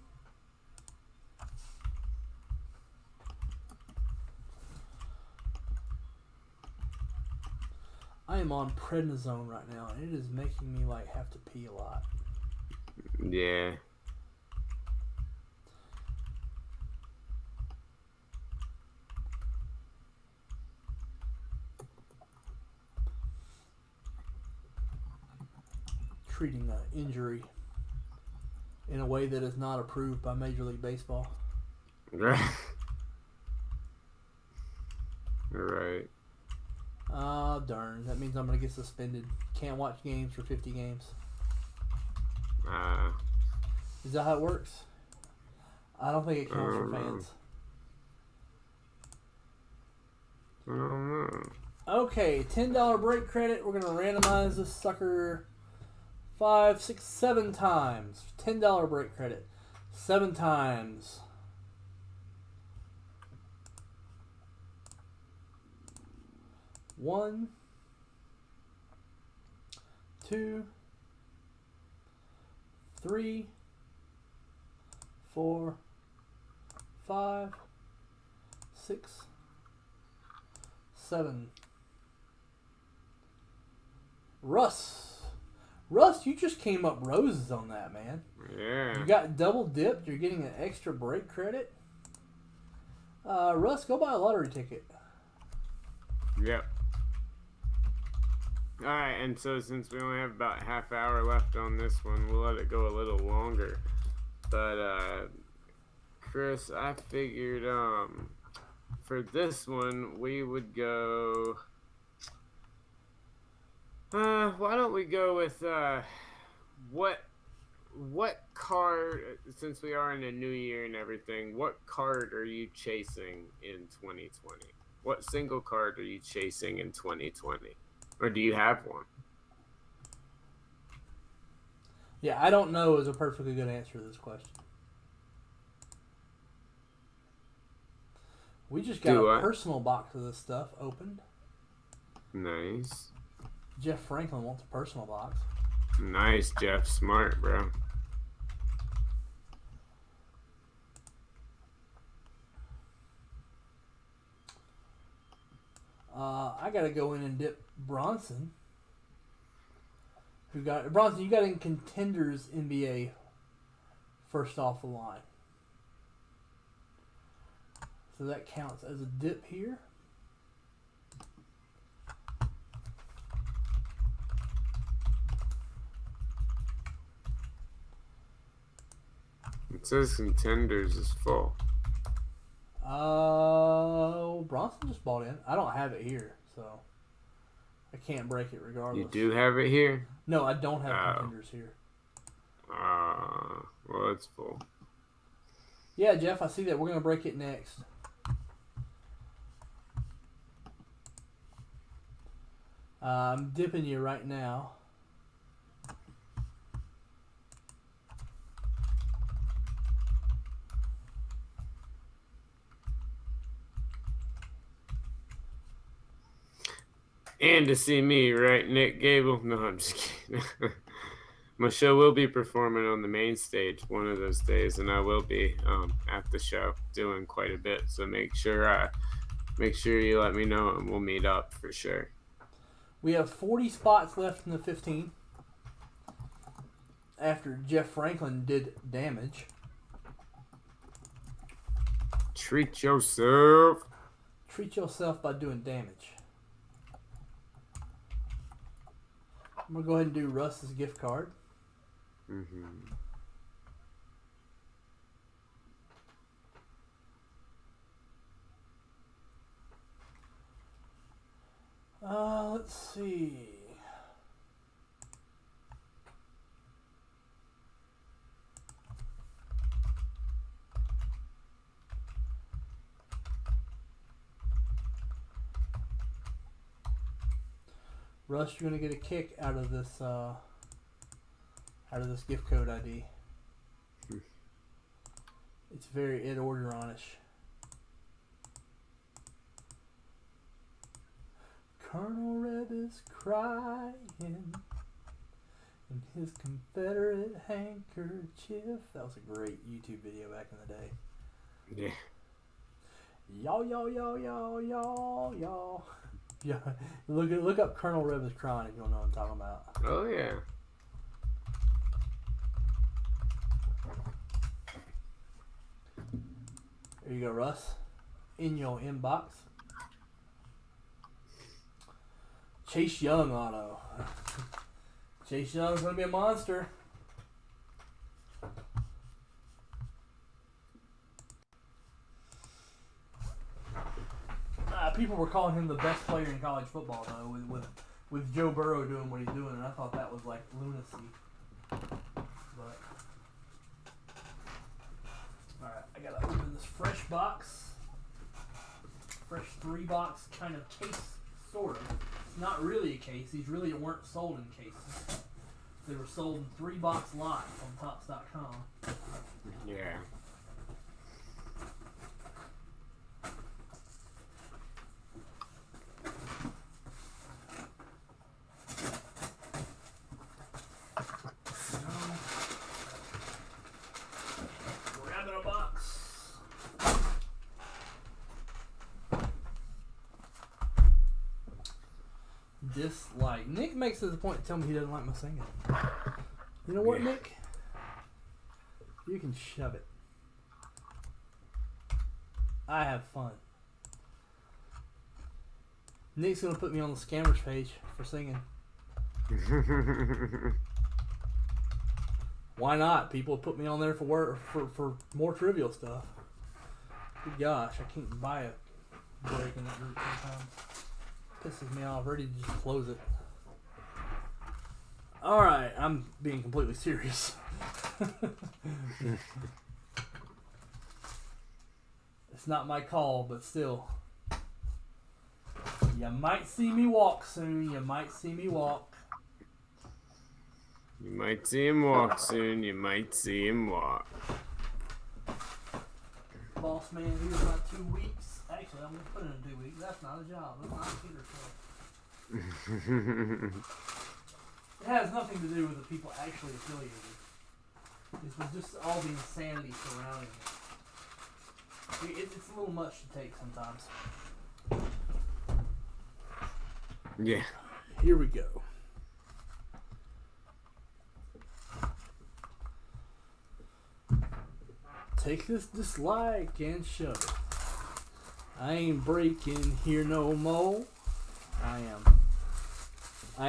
I am on prednisone right now, and it is making me have to pee a lot. Yeah. treating an injury in a way that is not approved by Major League Baseball. Right. Darn. That means I'm going to get suspended. Can't watch games for 50 games. Is that how it works? I don't think it counts for fans. I don't know. Okay, $10 break credit. We're going to randomize this sucker 5, 6, 7 times. $10 break credit. 7 times. One, 2, 3, 4, 5, 6, 7. Russ, you just came up roses on that, man. Yeah. You got double dipped. You're getting an extra break credit. Russ, go buy a lottery ticket. Yep. Alright, and so since we only have about half hour left on this one, we'll let it go a little longer. But, Chris, I figured, for this one, we would go... why don't we go with, what card, since we are in a new year and everything, what card are you chasing in 2020? What single card are you chasing in 2020? Or do you have one? Yeah, I don't know is a perfectly good answer to this question. We just got a personal box of this stuff opened. Nice. Jeff Franklin wants a personal box. Nice, Jeff. Smart, bro. I gotta go in and dip Bronson. Bronson? You got in Contenders NBA first off the line, so that counts as a dip here. It says Contenders is full. Bronson just bought in. I don't have it here, so I can't break it regardless. You do have it here? No, I don't have Contenders here. Well, it's full. Yeah, Jeff, I see that. We're going to break it next. I'm dipping you right now. And to see me, right, Nick Gable? No, I'm just kidding. My show will be performing on the main stage one of those days, and I will be at the show doing quite a bit. So make sure you let me know, and we'll meet up for sure. We have 40 spots left in the 15 after Jeff Franklin did damage. Treat yourself. Treat yourself by doing damage. I'm going to go ahead and do Russ's gift card. Mm-hmm. Let's see. Russ, you're gonna get a kick out of this gift code ID. It's very Ed Orgeron-ish. Colonel Reb is crying in his Confederate handkerchief. That was a great YouTube video back in the day. Yeah. Y'all. Yeah, look up Colonel Reb is crying if you don't know what I'm talking about. Oh yeah. There you go, Russ. In your inbox. Chase Young auto. Chase Young's going to be a monster. People were calling him the best player in college football, though, with Joe Burrow doing what he's doing, and I thought that was like lunacy. But all right, I gotta open this fresh box, fresh 3-box kind of case, sort of. It's not really a case; these really weren't sold in cases. They were sold in 3-box lots on Tops.com. Yeah. Dislike. Nick makes it a point to tell me he doesn't like my singing. You know what, Nick? You can shove it. I have fun. Nick's gonna put me on the scammers page for singing. Why not? People put me on there for work for more trivial stuff. Good gosh, I can't buy a break in that group sometimes. Pisses me off. Ready to just close it. Alright, I'm being completely serious. It's not my call, but still. You might see me walk soon. You might see me walk. You might see him walk soon. You might see him walk. Boss man, here's my 2 weeks. Actually, I'm going to put it in 2 weeks. That's not a job. That's not a theater show. It has nothing to do with the people actually affiliated. This was just all the insanity surrounding it. It's a little much to take sometimes. Yeah. Here we go. Take this dislike and shove it. I ain't breaking here no more. I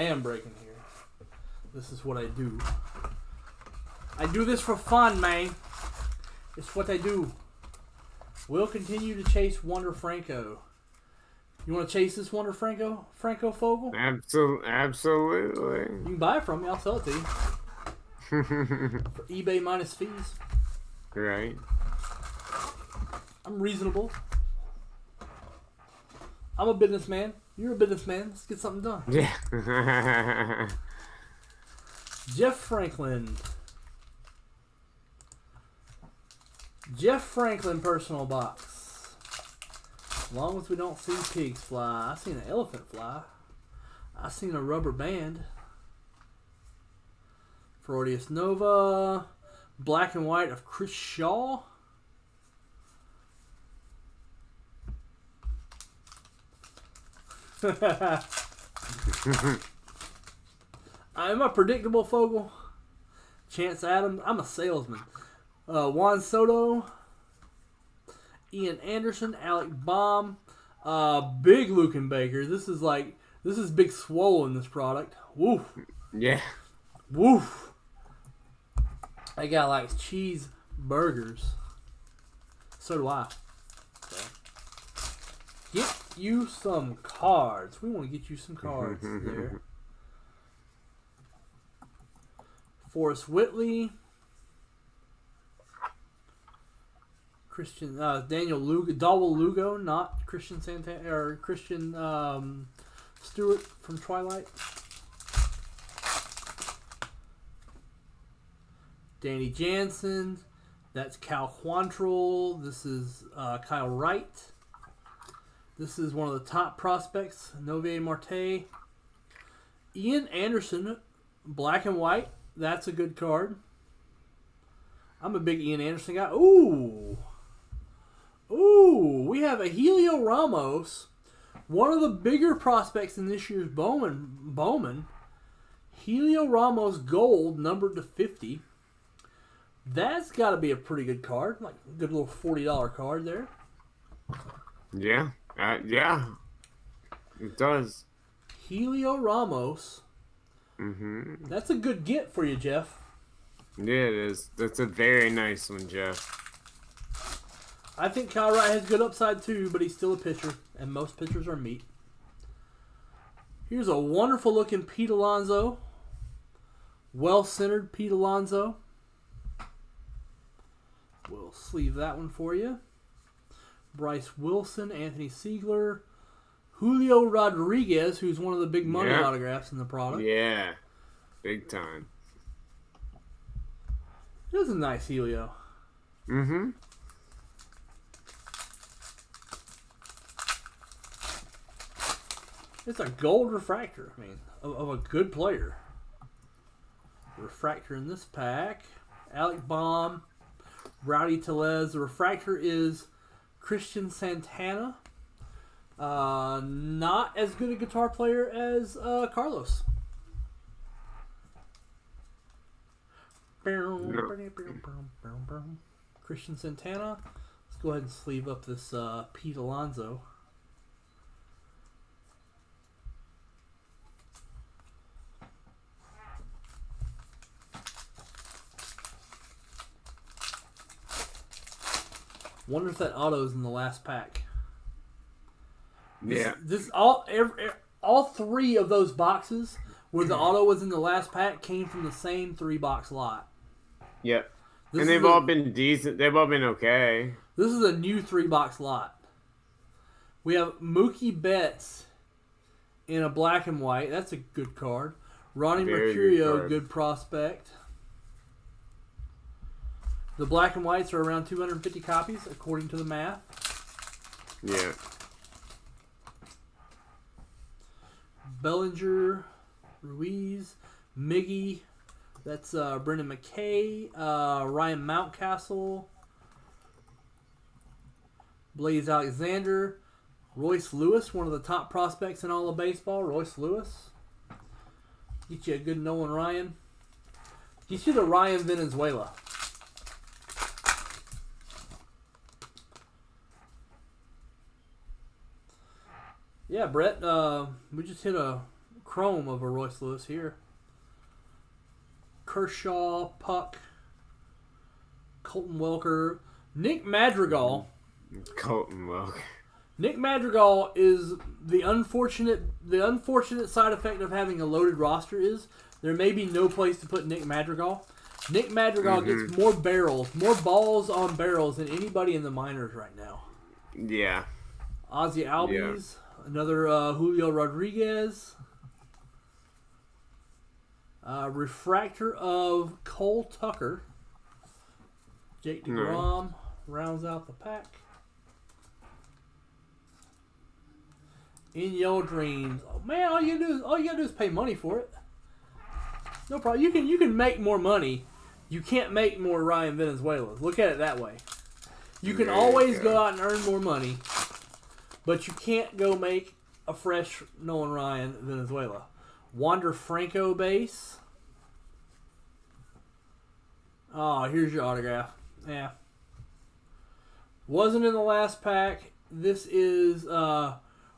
am breaking here. This is what I do. I do this for fun, man. It's what I do. We'll continue to chase Wonder Franco. You want to chase this Wonder Franco Fogel? Absolutely. You can buy it from me. I'll sell it to you. For eBay minus fees. Right. I'm reasonable. I'm a businessman. You're a businessman. Let's get something done. Yeah. Jeff Franklin. Jeff Franklin personal box. As long as we don't see pigs fly. I seen an elephant fly. I seen a rubber band. Freudius Nova. Black and white of Chris Shaw. I'm a predictable Fogel. Chance Adams. I'm a salesman. Juan Soto. Ian Anderson. Alec Baum. Big Lucan Baker. This is big swollen, this product. Woof. Yeah. Woof. That guy likes cheeseburgers. So do I. So. Get you some cards. We want to get you some cards there. Forrest Whitley. Christian Daniel Lugo, Dawel Lugo, not Christian Santana or Christian Stewart from Twilight. Danny Jansen. That's Cal Quantrill. This is Kyle Wright. This is one of the top prospects, Novier Marte. Ian Anderson, black and white. That's a good card. I'm a big Ian Anderson guy. Ooh, we have a Helio Ramos, one of the bigger prospects in this year's Bowman. Helio Ramos gold, numbered to 50. That's got to be a pretty good card, like a good little $40 card there. Yeah, yeah, it does. Helio Ramos, Mm-hmm. That's a good get for you, Jeff. Yeah, it is. That's a very nice one, Jeff. I think Kyle Wright has good upside too, but he's still a pitcher, and most pitchers are meat. Here's a wonderful looking Pete Alonso. Well-centered Pete Alonso. We'll sleeve that one for you. Bryce Wilson, Anthony Siegler, Julio Rodriguez, who's one of the big money autographs in the product. Yeah, big time. It was a nice Julio. Mm-hmm. It's a gold refractor. I mean, of a good player. Refractor in this pack. Alec Baum, Rowdy Tellez. The refractor is Christian Santana. Not as good a guitar player as Carlos. Christian Santana. Let's go ahead and sleeve up this Pete Alonso. Wonder if that auto's in the last pack. Yeah. This all three of those boxes where the auto was in the last pack came from the same 3-box lot. Yep. And they've all been decent. They've all been okay. This is a new 3-box lot. We have Mookie Betts in a black and white. That's a good card. Ronnie Mercurio, good prospect. The black and whites are around 250 copies, according to the math. Yeah. Bellinger, Ruiz, Miggy. That's Brendan McKay, Ryan Mountcastle, Blaze Alexander, Royce Lewis, one of the top prospects in all of baseball. Royce Lewis. Get you a good Nolan Ryan. Get you the Ryan Venezuela. Yeah, Brett, we just hit a chrome of a Royce Lewis here. Kershaw, Puck, Colton Welker, Nick Madrigal. Colton Welker. Nick Madrigal is the unfortunate side effect of having a loaded roster is there may be no place to put Nick Madrigal. Nick Madrigal gets more balls on barrels than anybody in the minors right now. Yeah. Ozzie Albies. Yeah. Another Julio Rodriguez. Refractor of Cole Tucker. Jake DeGrom rounds out the pack. In Your Dreams. Oh, man, all you gotta do is pay money for it. No problem. You can make more money. You can't make more Ryan Venezuelas. Look at it that way. You can always go out and earn more money. But you can't go make a fresh Nolan Ryan Venezuela. Wander Franco base. Oh, here's your autograph. Yeah. Wasn't in the last pack. This is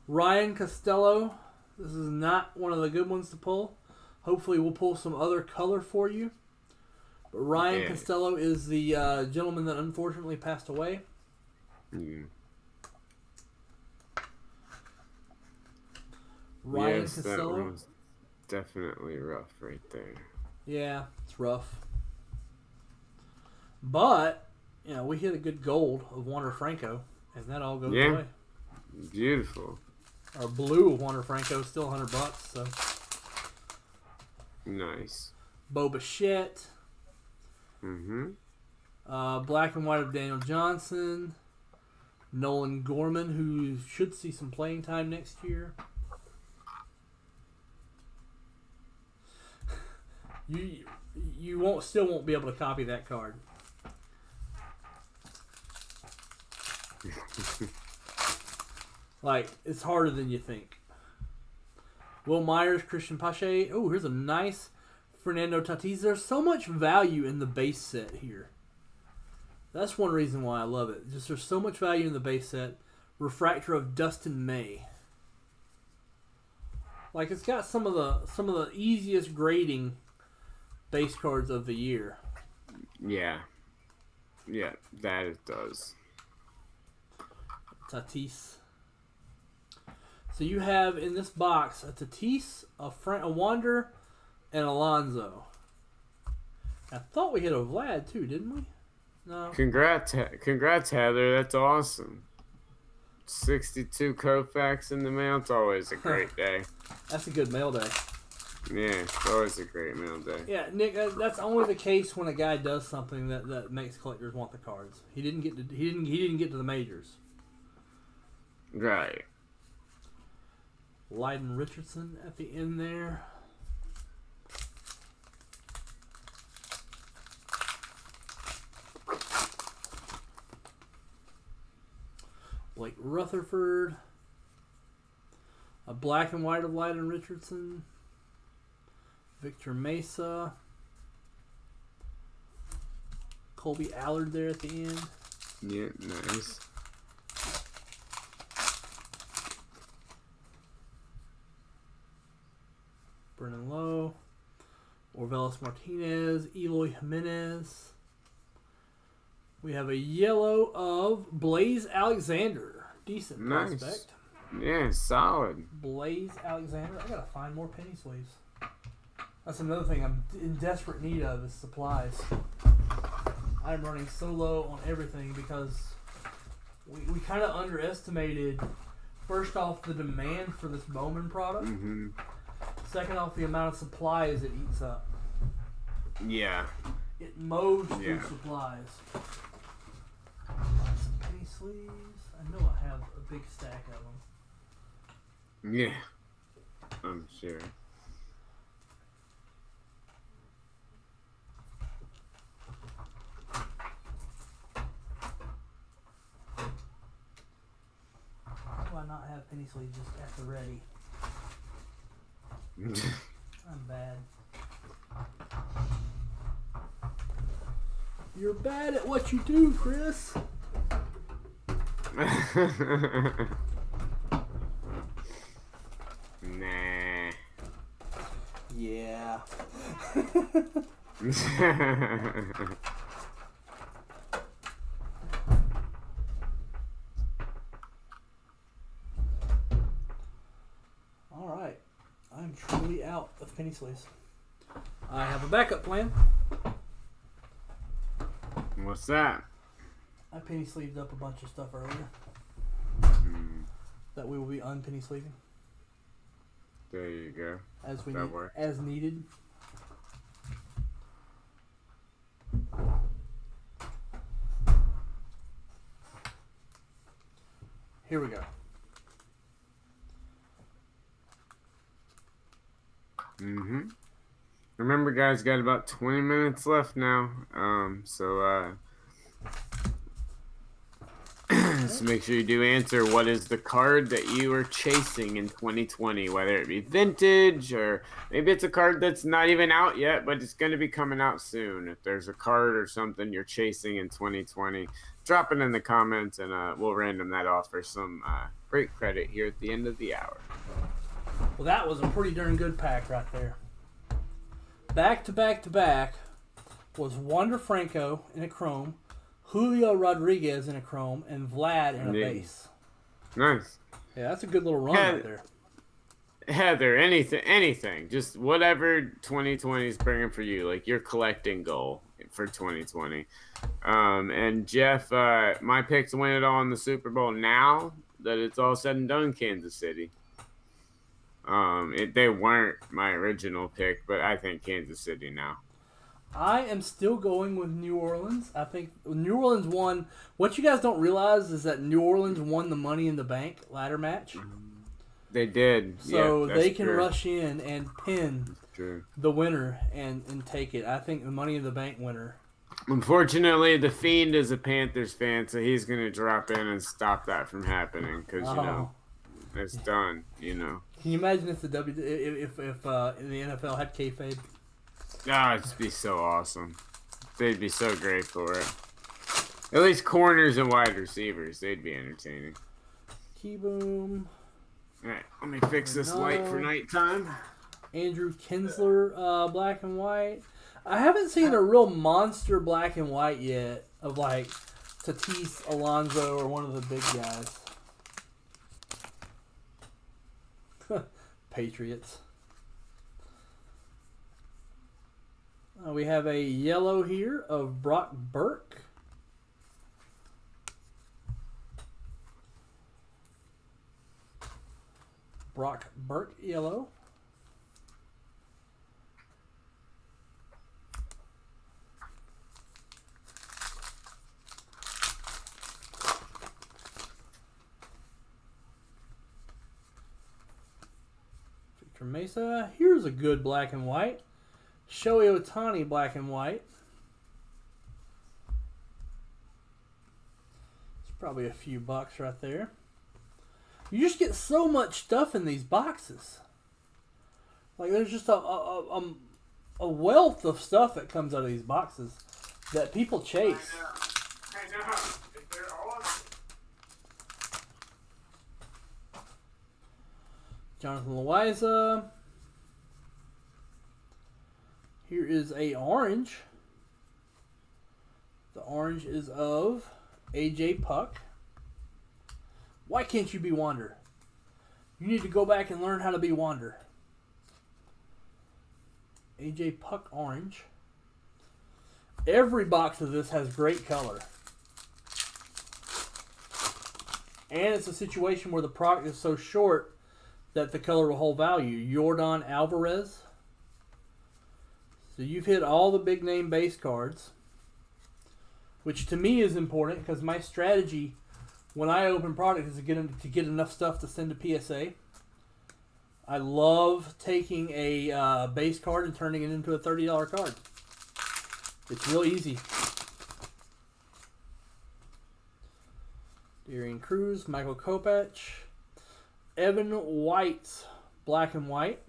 Ryan Costello. This is not one of the good ones to pull. Hopefully we'll pull some other color for you. But Ryan Costello is the gentleman that unfortunately passed away. Mm. Ryan Costello. That one's definitely rough right there. Yeah, it's rough. But, we hit a good gold of Wander Franco, and that all goes away. Beautiful. Our blue of Wander Franco is still $100, so. Nice. Bo Bichette. Mm-hmm. Black and white of Daniel Johnson. Nolan Gorman, who should see some playing time next year. You still won't be able to copy that card. It's harder than you think. Will Myers, Christian Pache. Oh, here's a nice Fernando Tatis. There's so much value in the base set here. That's one reason why I love it. Just there's so much value in the base set. Refractor of Dustin May. Like it's got some of the easiest grading base cards of the year. Yeah. Yeah, that it does. Tatis. So you have in this box a Tatis, a Wander, and Alonso. I thought we hit a Vlad too, didn't we? No. Congrats, Heather. That's awesome. 62 Koufax in the mail. It's always a great day. That's a good mail day. Yeah, it's always a great mail day. Yeah, Nick, that's only the case when a guy does something that makes collectors want the cards. He didn't get to the majors. Right. Lyden Richardson at the end there. Blake Rutherford. A black and white of Lyden Richardson. Victor Mesa. Colby Allard there at the end. Yeah, nice. Brennan Lowe. Orvelis Martinez. Eloy Jimenez. We have a yellow of Blaze Alexander. Decent prospect. Yeah, solid. Blaze Alexander. I gotta find more penny sleeves. That's another thing I'm in desperate need of is supplies. I'm running so low on everything because we kind of underestimated, first off, the demand for this Bowman product. Mm-hmm. Second off, the amount of supplies it eats up. Yeah. It mows through supplies. Some penny sleeves. I know I have a big stack of them. Yeah. I'm sure. Why do I not have penny sleeves just at the ready? I'm bad. You're bad at what you do, Chris. Nah. Yeah. All right. I'm truly out of penny sleeves. I have a backup plan. What's that? I penny sleeved up a bunch of stuff earlier that we will be unpenny sleeving. There you go. As needed. Here we go. Mm-hmm. Remember, guys, got about 20 minutes left now. So make sure you do answer what is the card that you are chasing in 2020, whether it be vintage or maybe it's a card that's not even out yet, but it's going to be coming out soon. If there's a card or something you're chasing in 2020, drop it in the comments and we'll random that off for some great credit here at the end of the hour. Well, that was a pretty darn good pack right there. Back to back to back was Wander Franco in a chrome, Julio Rodriguez in a chrome, and Vlad in a base. Nice. Yeah, that's a good little run right there. Heather, anything. Just whatever 2020 is bringing for you, like your collecting goal for 2020. And Jeff, my pick to win it all in the Super Bowl now that it's all said and done, Kansas City. They weren't my original pick, but I think Kansas City now. I am still going with New Orleans. I think New Orleans won. What you guys don't realize is that New Orleans won the Money in the Bank ladder match. They did. So they can rush in and pin the winner and take it. I think the Money in the Bank winner. Unfortunately, the Fiend is a Panthers fan, so he's going to drop in and stop that from happening because, it's done, Can you imagine if the if the NFL had kayfabe? Oh, it'd be so awesome. They'd be so great for it. At least corners and wide receivers, they'd be entertaining. Keyboom. All right, let me fix this light for nighttime. Andrew Kinsler, black and white. I haven't seen a real monster black and white yet of like Tatis Alonso or one of the big guys. Patriots. We have a yellow here of Brock Burke. Brock Burke yellow. Victor Mesa. Here's a good black and white. Shohei Ohtani black and white. It's probably a few bucks right there. You just get so much stuff in these boxes. Like there's just a wealth of stuff that comes out of these boxes that people chase. I know. If they're all... Jonathan Loaiza. Here is a orange. The orange is of AJ Puck. Why can't you be Wander? You need to go back and learn how to be Wander. AJ Puck orange. Every box of this has great color. And it's a situation where the product is so short that the color will hold value. Yordan Alvarez. So you've hit all the big name base cards, which to me is important because my strategy when I open product is to get enough stuff to send to PSA. I love taking a base card and turning it into a $30 card. It's real easy. Darian Cruz, Michael Kopech, Evan White, black and white.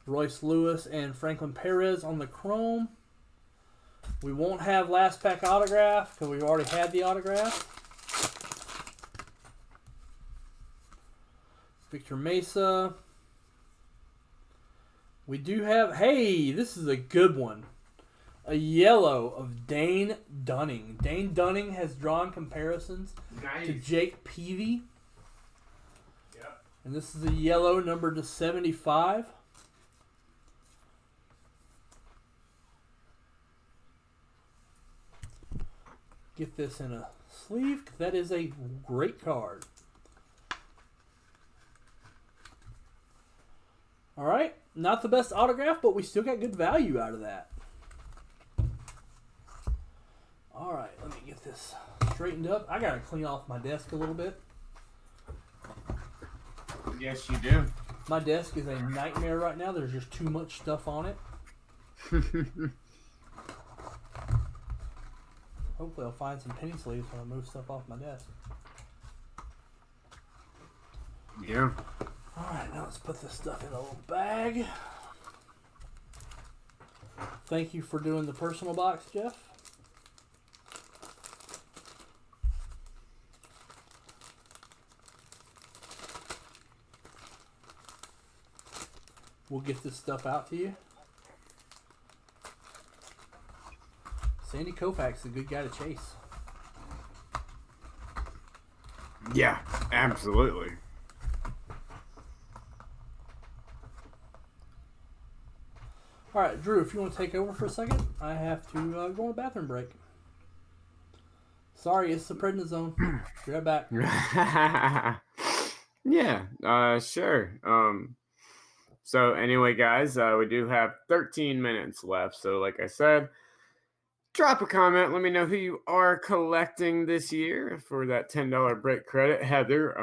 Royce Lewis and Franklin Perez on the chrome. We won't have last pack autograph because we've already had the autograph. Victor Mesa. We do have, hey, this is a good one. A yellow of Dane Dunning. Dane Dunning has drawn comparisons to Jake Peavy. Yep. And this is a yellow numbered to 75. Get this in a sleeve. That is a great card. All right. Not the best autograph, but we still got good value out of that. All right. Let me get this straightened up. I got to clean off my desk a little bit. Yes, you do. My desk is a nightmare right now. There's just too much stuff on it. Hopefully I'll find some penny sleeves when I move stuff off my desk. Yeah. Alright, now let's put this stuff in a little bag. Thank you for doing the personal box, Jeff. We'll get this stuff out to you. Sandy Koufax is a good guy to chase. Yeah, absolutely. All right, Drew, if you want to take over for a second, I have to go on a bathroom break. Sorry, it's the prednisone. Be right back. Yeah, sure. So anyway, guys, we do have 13 minutes left. So like I said, drop a comment. Let me know who you are collecting this year for that $10 break credit. Heather,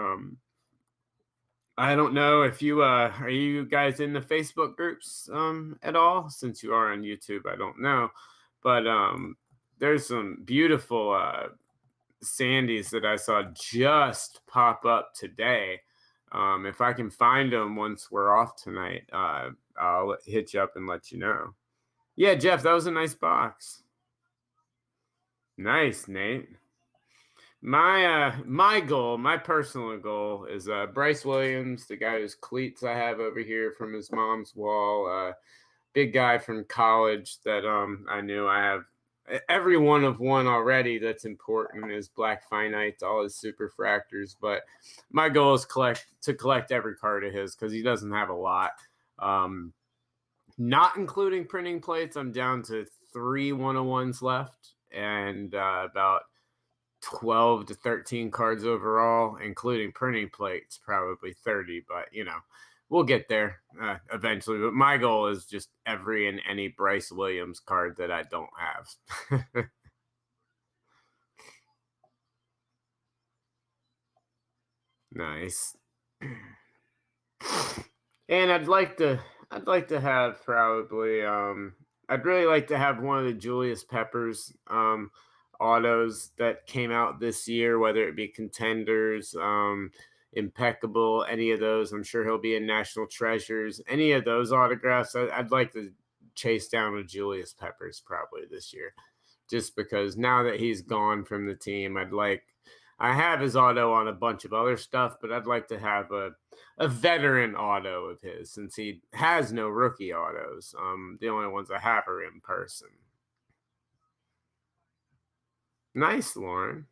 I don't know if you are you guys in the Facebook groups at all? Since you are on YouTube, I don't know. But there's some beautiful Sandys that I saw just pop up today. If I can find them once we're off tonight, I'll hit you up and let you know. Yeah, Jeff, that was a nice box. Nice, Nate. My personal goal is Bryce Williams, the guy whose cleats I have over here from his mom's wall. Big guy from college that I knew. I have every one of one already that's important is black finites, all his superfractors. But my goal is collect every card of his because he doesn't have a lot. Not including printing plates, I'm down to 3 101s left and about 12 to 13 cards overall, including printing plates, probably 30. But, we'll get there eventually. But my goal is just every and any Bryce Williams card that I don't have. Nice. And I'd like to have probably I'd really like to have one of the Julius Peppers autos that came out this year, whether it be contenders, impeccable, any of those. I'm sure he'll be in National Treasures. Any of those autographs, I'd like to chase down with Julius Peppers probably this year, just because now that he's gone from the team, I have his auto on a bunch of other stuff, but I'd like to have a veteran auto of his since he has no rookie autos. The only ones I have are in person. Nice, Lauren.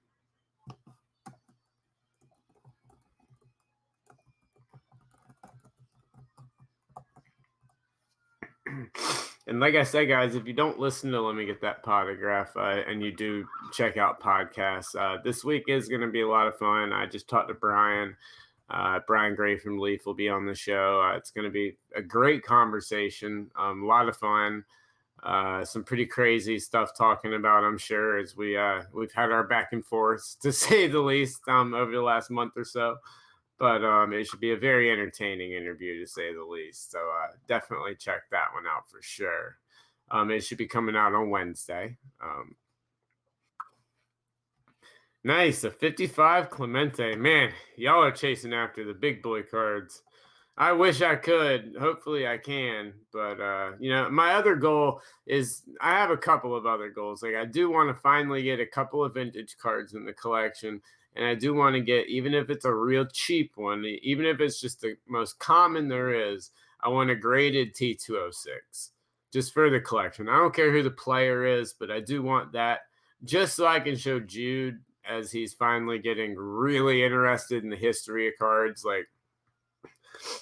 And like I said, guys, if you don't listen to Let Me Get That Podograph and you do check out podcasts, this week is going to be a lot of fun. I just talked to Brian. Brian Gray from Leaf will be on the show. It's going to be a great conversation, a lot of fun, some pretty crazy stuff talking about, I'm sure, as we've had our back and forth, to say the least, over the last month or so. But it should be a very entertaining interview, to say the least. So definitely check that one out for sure. It should be coming out on Wednesday. Nice, a 55 Clemente. Man, y'all are chasing after the big boy cards. I wish I could. Hopefully I can. But, my other goal is I have a couple of other goals. Like I do want to finally get a couple of vintage cards in the collection. And I do want to get, even if it's a real cheap one, even if it's just the most common there is, I want a graded T206 just for the collection. I don't care who the player is, but I do want that just so I can show Jude as he's finally getting really interested in the history of cards. Like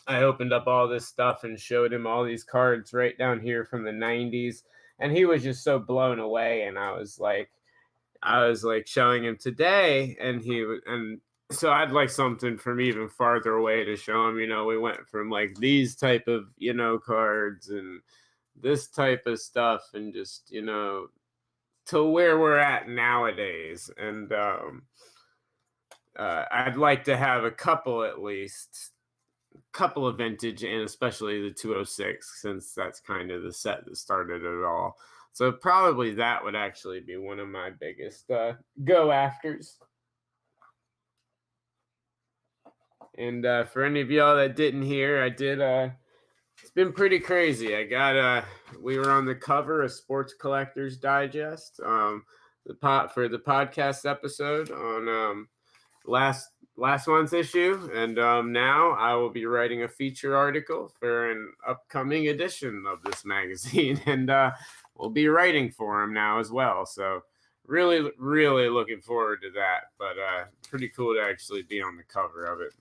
I opened up all this stuff and showed him all these cards right down here from the 90s. And he was just so blown away. And I was like showing him today, and so I'd like something from even farther away to show him. We went from like these type of cards and this type of stuff, and just to where we're at nowadays. And I'd like to have a couple of vintage, and especially the 206, since that's kind of the set that started it all. So probably that would actually be one of my biggest go afters. And for any of y'all that didn't hear, I did. It's been pretty crazy. We were on the cover of Sports Collectors Digest, for the podcast episode on last month's issue, and now I will be writing a feature article for an upcoming edition of this magazine, and we'll be writing for him now as well. So really, really looking forward to that. But pretty cool to actually be on the cover of it.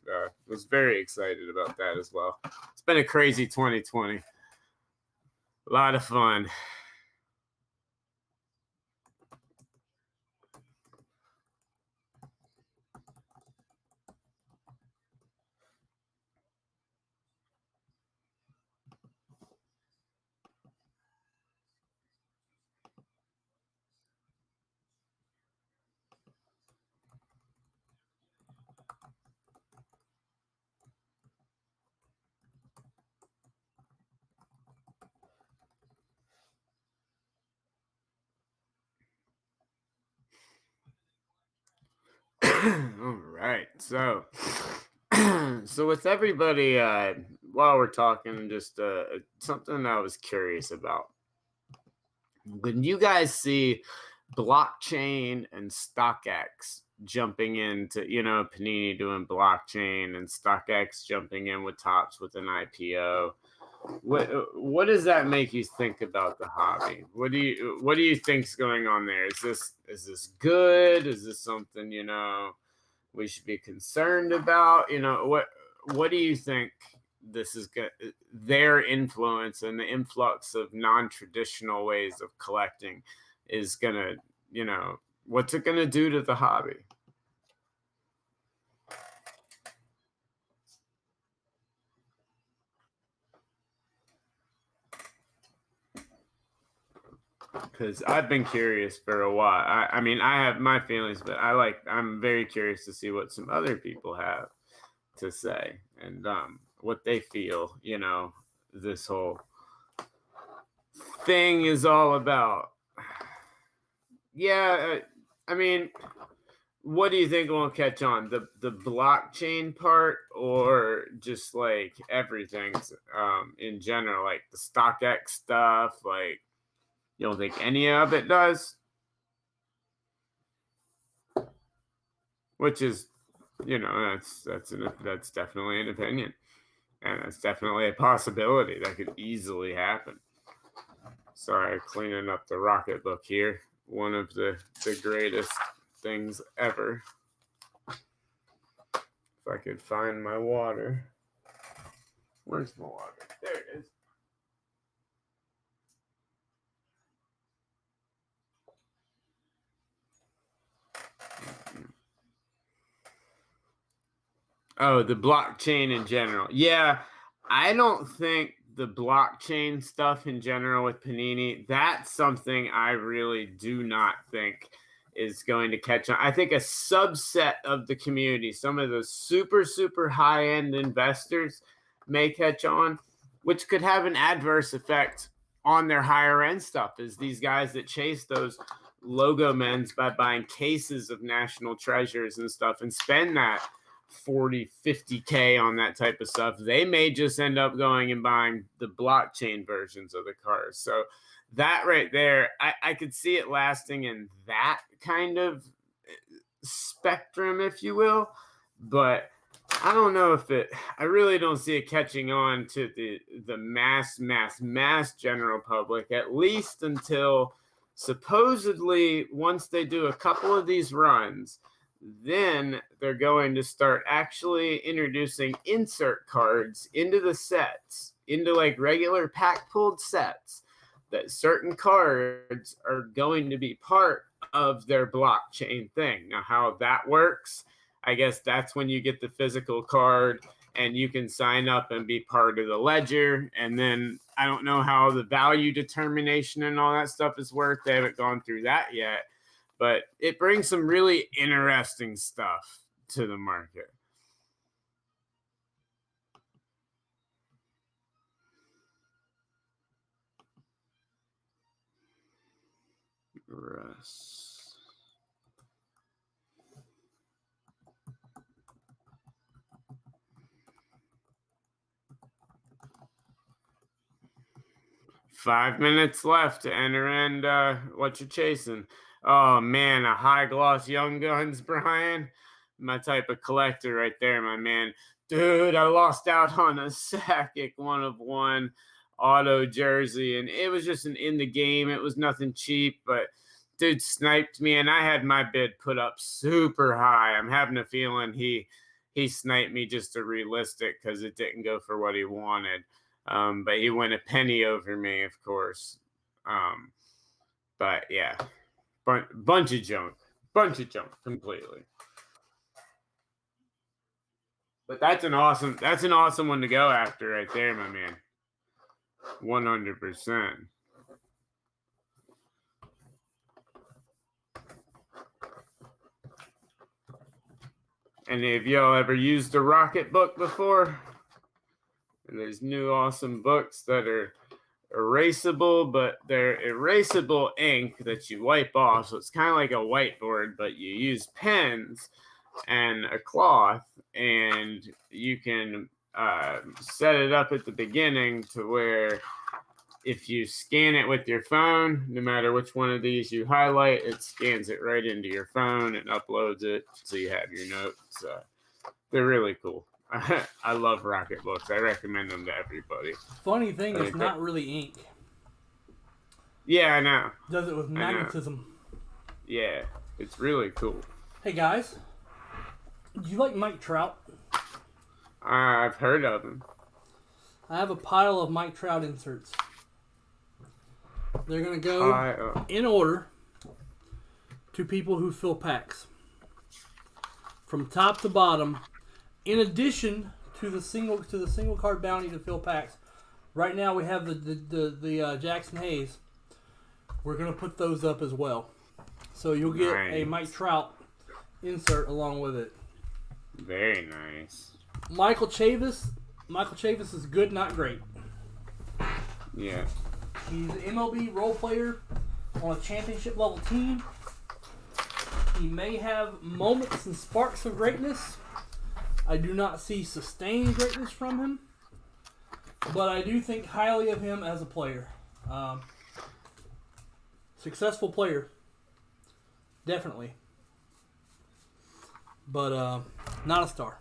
Was very excited about that as well. It's been a crazy 2020. A lot of fun. All right, so with everybody, while we're talking, just something I was curious about. When you guys see blockchain and StockX jumping into, Panini doing blockchain and StockX jumping in with Topps with an IPO. What does that make you think about the hobby? What do you think's going on there? Is this good? Is this something we should be concerned about? What do you think this is good? Their influence and the influx of non-traditional ways of collecting is gonna, what's it gonna do to the hobby? Because I've been curious for a while. I mean, I have my feelings, but I'm very curious to see what some other people have to say and what they feel, this whole thing is all about. Yeah, I mean, what do you think will catch on? The blockchain part or just like everything in general, like the StockX stuff, like you don't think any of it does? Which is, that's definitely an opinion, and that's definitely a possibility that could easily happen. Sorry, cleaning up the Rocketbook here. One of the greatest things ever. If I could find my water. Where's my water? There it is. Oh, the blockchain in general. Yeah, I don't think the blockchain stuff in general with Panini, that's something I really do not think is going to catch on. I think a subset of the community, some of those super, super high-end investors may catch on, which could have an adverse effect on their higher-end stuff, is these guys that chase those logo men's by buying cases of national treasures and stuff and spend that 40, 50K on that type of stuff. They may just end up going and buying the blockchain versions of the cars. So that right there, I could see it lasting in that kind of spectrum, if you will. But I don't know if I really don't see it catching on to the mass general public, at least until supposedly once they do a couple of these runs, then they're going to start actually introducing insert cards into the sets, into like regular pack pulled sets, that certain cards are going to be part of their blockchain thing. Now, how that works, I guess that's when you get the physical card and you can sign up and be part of the ledger. And then I don't know how the value determination and all that stuff is worked. They haven't gone through that yet. But it brings some really interesting stuff to the market. Russ. Five minutes left to enter and what you're chasing. Oh man, a high gloss Young Guns, Brian. My type of collector right there, my man. Dude, I lost out on a Sakic 1/1 auto jersey, and it was just in the game. It was nothing cheap, but dude sniped me, and I had my bid put up super high. I'm having a feeling he sniped me just to relist it because it didn't go for what he wanted. But he went a penny over me, of course. But yeah, bunch of junk completely. But that's an awesome one to go after right there, my man. 100%. Any of y'all ever used a Rocketbook before? There's new awesome books that are erasable, but they're erasable ink that you wipe off. So it's kind of like a whiteboard, but you use pens and a cloth, and you can set it up at the beginning to where if you scan it with your phone, no matter which one of these you highlight, it scans it right into your phone and uploads it so you have your notes. They're really cool. I love Rocket books. I recommend them to everybody. Funny thing, it's not really ink. Yeah, I know. Does it with magnetism. Yeah, it's really cool. Hey guys, do you like Mike Trout? I've heard of him. I have a pile of Mike Trout inserts. They're going to go in order to people who fill packs. From top to bottom, in addition to the single card bounty to fill packs. Right now we have the Jackson Hayes. We're going to put those up as well. So you'll get a Mike Trout insert along with it. Very nice. Michael Chavis is good, not great. Yeah. He's an MLB role player on a championship level team. He may have moments and sparks of greatness. I do not see sustained greatness from him. But I do think highly of him as a player. Successful player. Definitely. But not a star.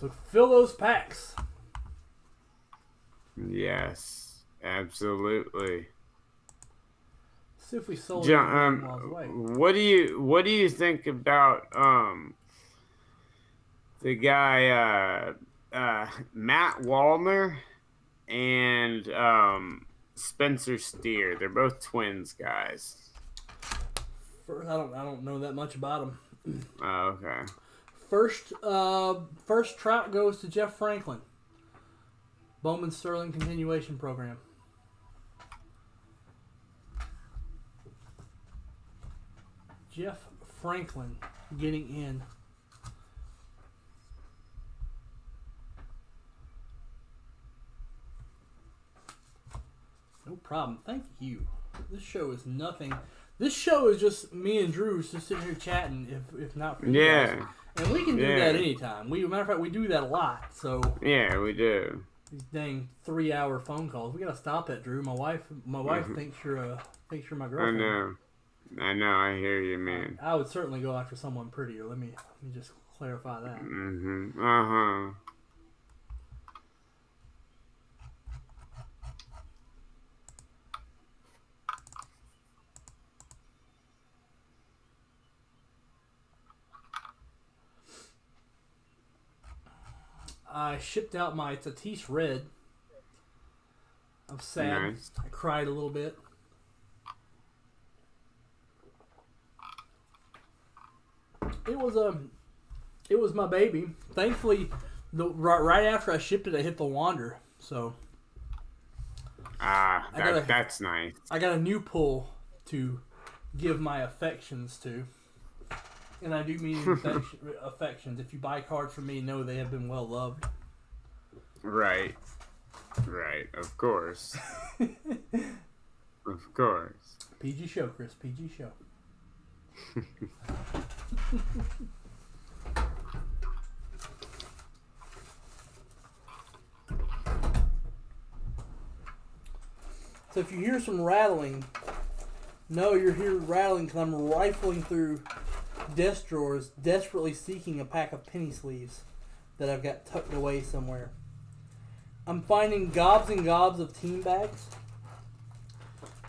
So fill those packs. Yes, absolutely. See if we sold John, what do you think about the guy Matt Wallner and Spencer Steer? They're both twins guys. First, I don't know that much about them. Oh, okay. First Trout goes to Jeff Franklin. Bowman Sterling continuation program. Jeff Franklin getting in. No problem. Thank you. This show is nothing. This show is just me and Drew just sitting here chatting, if not for you guys. And we can do that anytime. Matter of fact, we do that a lot. So yeah, we do. These dang 3-hour phone calls. We gotta stop that, Drew. My wife thinks you're my girlfriend. I know. I hear you, man. I would certainly go after someone prettier. Let me just clarify that. I shipped out my Tatis Red. I'm sad. Nice. I cried a little bit. It was my baby. Thankfully, right after I shipped it, I hit the wander. So that's nice. I got a new pull to give my affections to. And I do mean affections. If you buy cards from me, know they have been well loved. Right. Of course. Of course. PG show, Chris. PG show. So if you hear some rattling, know you're here rattling because I'm rifling through desk drawers, desperately seeking a pack of penny sleeves that I've got tucked away somewhere. I'm finding gobs and gobs of team bags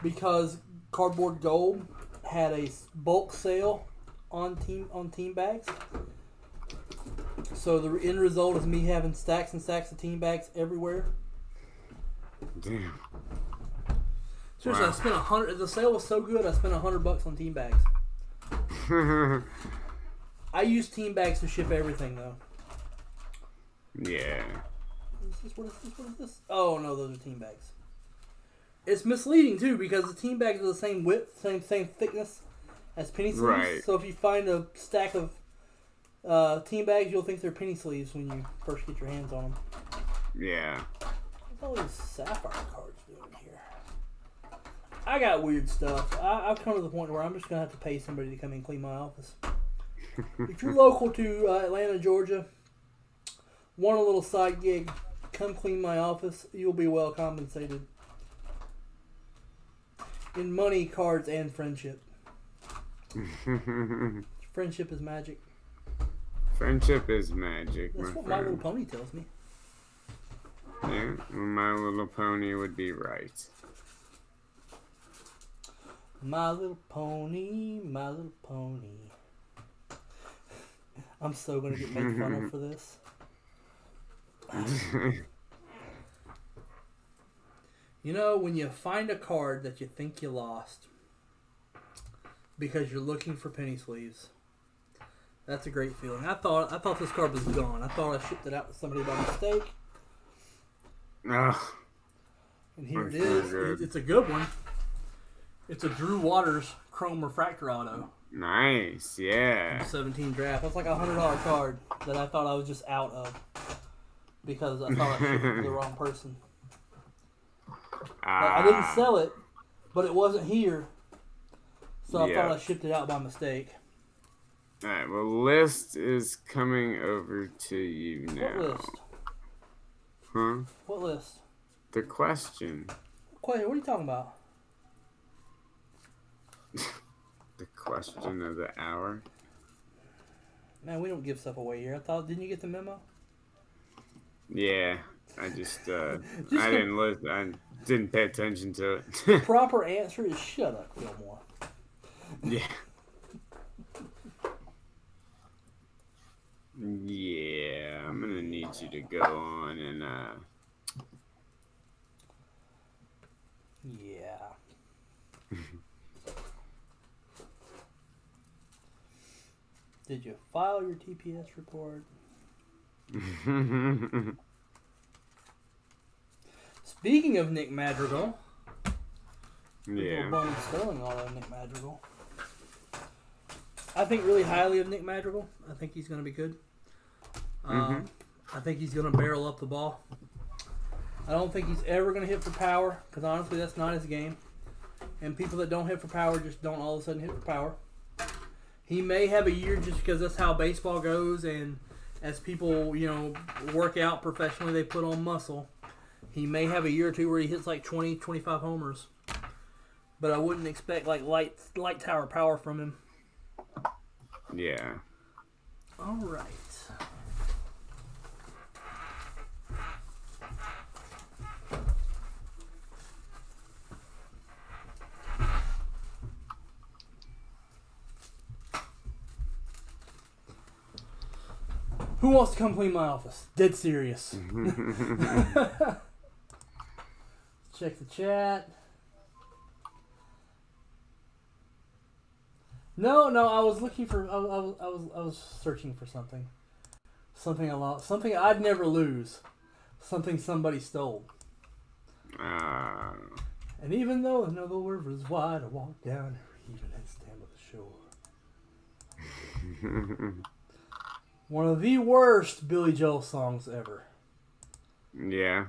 because Cardboard Gold had a bulk sale on team bags. So the end result is me having stacks and stacks of team bags everywhere. Damn. Seriously, wow. I spent $100. The sale was so good, I spent $100 on team bags. I use team bags to ship everything, though. Yeah. What is this? Oh, no, those are team bags. It's misleading, too, because the team bags are the same width, same thickness as penny sleeves. Right. So if you find a stack of team bags, you'll think they're penny sleeves when you first get your hands on them. Yeah. What's all these sapphire cards doing here? I got weird stuff. I've come to the point where I'm just going to have to pay somebody to come in and clean my office. If you're local to Atlanta, Georgia, Want a little side gig? Come clean my office. You'll be well compensated. In money, cards, and friendship. Friendship is magic. Friendship is magic. That's what My Little Pony tells me. Yeah, My Little Pony would be right. My Little Pony, My Little Pony. I'm so going to get made fun of for this. You know, when you find a card that you think you lost because you're looking for penny sleeves, that's a great feeling. I thought this card was gone. I thought I shipped it out to somebody by mistake. And here it is. It's a good one. It's a Drew Waters Chrome Refractor Auto. Nice, yeah. 17 draft. That's like a $100 card that I thought I was just out of because I thought I shipped it to the wrong person. I didn't sell it, but it wasn't here, so I thought I shipped it out by mistake. Alright, well, list is coming over to you now. What list? Huh? What list? The question. What are you talking about? The question of the hour. Man, we don't give stuff away here. Didn't you get the memo? Yeah, I just I didn't listen. I didn't pay attention to it. Proper answer is shut up, Gilmore. Yeah. Yeah, I'm gonna need you to go on and Yeah. Did you file your TPS report? Speaking of Nick Madrigal. Yeah. Bowman Sterling auto Nick Madrigal. I think really highly of Nick Madrigal. I think he's going to be good. I think he's going to barrel up the ball. I don't think he's ever going to hit for power because honestly that's not his game. And people that don't hit for power just don't all of a sudden hit for power. He may have a year just because that's how baseball goes, and as people, work out professionally, they put on muscle. He may have a year or two where he hits like 20, 25 homers. But I wouldn't expect like light tower power from him. Yeah. All right. Who wants to come clean my office? Dead serious. Check the chat. No, I was looking for. I was searching for something. Something I lost. Something I'd never lose. Something somebody stole. And even though I know the river is wide, I walk down even and stand by the shore. One of the worst Billy Joel songs ever. Yeah.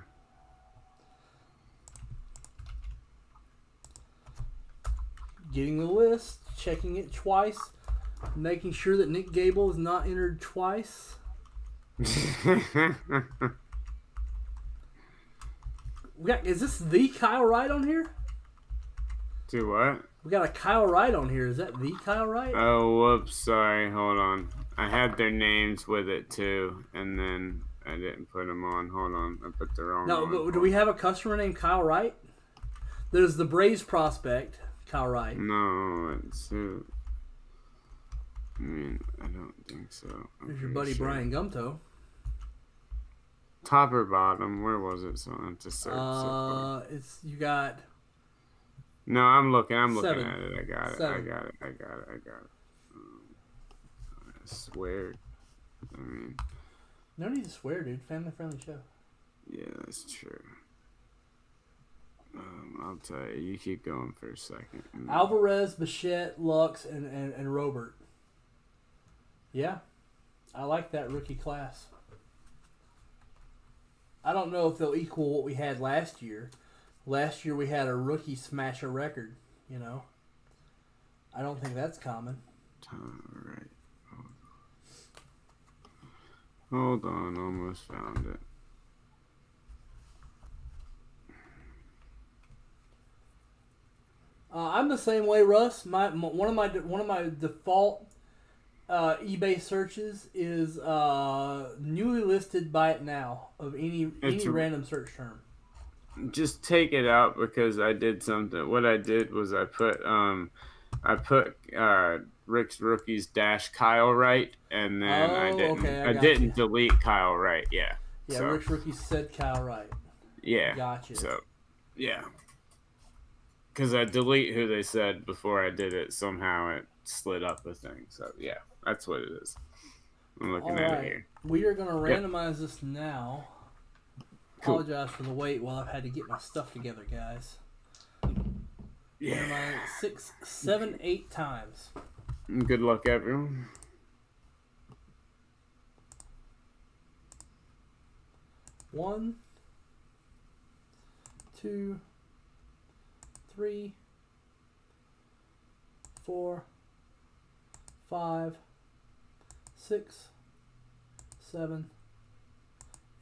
Getting the list, checking it twice, making sure that Nick Gable is not entered twice. Is this the Kyle Wright on here? Do what? We got a Kyle Wright on here. Is that the Kyle Wright? Oh, whoops. Sorry. Hold on. I had their names with it, too. And then I didn't put them on. Hold on. I put the wrong one. No, but do we have a customer named Kyle Wright? There's the Braves prospect, Kyle Wright. No, it's... I don't think so. There's your buddy Brian Gumto. Top or bottom? Where was it? So I have to search. You got... No, I'm looking at it. I got it. I swear. No need to swear, dude. Family-friendly show. Yeah, that's true. I'll tell you. You keep going for a second. Alvarez, Bichette, Lux, and Robert. Yeah. I like that rookie class. I don't know if they'll equal what we had last year. Last year we had a rookie smash a record, I don't think that's common. All right. Hold on, almost found it. I'm the same way, Russ. One of my default eBay searches is newly listed by it now of any random search term. Just take it out because I did something. What I did was I put Rick's Rookies dash Kyle Wright, and then I didn't delete Kyle Wright. Yeah. Yeah, so. Rick's Rookies said Kyle Wright. Yeah. Gotcha. So, yeah. Because I delete who they said before I did it. Somehow it slid up a thing. So, yeah, that's what it is. I'm looking at it here. We are going to randomize this now. Cool. Apologize for the wait while I've had to get my stuff together, guys. Yeah. 6, 7, 8 times. Good luck, everyone. 1, 2, 3, 4, 5, 6, 7,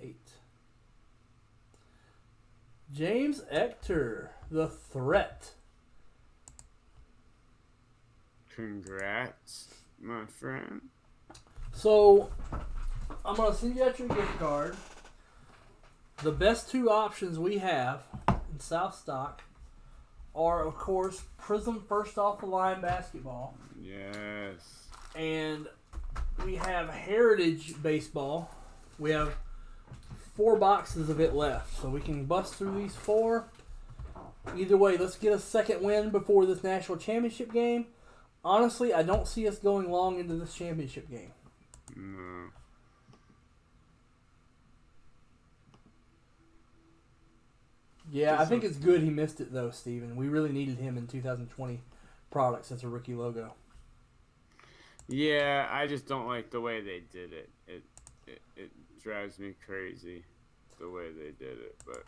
8. James Ector, the Threat. Congrats, my friend. So, I'm going to send you out your gift card. The best two options we have in South Stock are, of course, Prism First Off the Line Basketball. Yes. And we have Heritage Baseball. We have 4 boxes of it left, so we can bust through these 4. Either way, let's get a second win before this national championship game. Honestly, I don't see us going long into this championship game. No. Yeah, I think it's good he missed it, though, Steven. We really needed him in 2020 products as a rookie logo. Yeah, I just don't like the way they did it. It drives me crazy the way they did it, but...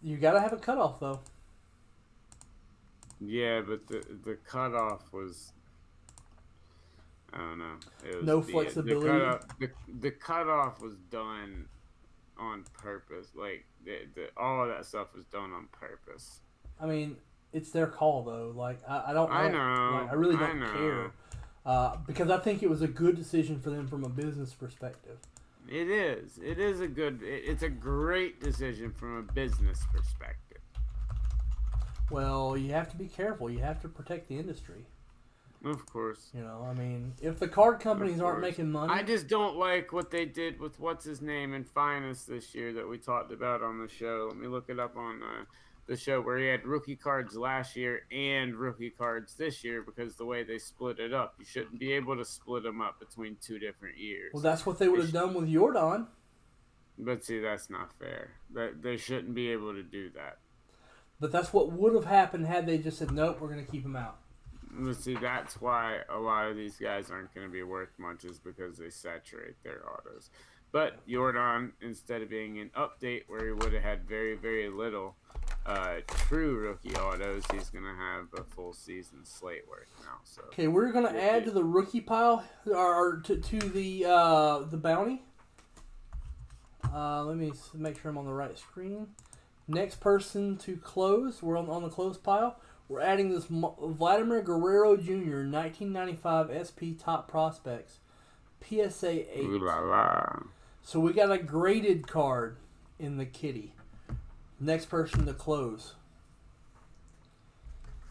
You gotta have a cutoff, though. Yeah, but the cutoff was... I don't know. It was no flexibility. The cutoff was done on purpose. Like, all of that stuff was done on purpose. I mean, it's their call, though. Like, I don't know. I know. Like, I really don't care. Because I think it was a good decision for them from a business perspective. It is. It's a great decision from a business perspective. Well, you have to be careful. You have to protect the industry. Of course. You know, I mean, if the card companies aren't making money... I just don't like what they did with what's-his-name in Finest this year that we talked about on the show. Let me look it up on the show where he had rookie cards last year and rookie cards this year because the way they split it up. You shouldn't be able to split them up between 2 different years. Well, that's what they would have done with Jordan. But see, that's not fair. They shouldn't be able to do that. But that's what would have happened had they just said, nope, we're going to keep him out. Let's see, that's why a lot of these guys aren't going to be worth much is because they saturate their autos. But Jordan, instead of being an update where he would have had very, very little true rookie autos, he's going to have a full season slate worth now. So okay, we're going to add to the rookie pile, or to the bounty. Let me make sure I'm on the right screen. Next person to close, we're on the close pile. We're adding this Vladimir Guerrero Jr. 1995 SP Top Prospects PSA 8. Ooh la la. So we got a graded card in the kitty. Next person to close.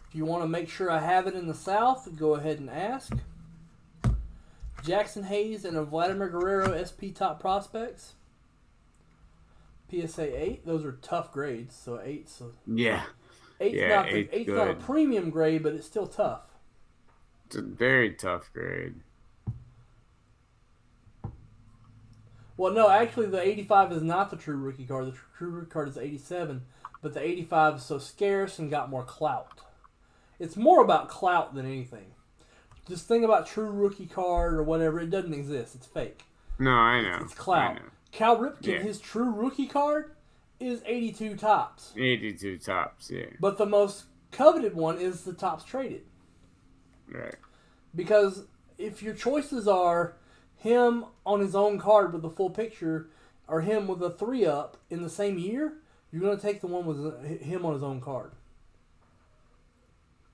If you want to make sure I have it in the South, go ahead and ask. Jackson Hayes and a Vladimir Guerrero SP Top Prospects. PSA 8. Those are tough grades, so 8. So yeah. 8's not a premium grade, but it's still tough. It's a very tough grade. Well, no, actually, the 85 is not the true rookie card. The true rookie card is 87, but the 85 is so scarce and got more clout. It's more about clout than anything. This thing about true rookie card or whatever, it doesn't exist. It's fake. No, I know. It's clout. Cal Ripken, his true rookie card is 82 tops. 82 tops, yeah. But the most coveted one is the tops traded. Right. Because if your choices are him on his own card with the full picture or him with a 3-up in the same year, you're going to take the one with him on his own card.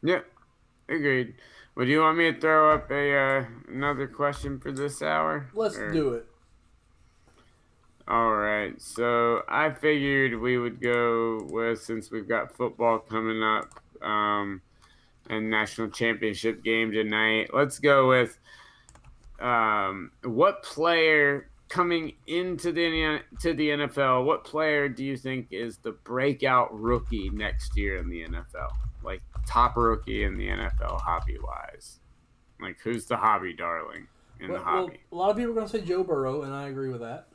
Yeah, agreed. Well, do you want me to throw up another question for this hour? Let's do it. All right. So I figured we would go with, since we've got football coming up and national championship game tonight, let's go with what player coming into the NFL, what player do you think is the breakout rookie next year in the NFL? Like top rookie in the NFL hobby-wise. Like who's the hobby darling in the hobby? Well, a lot of people are going to say Joe Burrow, and I agree with that.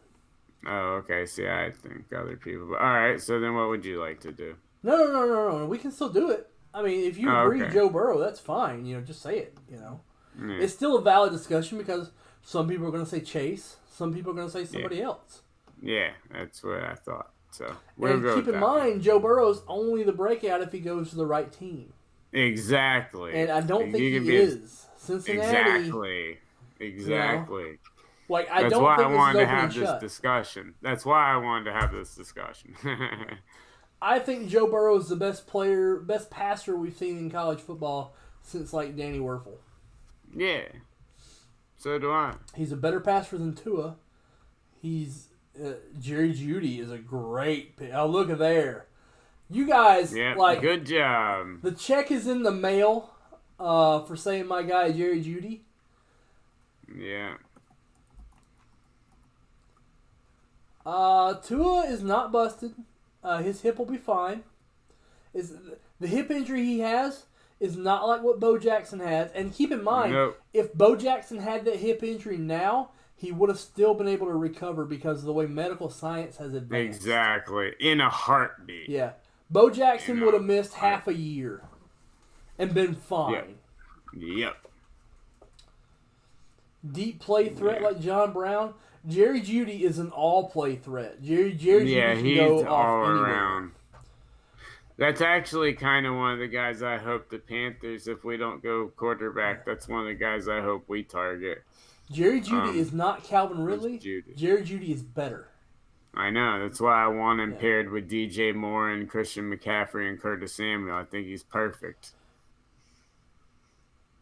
Oh, okay. See, I think other people. But, all right, so then what would you like to do? No. We can still do it. I mean, if you agree Joe Burrow, that's fine. Just say it, Yeah. It's still a valid discussion because some people are going to say Chase. Some people are going to say somebody else. Yeah, that's what I thought. So and keep in mind, Joe Burrow's only the breakout if he goes to the right team. Exactly. And I don't think he is. Cincinnati. Exactly. Like I That's don't why think I wanted this is to have open this shut. discussion. That's why I wanted to have this discussion. I think Joe Burrow is the best passer we've seen in college football since like Danny Werfel. Yeah. So do I. He's a better passer than Tua. He's Jerry Jeudy is a great pick. Oh, look at there. You guys, good job. The check is in the mail for saying my guy Jerry Jeudy. Yeah. Tua is not busted. His hip will be fine. The hip injury he has is not like what Bo Jackson has. And keep in mind, if Bo Jackson had that hip injury now, he would have still been able to recover because of the way medical science has advanced. Exactly. In a heartbeat. Yeah. Bo Jackson would have missed half a year and been fine. Yep. Deep play threat like John Brown. Jerry Jeudy is an all-play threat. Jerry Jeudy can go off anywhere. Around. That's actually kind of one of the guys I hope the Panthers, if we don't go quarterback, that's one of the guys I hope we target. Jerry Jeudy is not Calvin Ridley. Jerry Jeudy is better. I know. That's why I want him paired with DJ Moore and Christian McCaffrey and Curtis Samuel. I think he's perfect.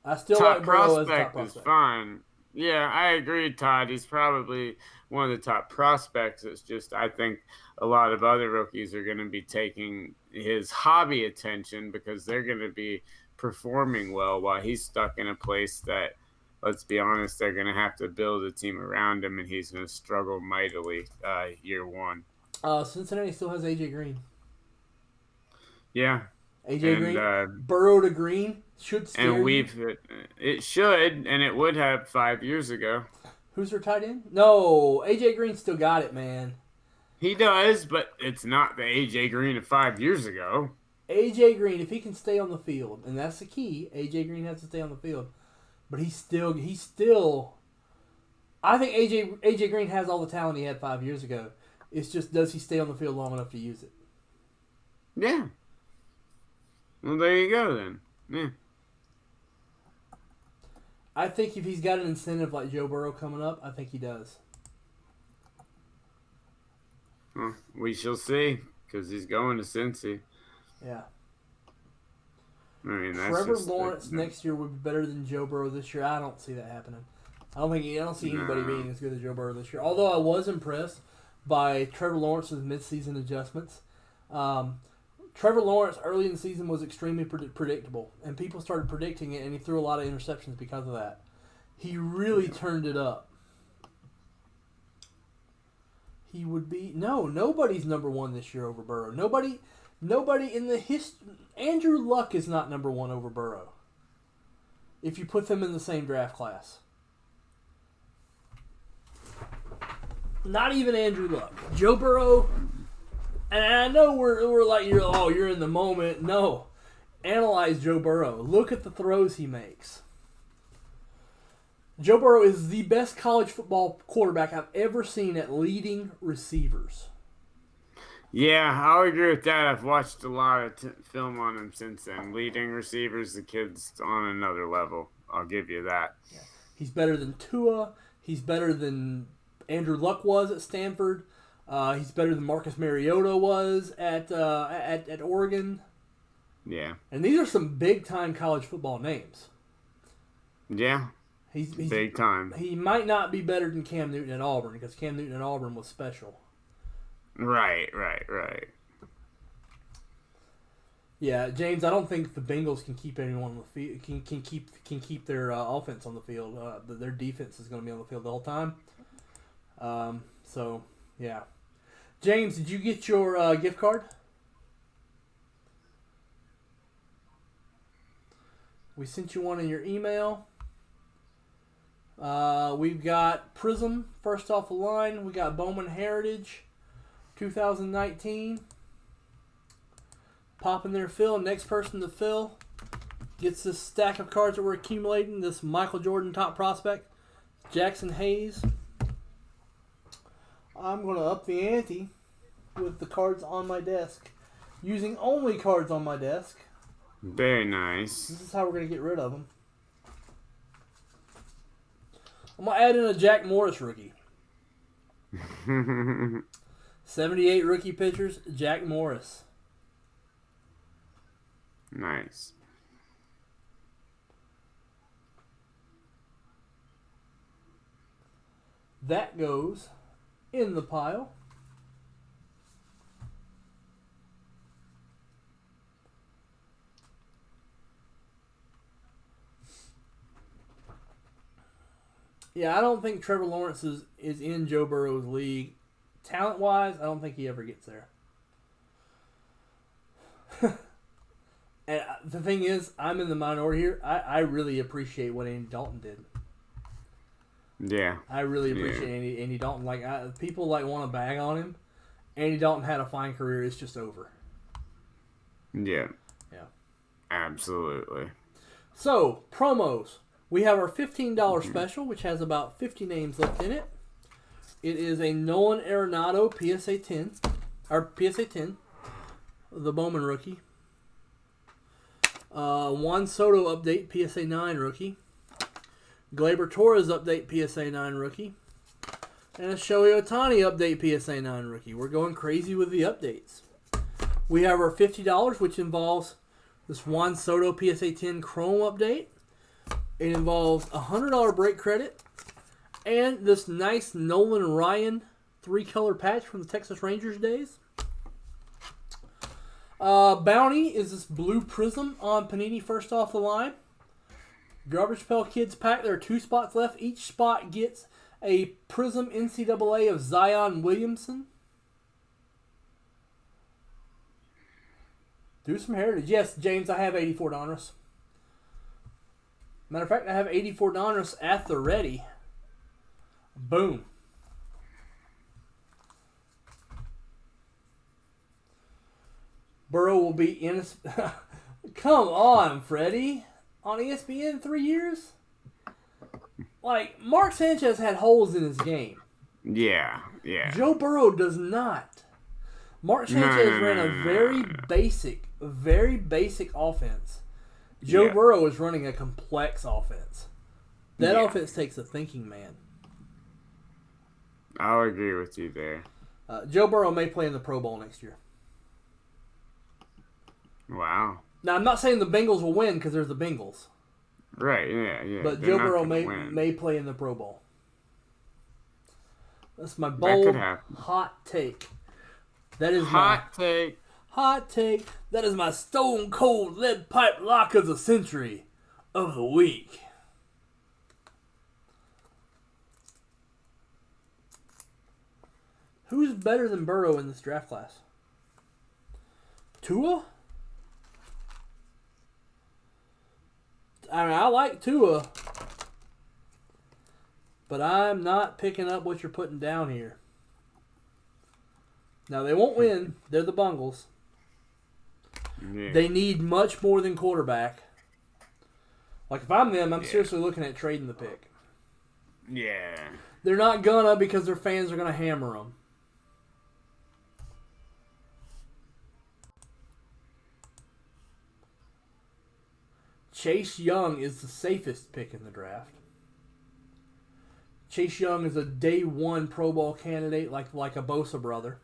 I still like Burrow as a top prospect. Is fine. Yeah, I agree, Todd. He's probably one of the top prospects. It's just I think a lot of other rookies are going to be taking his hobby attention because they're going to be performing well while he's stuck in a place that, let's be honest, they're going to have to build a team around him, and he's going to struggle mightily year one. Cincinnati still has A.J. Green. Yeah. A.J. Green, Burrow to Green should scare it should, and it would have 5 years ago. Who's their tight end? No, A.J. Green still got it, man. He does, but it's not the A.J. Green of 5 years ago. A.J. Green, if he can stay on the field, and that's the key, A.J. Green has to stay on the field. But he's still. I think AJ Green has all the talent he had 5 years ago. It's just, does he stay on the field long enough to use it? Yeah. Well, there you go then. Yeah. I think if he's got an incentive like Joe Burrow coming up, I think he does. Well, we shall see, because he's going to Cincy. Yeah. I mean, Trevor Lawrence next year would be better than Joe Burrow this year. I don't see that happening. I don't see anybody being as good as Joe Burrow this year. Although I was impressed by Trevor Lawrence's midseason adjustments. Trevor Lawrence early in the season was extremely predictable, and people started predicting it, and he threw a lot of interceptions because of that. He really turned it up. He would be nobody's number one this year over Burrow. Nobody in the history. Andrew Luck is not number one over Burrow. If you put them in the same draft class. Not even Andrew Luck. Joe Burrow, and I know we're like, you're in the moment. No. Analyze Joe Burrow. Look at the throws he makes. Joe Burrow is the best college football quarterback I've ever seen at leading receivers. Yeah, I'll agree with that. I've watched a lot of film on him since then. Leading receivers, the kid's on another level. I'll give you that. Yeah. He's better than Tua. He's better than Andrew Luck was at Stanford. He's better than Marcus Mariota was at Oregon. Yeah. And these are some big-time college football names. Yeah. He's big time. He might not be better than Cam Newton at Auburn because Cam Newton at Auburn was special. Right. Yeah, James, I don't think the Bengals can keep anyone on the field. Can keep their offense on the field. Their defense is going to be on the field the whole time. So yeah, James, did you get your gift card? We sent you one in your email. We've got Prism first off the line. We got Bowman Heritage, 2019. Pop in there, Phil. Next person to fill gets this stack of cards that we're accumulating. This Michael Jordan top prospect, Jackson Hayes. I'm going to up the ante with the cards on my desk. Using only cards on my desk. Very nice. This is how we're going to get rid of them. I'm going to add in a Jack Morris rookie. 78 rookie pitchers, Jack Morris. Nice. That goes in the pile. Yeah, I don't think Trevor Lawrence is in Joe Burrow's league. Talent-wise, I don't think he ever gets there. And the thing is, I'm in the minority here. I really appreciate what Andy Dalton did. Yeah. I really appreciate Andy Dalton. People want to bag on him. Andy Dalton had a fine career. It's just over. Yeah. Yeah. Absolutely. So, promos. We have our $15 special, which has about 50 names left in it. It is a Nolan Arenado PSA 10. Or PSA 10. The Bowman rookie. Juan Soto update PSA 9 rookie. Gleyber Torres update PSA 9 rookie. And a Shohei Ohtani update PSA 9 rookie. We're going crazy with the updates. We have our $50, which involves this Juan Soto PSA 10 Chrome update. It involves a $100 break credit and this nice Nolan Ryan 3-color patch from the Texas Rangers days. Bounty is this blue prism on Panini first off the line. Garbage Pail Kids pack. There are 2 spots left. Each spot gets a Prism NCAA of Zion Williamson. Do some heritage. Yes, James, I have 84 Donruss. Matter of fact, I have 84 Donruss at the ready. Boom. Burrow will be in. Come on, Freddie. On ESPN 3 years? Mark Sanchez had holes in his game. Yeah. Joe Burrow does not. Mark Sanchez ran a very basic offense. Joe Burrow is running a complex offense. That offense takes a thinking man. I'll agree with you there. Joe Burrow may play in the Pro Bowl next year. Wow. Now, I'm not saying the Bengals will win because there's the Bengals. Right, yeah. But Joe Burrow may play in the Pro Bowl. That's my bold, hot take. That is hot take. Hot take. That is my stone cold lead pipe lock of the century of the week. Who's better than Burrow in this draft class? Tua? I mean, I like Tua, but I'm not picking up what you're putting down here. Now, they won't win. They're the Bungles. Yeah. They need much more than quarterback. If I'm them, I'm seriously looking at trading the pick. Yeah. They're not gonna because their fans are gonna hammer them. Chase Young is the safest pick in the draft. Chase Young is a day one Pro Bowl candidate like a Bosa brother.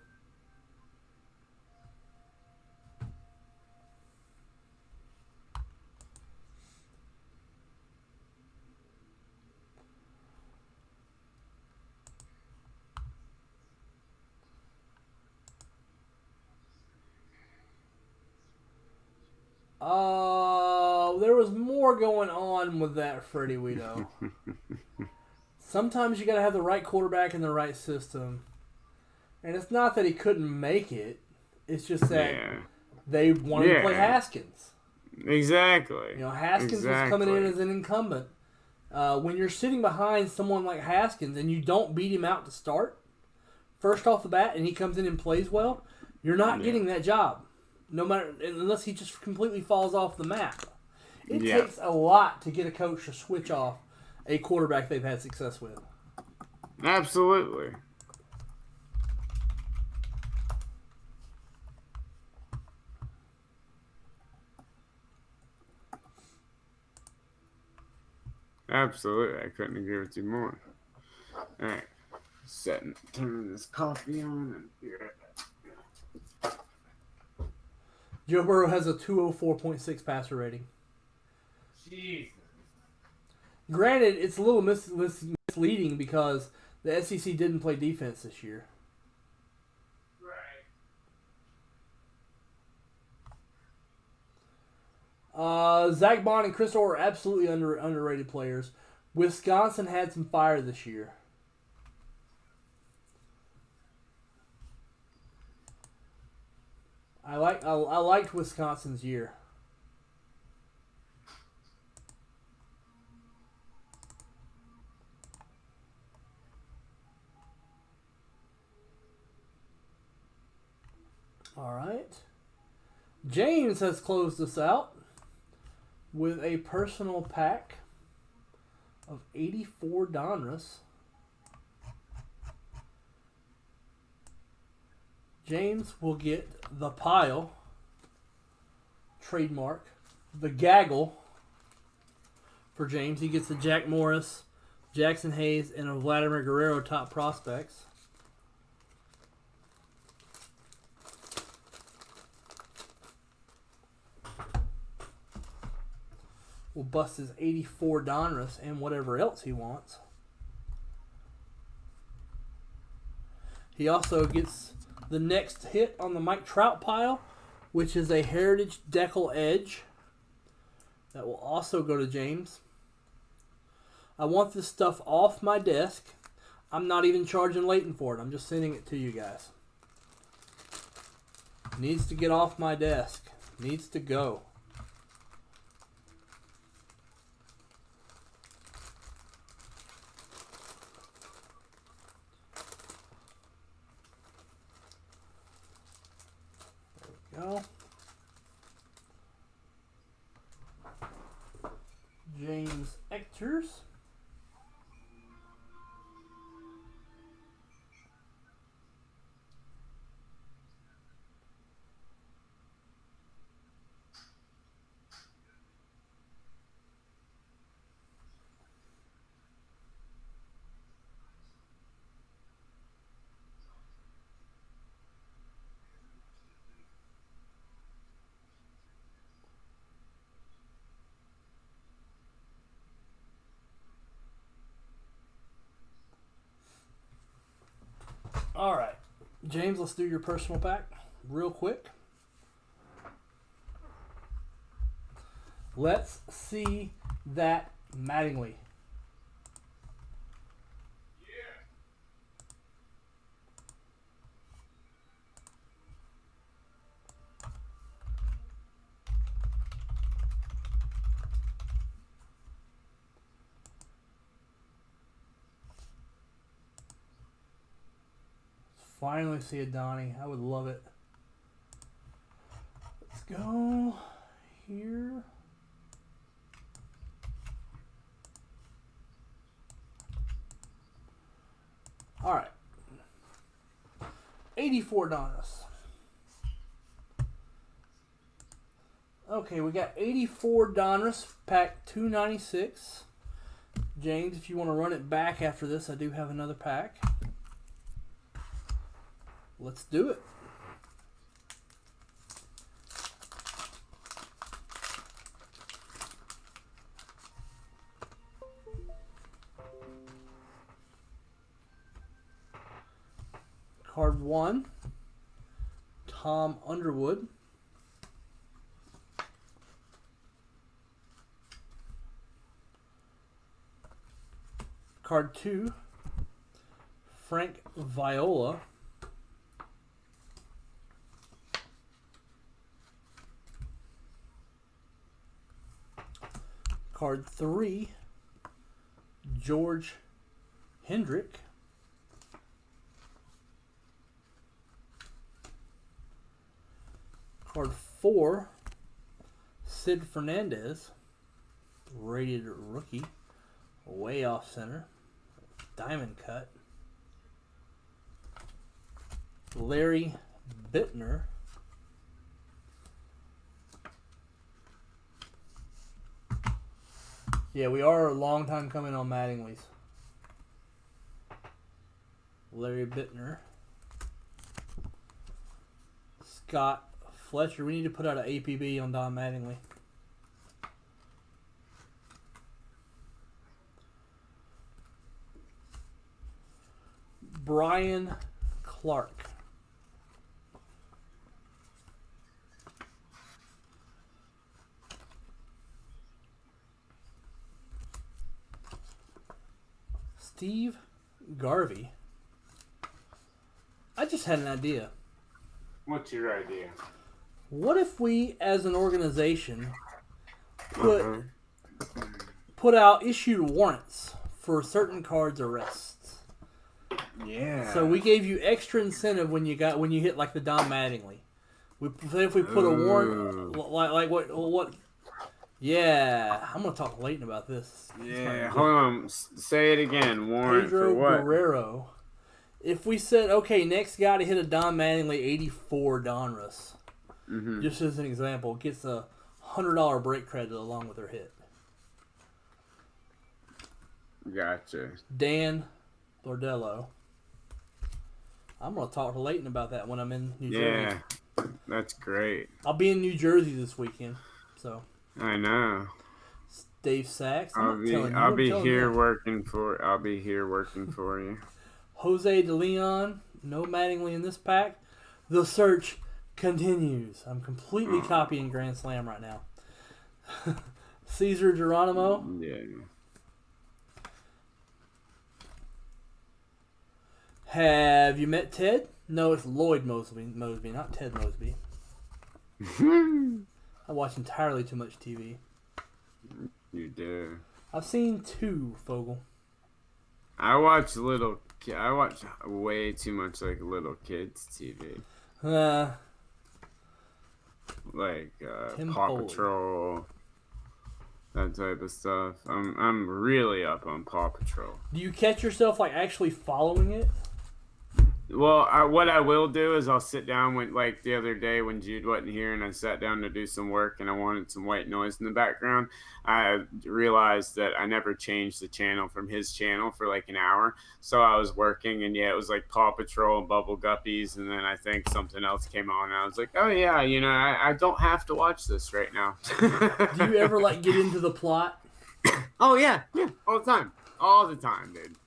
There was more going on with that, Freddie Weedo. Sometimes you got to have the right quarterback in the right system. And it's not that he couldn't make it. It's just that they wanted to play Haskins. Exactly. Haskins was coming in as an incumbent. When you're sitting behind someone like Haskins and you don't beat him out to start, first off the bat, and he comes in and plays well, you're not getting that job. No matter, unless he just completely falls off the map. It takes a lot to get a coach to switch off a quarterback they've had success with. Absolutely. Absolutely. I couldn't agree with you more. All right. Turning this coffee on and be right back. Joe Burrow has a 204.6 passer rating. Jesus. Granted, it's a little misleading because the SEC didn't play defense this year. Right. Zach Bond and Chris Orr are absolutely underrated players. Wisconsin had some fire this year. I liked Wisconsin's year. All right. James has closed us out with a personal pack of 84 Donruss. James will get the Pile trademark, the gaggle for James. He gets the Jack Morris, Jackson Hayes, and a Vladimir Guerrero top prospects. We'll bust his 84 Donruss and whatever else he wants. He also gets the next hit on the Mike Trout pile, which is a Heritage Decal Edge. That will also go to James. I want this stuff off my desk. I'm not even charging Leighton for it. I'm just sending it to you guys. Needs to get off my desk. Needs to go. Go. James Ectors. All right, James, let's do your personal pack real quick. Let's see that Mattingly. Finally see a Donnie. I would love it. Let's go here. All right. 84 Donruss. Okay, we got 84 Donruss, pack 296. James, if you want to run it back after this, I do have another pack. Let's do it. Card 1, Tom Underwood. Card 2, Frank Viola. Card 3, George Hendrick. Card 4, Sid Fernandez, rated rookie, way off center, diamond cut. Larry Bittner. Yeah, we are a long time coming on Mattingly's. Larry Bittner. Scott Fletcher. We need to put out an APB on Don Mattingly. Brian Clark. Steve Garvey. I just had an idea. What's your idea? What if we, as an organization, put issued warrants for certain cards' arrests? Yeah. So we gave you extra incentive when you hit like the Don Mattingly. If we put a warrant like what? Yeah, I'm gonna talk to Leighton about this. Yeah, hold on. Say it again. Warrant Pedro for what? Guerrero. If we said, okay, next guy to hit a Don Mattingly 84 Donruss, just as an example, gets a $100 break credit along with their hit. Gotcha. Dan Lordello. I'm going to talk to Leighton about that when I'm in New Jersey. Yeah, that's great. I'll be in New Jersey this weekend, so. I know. Dave Sachs. I'll be here working for you. Jose De Leon. No Mattingly in this pack. The search continues. I'm completely copying Grand Slam right now. Cesar Geronimo. Yeah. Have you met Ted? No, it's Lloyd Mosby, not Ted Mosby. I watch entirely too much TV. You do. I've seen 2, Fogel. I watch way too much like little kids TV. Like Paw Foley. Patrol, that type of stuff. I'm really up on Paw Patrol. Do you catch yourself like actually following it? Well, what I will do is I'll sit down like the other day when Jude wasn't here and I sat down to do some work and I wanted some white noise in the background. I realized that I never changed the channel from his channel for like an hour. So I was working and it was like Paw Patrol and Bubble Guppies. And then I think something else came on and I was like, oh yeah, I don't have to watch this right now. Do you ever like get into the plot? Oh yeah. All the time, dude.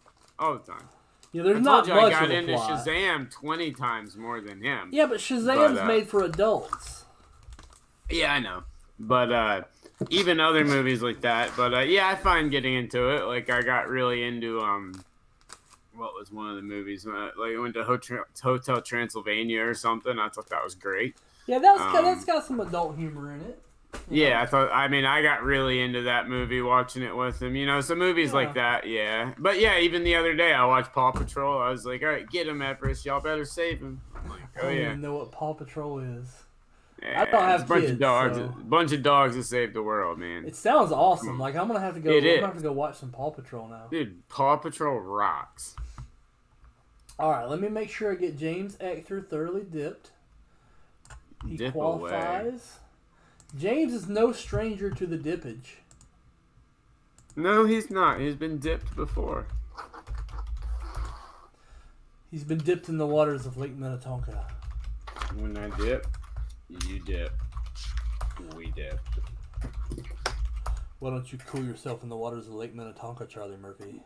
All the time. Yeah, there's not much I got of a into plot. Shazam 20 times more than him. Yeah, but Shazam's made for adults. Yeah, I know. But even other movies like that. But yeah, I find getting into it. Like I got really into what was one of the movies? Like I went to Hotel Transylvania or something. I thought that was great. Yeah, that's got some adult humor in it. Yeah, I got really into that movie watching it with him, some movies like that, yeah. But yeah, even the other day I watched Paw Patrol. I was like, all right, get him, Everest. Y'all better save him. I'm like, I don't even know what Paw Patrol is. Yeah, I don't have a bunch kids, of dogs, so. a bunch of dogs that saved the world, man. It sounds awesome. Like I'm gonna have to go. I'm gonna have to go watch some Paw Patrol now. Dude, Paw Patrol rocks. All right, let me make sure I get James Ector thoroughly dipped. He qualifies. James is no stranger to the dippage. No, he's not. He's been dipped before. He's been dipped in the waters of Lake Minnetonka. When I dip, you dip. We dip. Why don't you cool yourself in the waters of Lake Minnetonka, Charlie Murphy?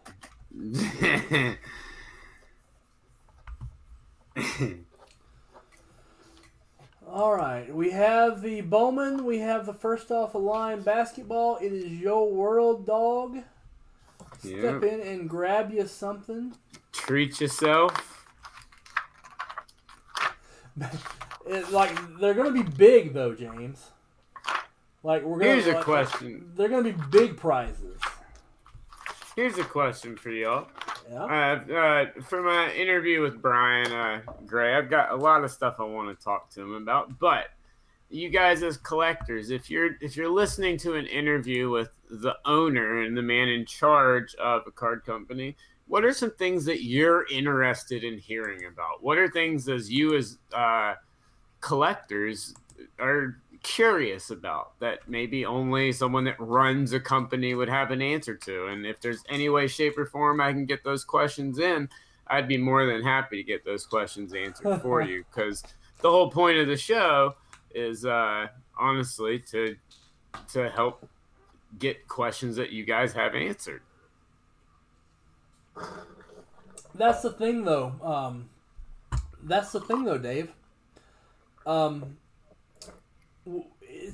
All right, we have the Bowman. We have the first off the line basketball. It is your world, dog. Step in and grab you something. Treat yourself. They're gonna be big though, James. Here's a question. They're gonna be big prizes. Here's a question for y'all. Yeah. For my interview with Brian Gray, I've got a lot of stuff I want to talk to him about. But you guys, as collectors, if you're listening to an interview with the owner and the man in charge of a card company, what are some things that you're interested in hearing about? What are things as collectors are curious about that maybe only someone that runs a company would have an answer to? And if there's any way, shape, or form I can get those questions in, I'd be more than happy to get those questions answered for you, because the whole point of the show is honestly to help get questions that you guys have answered. That's the thing though. Dave.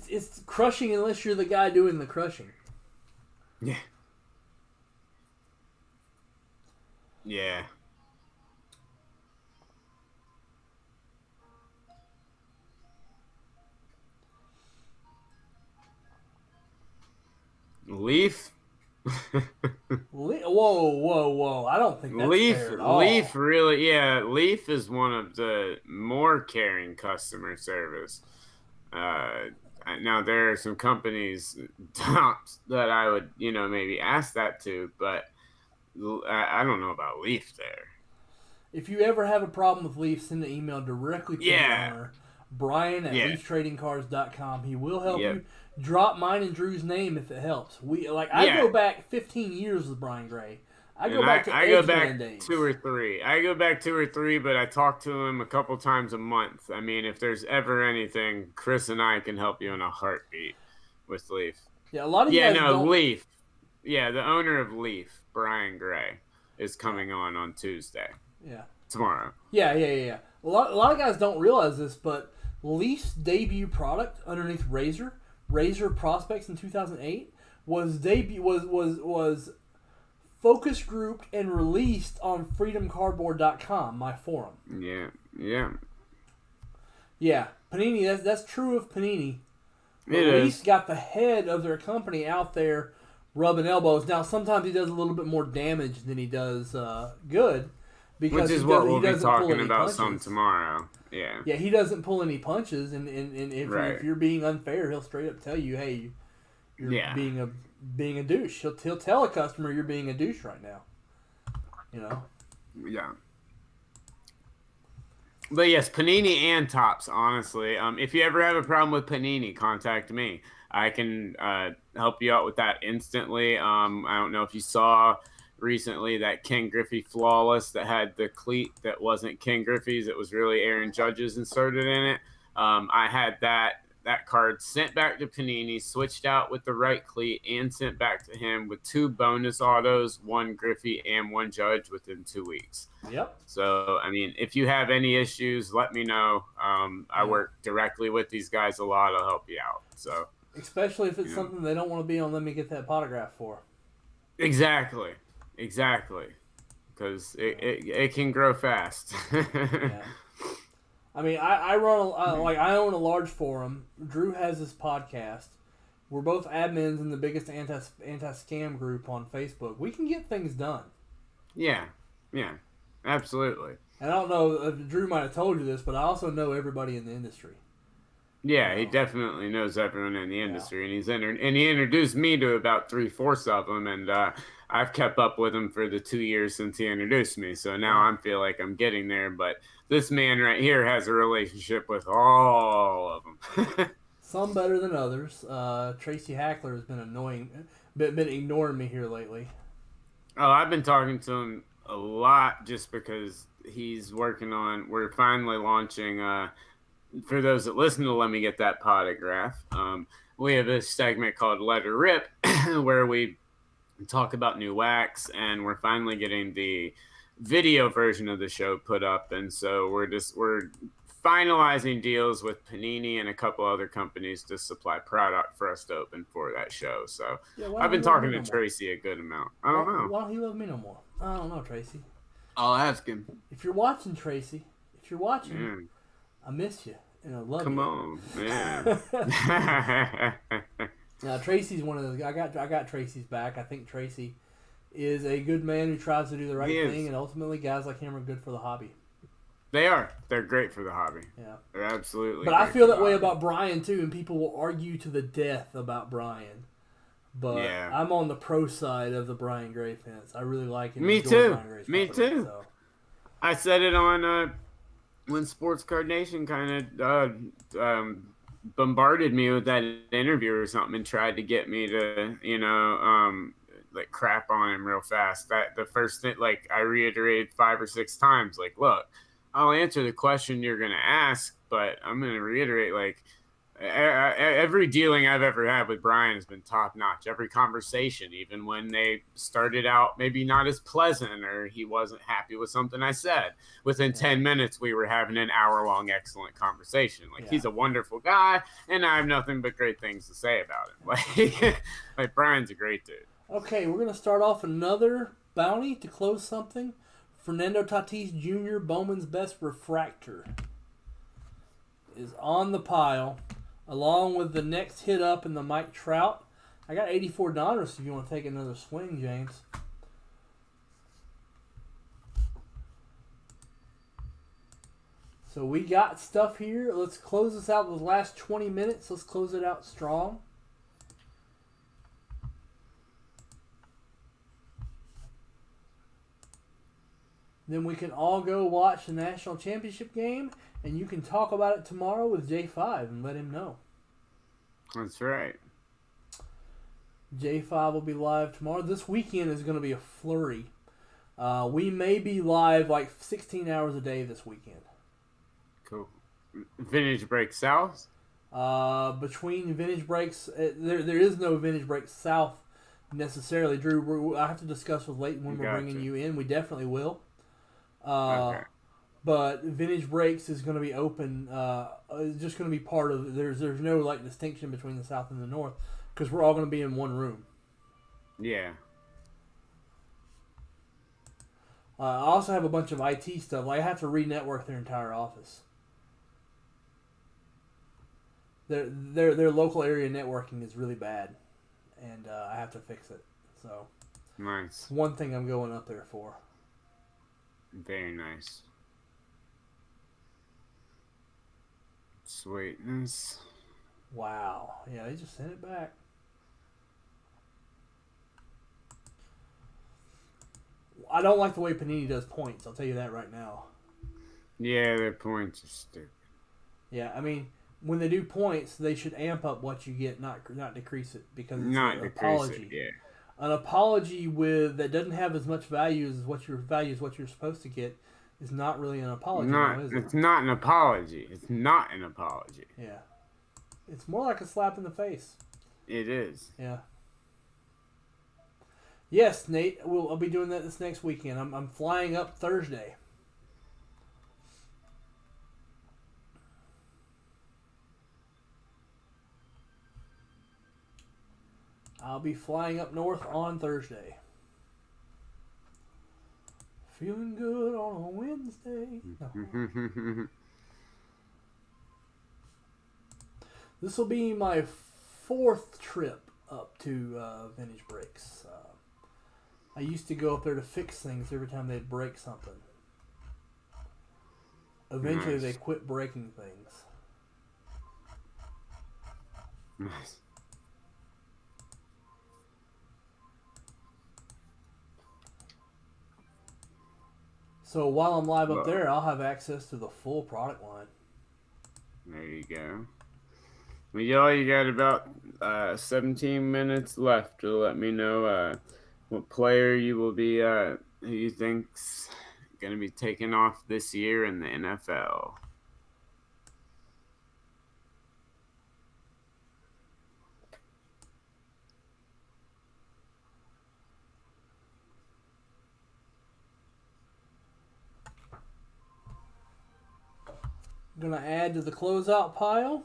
It's crushing unless you're the guy doing the crushing. Yeah. Yeah. Leaf. Whoa! I don't think that's fair at all. Leaf really, yeah. Leaf is one of the more caring customer service. Now there are some companies that I would, maybe ask that to, but I don't know about Leaf there. If you ever have a problem with Leaf, send an email directly to the owner, Brian at LeafTradingCards.com. He will help you. Drop mine and Drew's name if it helps. I go back 15 years with Brian Gray. I go back 2 or 3. I go back 2 or 3, but I talk to him a couple times a month. I mean, if there's ever anything, Chris and I can help you in a heartbeat with Leaf. Yeah, a lot of you guys don't... Leaf. Yeah, the owner of Leaf, Brian Gray, is coming on Tuesday. Yeah. Tomorrow. Yeah. A lot of guys don't realize this, but Leaf's debut product underneath Razor Prospects in 2008 was focus grouped and released on freedomcardboard.com, my forum. Yeah, Panini, that's true of Panini. Leaf's got the head of their company out there rubbing elbows. Now, sometimes he does a little bit more damage than he does good. Because which is what we'll be talking about some tomorrow. Yeah. Yeah, he doesn't pull any punches, and if you're being unfair, he'll straight up tell you, hey, you're being a douche. He'll tell a customer you're being a douche right now. Yeah. But yes, Panini and Topps, honestly. If you ever have a problem with Panini, contact me. I can help you out with that instantly. I don't know if you saw recently that Ken Griffey Flawless that had the cleat that wasn't Ken Griffey's. It was really Aaron Judge's inserted in it. I had that card sent back to Panini, switched out with the right cleat, and sent back to him with 2 bonus autos, 1 Griffey and 1 Judge within 2 weeks. Yep. So, I mean, if you have any issues, let me know. I work directly with these guys a lot. I'll help you out. So, especially if it's something they don't want to be on, let me get that autograph for. Exactly. Because it can grow fast. Yeah. I mean, I own a large forum. Drew has his podcast. We're both admins in the biggest anti-scam group on Facebook. We can get things done. Yeah, absolutely. And I don't know if Drew might have told you this, but I also know everybody in the industry. Yeah, he definitely knows everyone in the industry, and he introduced me to about 3/4 of them, and I've kept up with him for the 2 years since he introduced me. So now I feel like I'm getting there, but this man right here has a relationship with all of them. Some better than others. Tracy Hackler has been been ignoring me here lately. Oh, I've been talking to him a lot just because he's working on. We're finally launching. For those that listen to Let Me Get That Potograph, we have this segment called Let Her Rip, where we talk about new wax, and we're finally getting the video version of the show put up, and so we're finalizing deals with Panini and a couple other companies to supply product for us to open for that show. So Yeah, I've been talking to Tracy a good amount. I don't know. Why don't he love me no more? I don't know, Tracy. I'll ask him. If you're watching, Tracy, I miss you and I love you. Come on, man. Now Tracy's one of those. I got Tracy's back. I think Tracy is a good man who tries to do the right thing, and ultimately, guys like him are good for the hobby. They are. They're great for the hobby. Yeah. They're absolutely. But I feel that way about Brian too, and people will argue to the death about Brian. But yeah. I'm on the pro side of the Brian Gray fence. I really like him. Me too. Me too. So. I said it on when Sports Card Nation kind of bombarded me with that interview or something and tried to get me to, like crap on him real fast. That the first thing, like I reiterated 5 or 6 times, like, look, I'll answer the question you're going to ask, but I'm going to reiterate, like, every dealing I've ever had with Brian has been top notch. Every conversation, even when they started out maybe not as pleasant or he wasn't happy with something I said, within 10 minutes we were having an hour-long excellent conversation. Like, he's a wonderful guy, and I have nothing but great things to say about him. Like Brian's a great dude. Okay, we're going to start off another bounty to close something. Fernando Tatis Jr., Bowman's Best Refractor, is on the pile, along with the next hit up in the Mike Trout. I got 84 Donruss if you want to take another swing, James. So we got stuff here. Let's close this out with the last 20 minutes. Let's close it out strong. Then we can all go watch the national championship game, and you can talk about it tomorrow with J5 and let him know. That's right. J5 will be live tomorrow. This weekend is going to be a flurry. We may be live like 16 hours a day this weekend. Cool. Vintage Break South? Between Vintage Breaks, there is no Vintage Break South necessarily. Drew, I have to discuss with Leighton when we're bringing you in. We definitely will. Okay. But Vintage Breaks is going to be open. It's just going to be part of. There's no like distinction between the South and the North because we're all going to be in one room. Yeah. I also have a bunch of IT stuff. Like I have to re-network their entire office. Their local area networking is really bad, and I have to fix it. So nice. One thing I'm going up there for. Very nice. Sweetness. Wow. Yeah, they just sent it back. I don't like the way Panini does points. I'll tell you that right now. Yeah, their points are stupid. Yeah, I mean, when they do points, they should amp up what you get, not decrease it, because it's not an apology. Yeah. An apology that doesn't have as much value as what you're supposed to get is not really an apology. It's not an apology. It's not an apology. Yeah. It's more like a slap in the face. It is. Yeah. Yes, Nate. I'll be doing that this next weekend. I'm flying up Thursday. I'll be flying up north on Thursday. Feeling good on a Wednesday. No. This will be my 4th trip up to Vintage Breaks. I used to go up there to fix things every time they'd break something. Eventually, they quit breaking things. Nice. So while I'm live up there, I'll have access to the full product line. There you go. Well, y'all, you got about 17 minutes left to let me know what player you will be, who you think's going to be taking off this year in the NFL. I'm going to add to the closeout pile.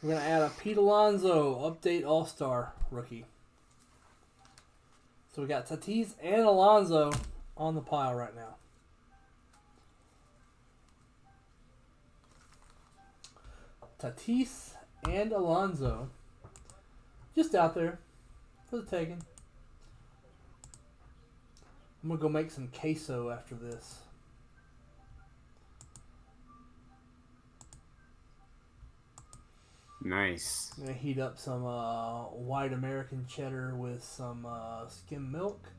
We're going to add a Pete Alonso update all-star rookie. So we got Tatis and Alonso on the pile right now. Tatis and Alonso just out there for the taking. I'm going to go make some queso after this. Nice. I'm going to heat up some white American cheddar with some skim milk.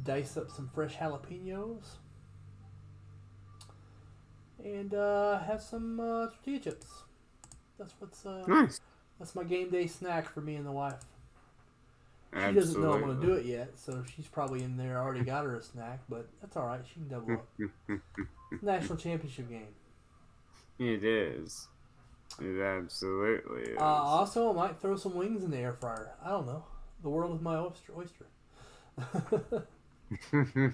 Dice up some fresh jalapenos. And have some tortilla chips. That's what's nice. That's my game day snack for me and the wife. She Absolutely. doesn't know I'm going to do it yet, so she's probably in there. I already got her a snack, but that's all right. She can double up. National championship game. It is. It absolutely is. Also, I might throw some wings in the air fryer. I don't know. The world is my oyster.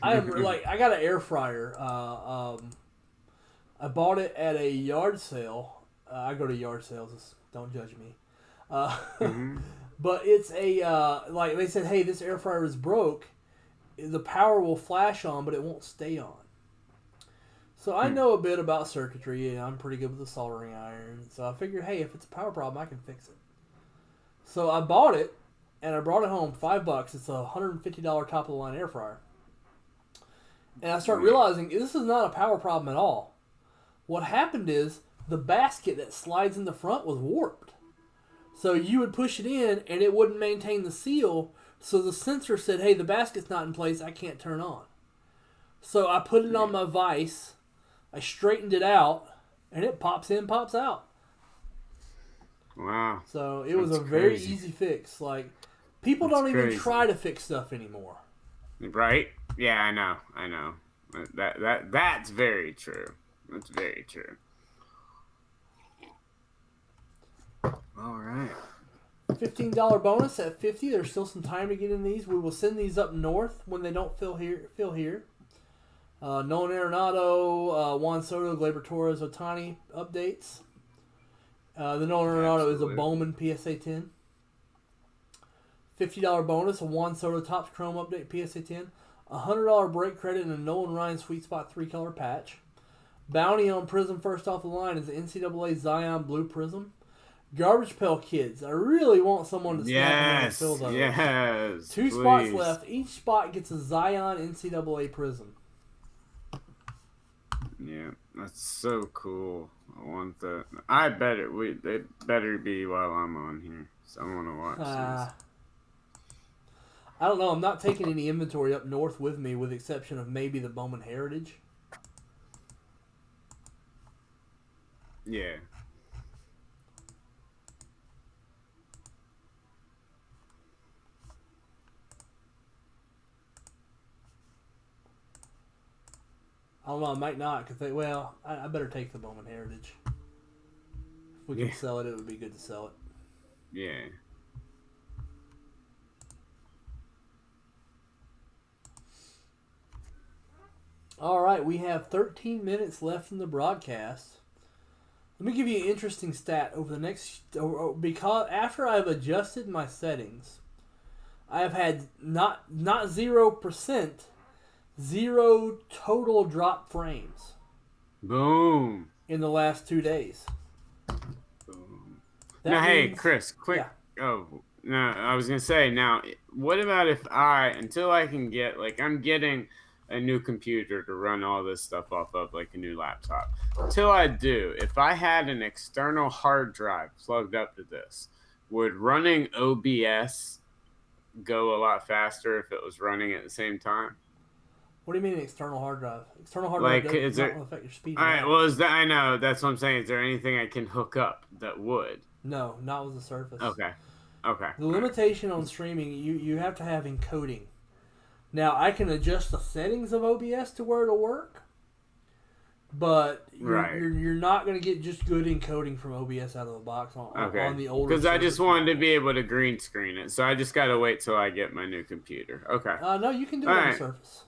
I got an air fryer. I bought it at a yard sale. I go to yard sales. Don't judge me. But it's like they said, hey, this air fryer is broke. The power will flash on, but it won't stay on. So I know a bit about circuitry, and I'm pretty good with the soldering iron. So I figured, hey, if it's a power problem, I can fix it. So I bought it, and I brought it home, $5. It's a $150 top-of-the-line air fryer. And I start realizing this is not a power problem at all. What happened is the basket that slides in the front was warped. So you would push it in, and it wouldn't maintain the seal. So the sensor said, hey, the basket's not in place. I can't turn on. So I put it on my vise. I straightened it out, and it pops in, pops out. Wow. So it was a very easy fix. Like, people don't even try to fix stuff anymore. Right? Yeah, I know. That's very true. That's very true. All right. $15 bonus at 50. There's still some time to get in these. We will send these up north when they don't fill here. Nolan Arenado, Juan Soto, Gleyber Torres, Ohtani updates. The Nolan Arenado is a Bowman PSA 10. $50 bonus, a Juan Soto Topps Chrome update PSA 10. $100 break credit and a Nolan Ryan Sweet Spot 3-color patch. Bounty on Prism first off the line is the NCAA Zion Blue Prism. Garbage Pail Kids. I really want someone to snap them and fill those. Yes, 2 spots left. Each spot gets a Zion NCAA Prism. Yeah, that's so cool. I want that. I bet it better be while I'm on here. So I want to watch this. I don't know. I'm not taking any inventory up north with me, with the exception of maybe the Bowman Heritage. Yeah. I don't know. I might not. I better take the Bowman Heritage. If we can sell it, it would be good to sell it. Yeah. All right, we have 13 minutes left in the broadcast. Let me give you an interesting stat over the next, because after I've adjusted my settings, I have had not 0%, 0 total drop frames. Boom. In the last 2 days. Boom. Now, hey, Chris, quick. Yeah. Oh, no, I was going to say, now, what about if until I can get, I'm getting a new computer to run all this stuff off of, like a new laptop. Until I do, if I had an external hard drive plugged up to this, would running OBS go a lot faster if it was running at the same time? What do you mean external hard drive? External hard Like, drive is does there? not affect your speed. All right. Well, is that I know that's what I'm saying. Is there anything I can hook up that would? No, not with the Surface. Okay. Okay. The limitation on streaming, you have to have encoding. Now, I can adjust the settings of OBS to where it'll work, but you're not going to get just good encoding from OBS out of the box on the older. Because I just wanted to be able to green screen it, so I just got to wait till I get my new computer. Okay. No, you can do it on the Surface.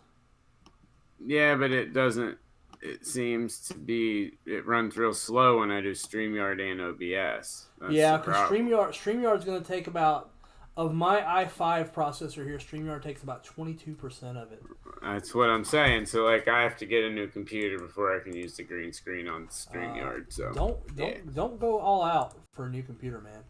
Yeah, but it doesn't. It seems to be it runs real slow when I do StreamYard and OBS. Yeah, because StreamYard's going to take about of my i5 processor here. StreamYard takes about 22% of it. That's what I'm saying. So like, I have to get a new computer before I can use the green screen on StreamYard. So don't go all out for a new computer, man.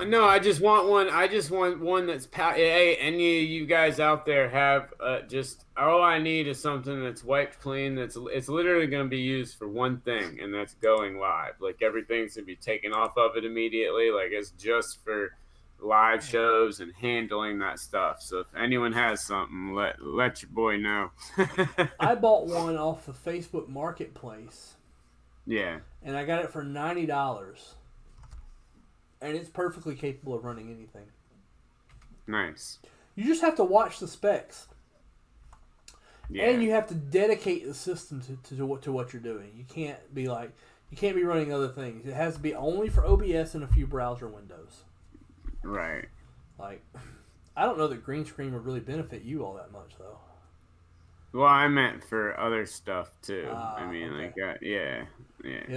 No, I just want one. I just want one that's hey, any of you guys out there have just all I need is something that's wiped clean. It's literally going to be used for one thing, and that's going live. Like everything's going to be taken off of it immediately. Like it's just for live shows and handling that stuff. So if anyone has something, let your boy know. I bought one off the Facebook Marketplace. Yeah. And I got it for $90. And it's perfectly capable of running anything. Nice. You just have to watch the specs. Yeah. And you have to dedicate the system to what you're doing. You can't be running other things. It has to be only for OBS and a few browser windows. Right. Like, I don't know that green screen would really benefit you all that much, though. Well, I meant for other stuff too. I mean, okay. Yeah,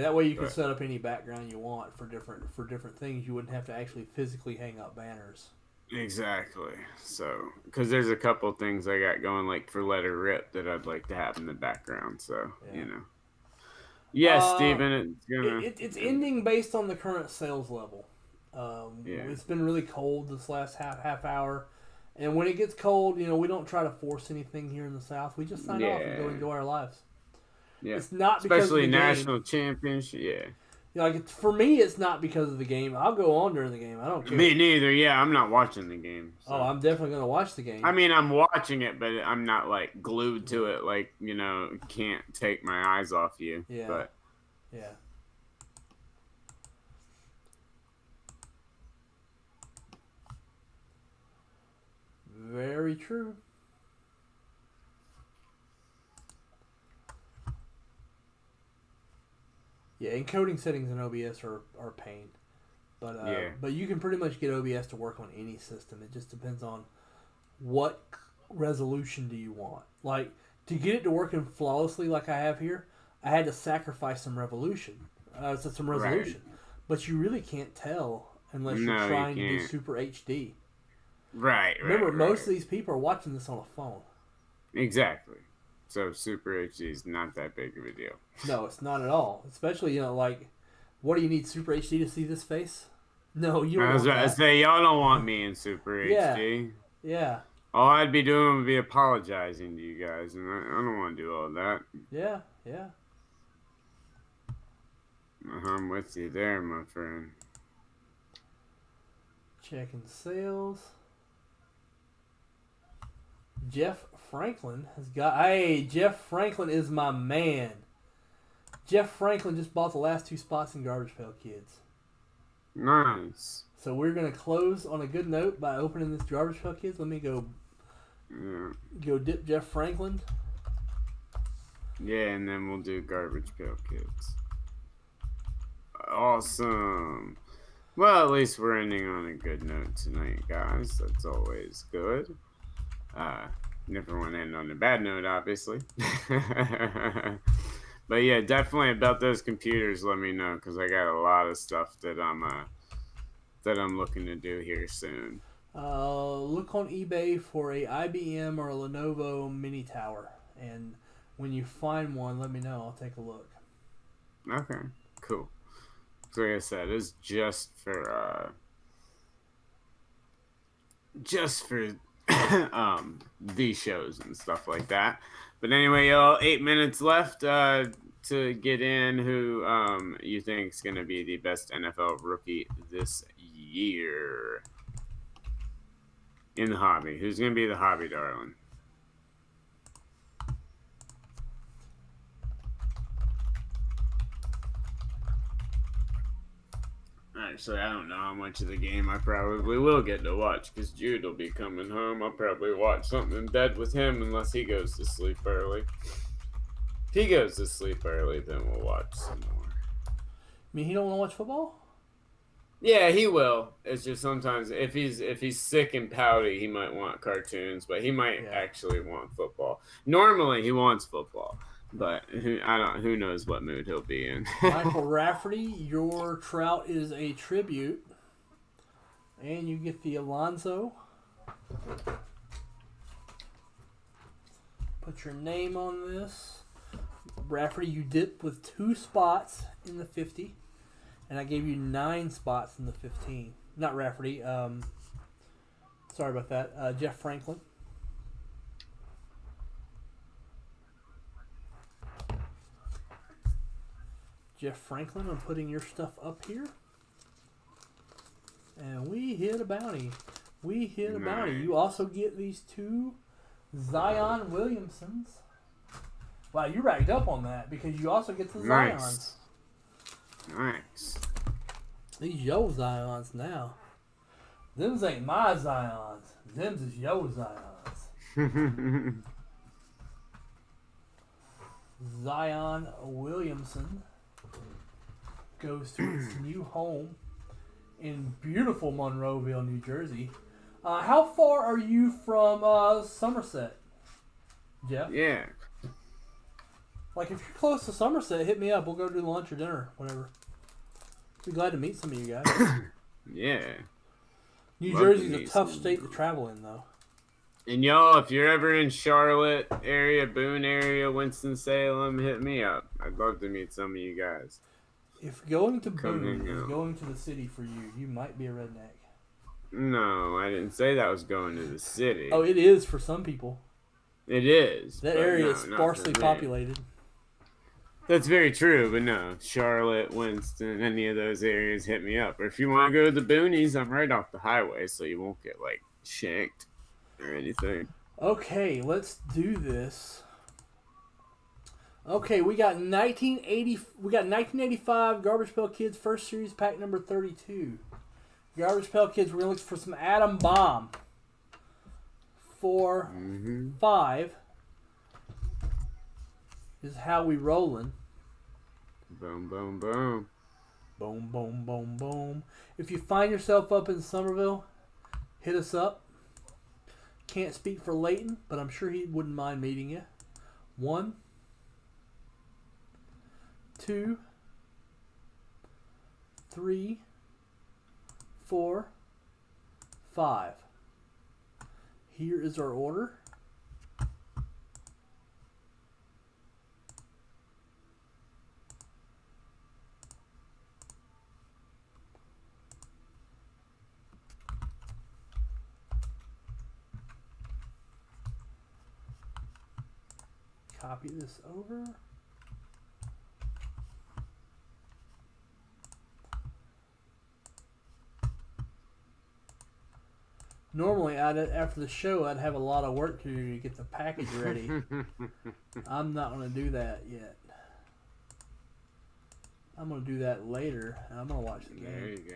that way you can set up any background you want for different things. You wouldn't have to actually physically hang up banners. Exactly. So, because there's a couple things I got going, like for Let Her Rip, that I'd like to have in the background. So, you know. Yes, Steven. It's ending based on the current sales level. It's been really cold this last half hour. And when it gets cold, we don't try to force anything here in the South. We just sign off and go enjoy our lives. Yeah. It's not because especially of the national game. championship. Yeah. For me, it's not because of the game. I'll go on during the game. I don't care. Me neither. Yeah, I'm not watching the game. So. Oh, I'm definitely going to watch the game. I mean, I'm watching it, but I'm not like glued to it. Like can't take my eyes off you. Yeah. But yeah. Very true. Yeah, encoding settings in OBS are pain. But you can pretty much get OBS to work on any system. It just depends on what resolution do you want. Like, to get it to working flawlessly like I have here, I had to sacrifice some resolution. Right. But you really can't tell unless you're trying to do Super HD. Right. Remember, most of these people are watching this on a phone. Exactly. So Super HD is not that big of a deal. No, it's not at all. Especially, what do you need Super HD to see this face? No, you don't. I was about to say, y'all don't want me in Super HD. Yeah. All I'd be doing would be apologizing to you guys, and I don't want to do all that. Yeah. I'm with you there, my friend. Checking sales. Jeff Franklin has got... Hey, Jeff Franklin is my man. Jeff Franklin just bought the last 2 spots in Garbage Pail Kids. Nice. So we're going to close on a good note by opening this Garbage Pail Kids. Let me go dip Jeff Franklin. Yeah, and then we'll do Garbage Pail Kids. Awesome. Well, at least we're ending on a good note tonight, guys. That's always good. Never want to end on a bad note, obviously. But yeah, definitely about those computers, let me know, because I got a lot of stuff that I'm looking to do here soon. Look on eBay for a IBM or a Lenovo mini tower, and when you find one, let me know. I'll take a look. Okay, cool. So like I said, it's just for these shows and stuff like that. But anyway, y'all, 8 minutes left to get in who you think is going to be the best NFL rookie this year in the hobby. Who's going to be the hobby darling? Actually, I don't know how much of the game I probably will get to watch because Jude will be coming home. I'll probably watch something in bed with him unless he goes to sleep early. If he goes to sleep early, then we'll watch some more. I mean, he don't want to watch football? Yeah, he will. It's just sometimes if he's sick and pouty, he might want cartoons, but he might actually want football. Normally, he wants football, but who knows what mood he'll be in. Michael Rafferty, your Trout is a tribute, and you get the Alonso. Put your name on this. Rafferty, you dip with 2 spots in the 50. And I gave you 9 spots in the 15. Not Rafferty. Sorry about that. Jeff Franklin. Jeff Franklin, I'm putting your stuff up here. And we hit a bounty. We hit a bounty. You also get these 2 Zion Williamsons. Wow, you racked up on that because you also get the Zions. Nice. These yo Zions now. Them's ain't my Zions. Them's is yo Zions. Zion Williamson goes to its new home in beautiful Monroeville, New Jersey. How far are you from Somerset, Jeff? Yeah. Like, if you're close to Somerset, hit me up. We'll go do lunch or dinner, whatever. Be glad to meet some of you guys. Yeah. New Jersey's a tough state to travel in, though. And y'all, if you're ever in Charlotte area, Boone area, Winston-Salem, hit me up. I'd love to meet some of you guys. If going to Boone is going to the city for you, you might be a redneck. No, I didn't say that was going to the city. Oh, it is for some people. It is. That area is sparsely populated. That's very true, but no. Charlotte, Winston, any of those areas, hit me up. Or if you want to go to the boonies, I'm right off the highway, so you won't get, like, shanked or anything. Okay, let's do this. Okay, we got 1985 Garbage Pail Kids First Series pack number 32. Garbage Pail Kids, we're going to look for some Atom Bomb. 4, 5 is how we rolling. Boom, boom, boom. Boom, boom, boom, boom. If you find yourself up in Somerville, hit us up. Can't speak for Leighton, but I'm sure he wouldn't mind meeting you. 1, 2, 3, 4, 5. Here is our order. Copy this over. Normally, after the show, I'd have a lot of work to do to get the package ready. I'm not going to do that yet. I'm going to do that later, and I'm going to watch the game. There you go.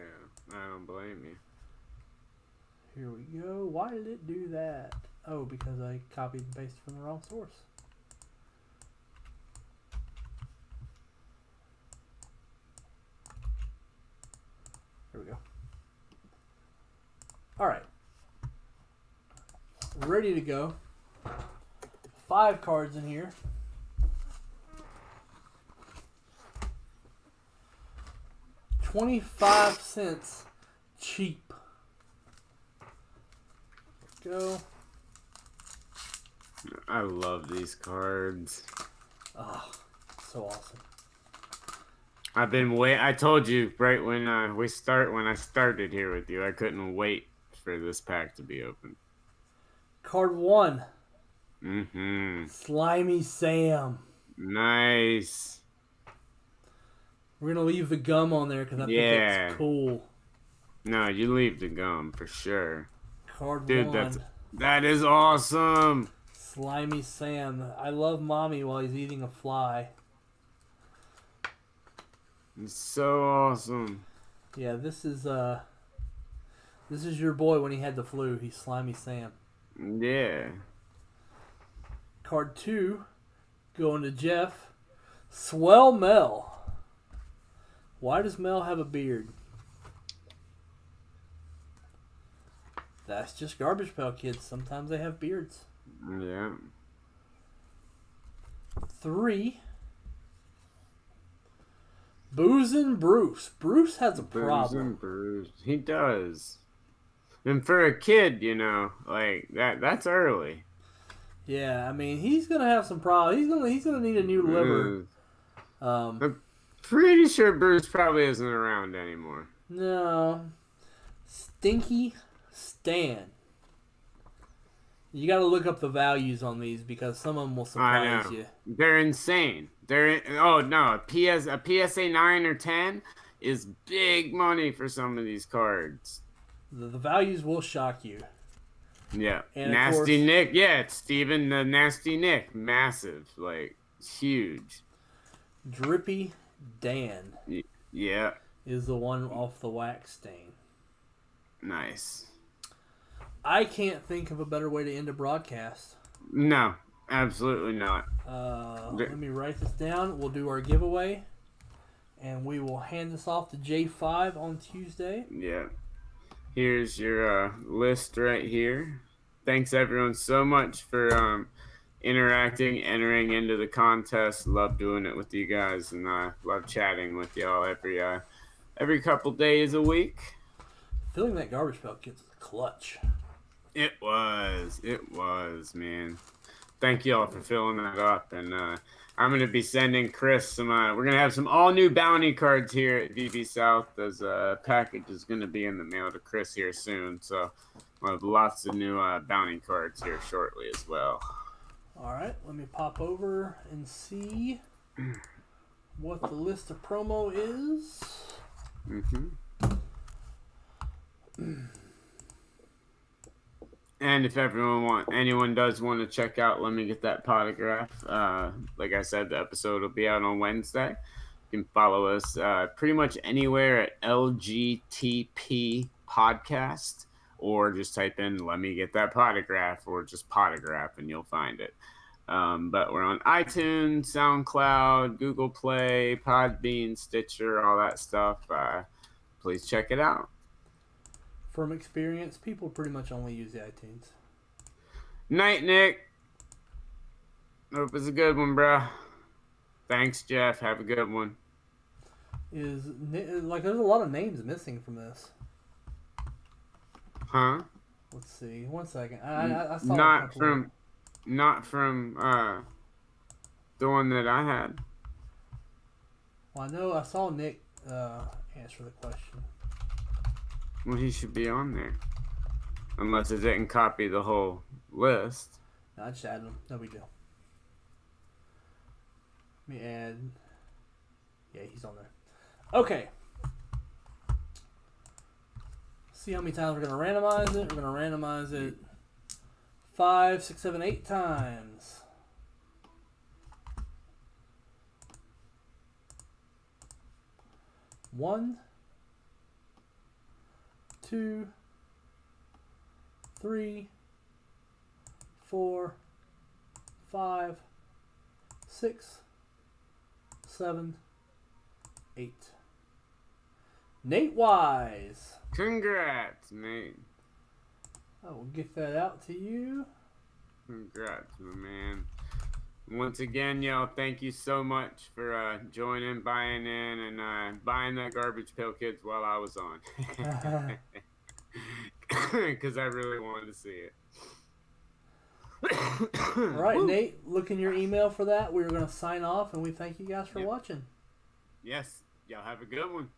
I don't blame you. Here we go. Why did it do that? Oh, because I copied and pasted from the wrong source. Here we go. All right. Ready to go. 5 cards in here. $0.25 cheap. Go. I love these cards. Oh, so awesome. I've been I told you right when I started here with you, I couldn't wait for this pack to be open. Card 1. Mm-hmm. Slimy Sam. Nice. We're going to leave the gum on there because I think it's cool. No, you leave the gum for sure. Card Dude, 1. that is awesome. Slimy Sam. I love Mommy while he's eating a fly. It's so awesome. Yeah, this is your boy when he had the flu. He's Slimy Sam. Yeah. Card 2, going to Jeff. Swell Mel. Why does Mel have a beard? That's just Garbage Pail Kids. Sometimes they have beards. Yeah. 3, Boozin' Bruce. Bruce has a problem. Bruce. He does. And for a kid, like that's early. Yeah, I mean, he's gonna have some problems. He's gonna need a new liver. I'm pretty sure Bruce probably isn't around anymore. No. Stinky Stan. You got to look up the values on these because some of them will surprise you. They're insane. A PSA 9 or 10 is big money for some of these cards. The values will shock you. Yeah. And Nasty Nick. Yeah, it's Steven the Nasty Nick. Massive. Like, huge. Drippy Dan. Yeah. Is the one off the wax stain. Nice. I can't think of a better way to end a broadcast. No, absolutely not. Let me write this down. We'll do our giveaway. And we will hand this off to J5 on Tuesday. Yeah. Here's your list right here. Thanks, everyone, so much for interacting, entering into the contest. Love doing it with you guys. And love chatting with y'all every couple days a week. Filling that Garbage Pail Kids is clutch. It was, man. Thank y'all for filling that up, and I'm gonna be sending Chris some. We're gonna have some all new bounty cards here at VB South. There's a package is gonna be in the mail to Chris here soon, so we'll have lots of new bounty cards here shortly as well. All right, let me pop over and see what the list of promo is. And if anyone does want to check out Let Me Get That Potograph, like I said, the episode will be out on Wednesday. You can follow us pretty much anywhere at LGTP Podcast, or just type in Let Me Get That Potograph, or just Potograph, and you'll find it. But we're on iTunes, SoundCloud, Google Play, Podbean, Stitcher, all that stuff. Please check it out. From experience, people pretty much only use the iTunes. Night, Nick. Hope it's a good one, bro. Thanks, Jeff. Have a good one. There's a lot of names missing from this. Huh? Let's see. 1 second. I saw not from the one that I had. Well, I know I saw Nick answer the question. Well, he should be on there. Unless it didn't copy the whole list. No, I just added him. No big deal. Let me add. Yeah, he's on there. Okay. See how many times we're going to randomize it. We're going to randomize it 5, 6, 7, 8 times. 1, 2, 3, 4, 5, 6, 7, 8. Nate Wise. Congrats, Nate. I will get that out to you. Congrats, my man. Once again, y'all, thank you so much for joining, buying in, and buying that Garbage Pail Kids while I was on. Because I really wanted to see it. All right, Nate, look in your email for that. We're going to sign off, and we thank you guys for watching. Yes, y'all have a good one.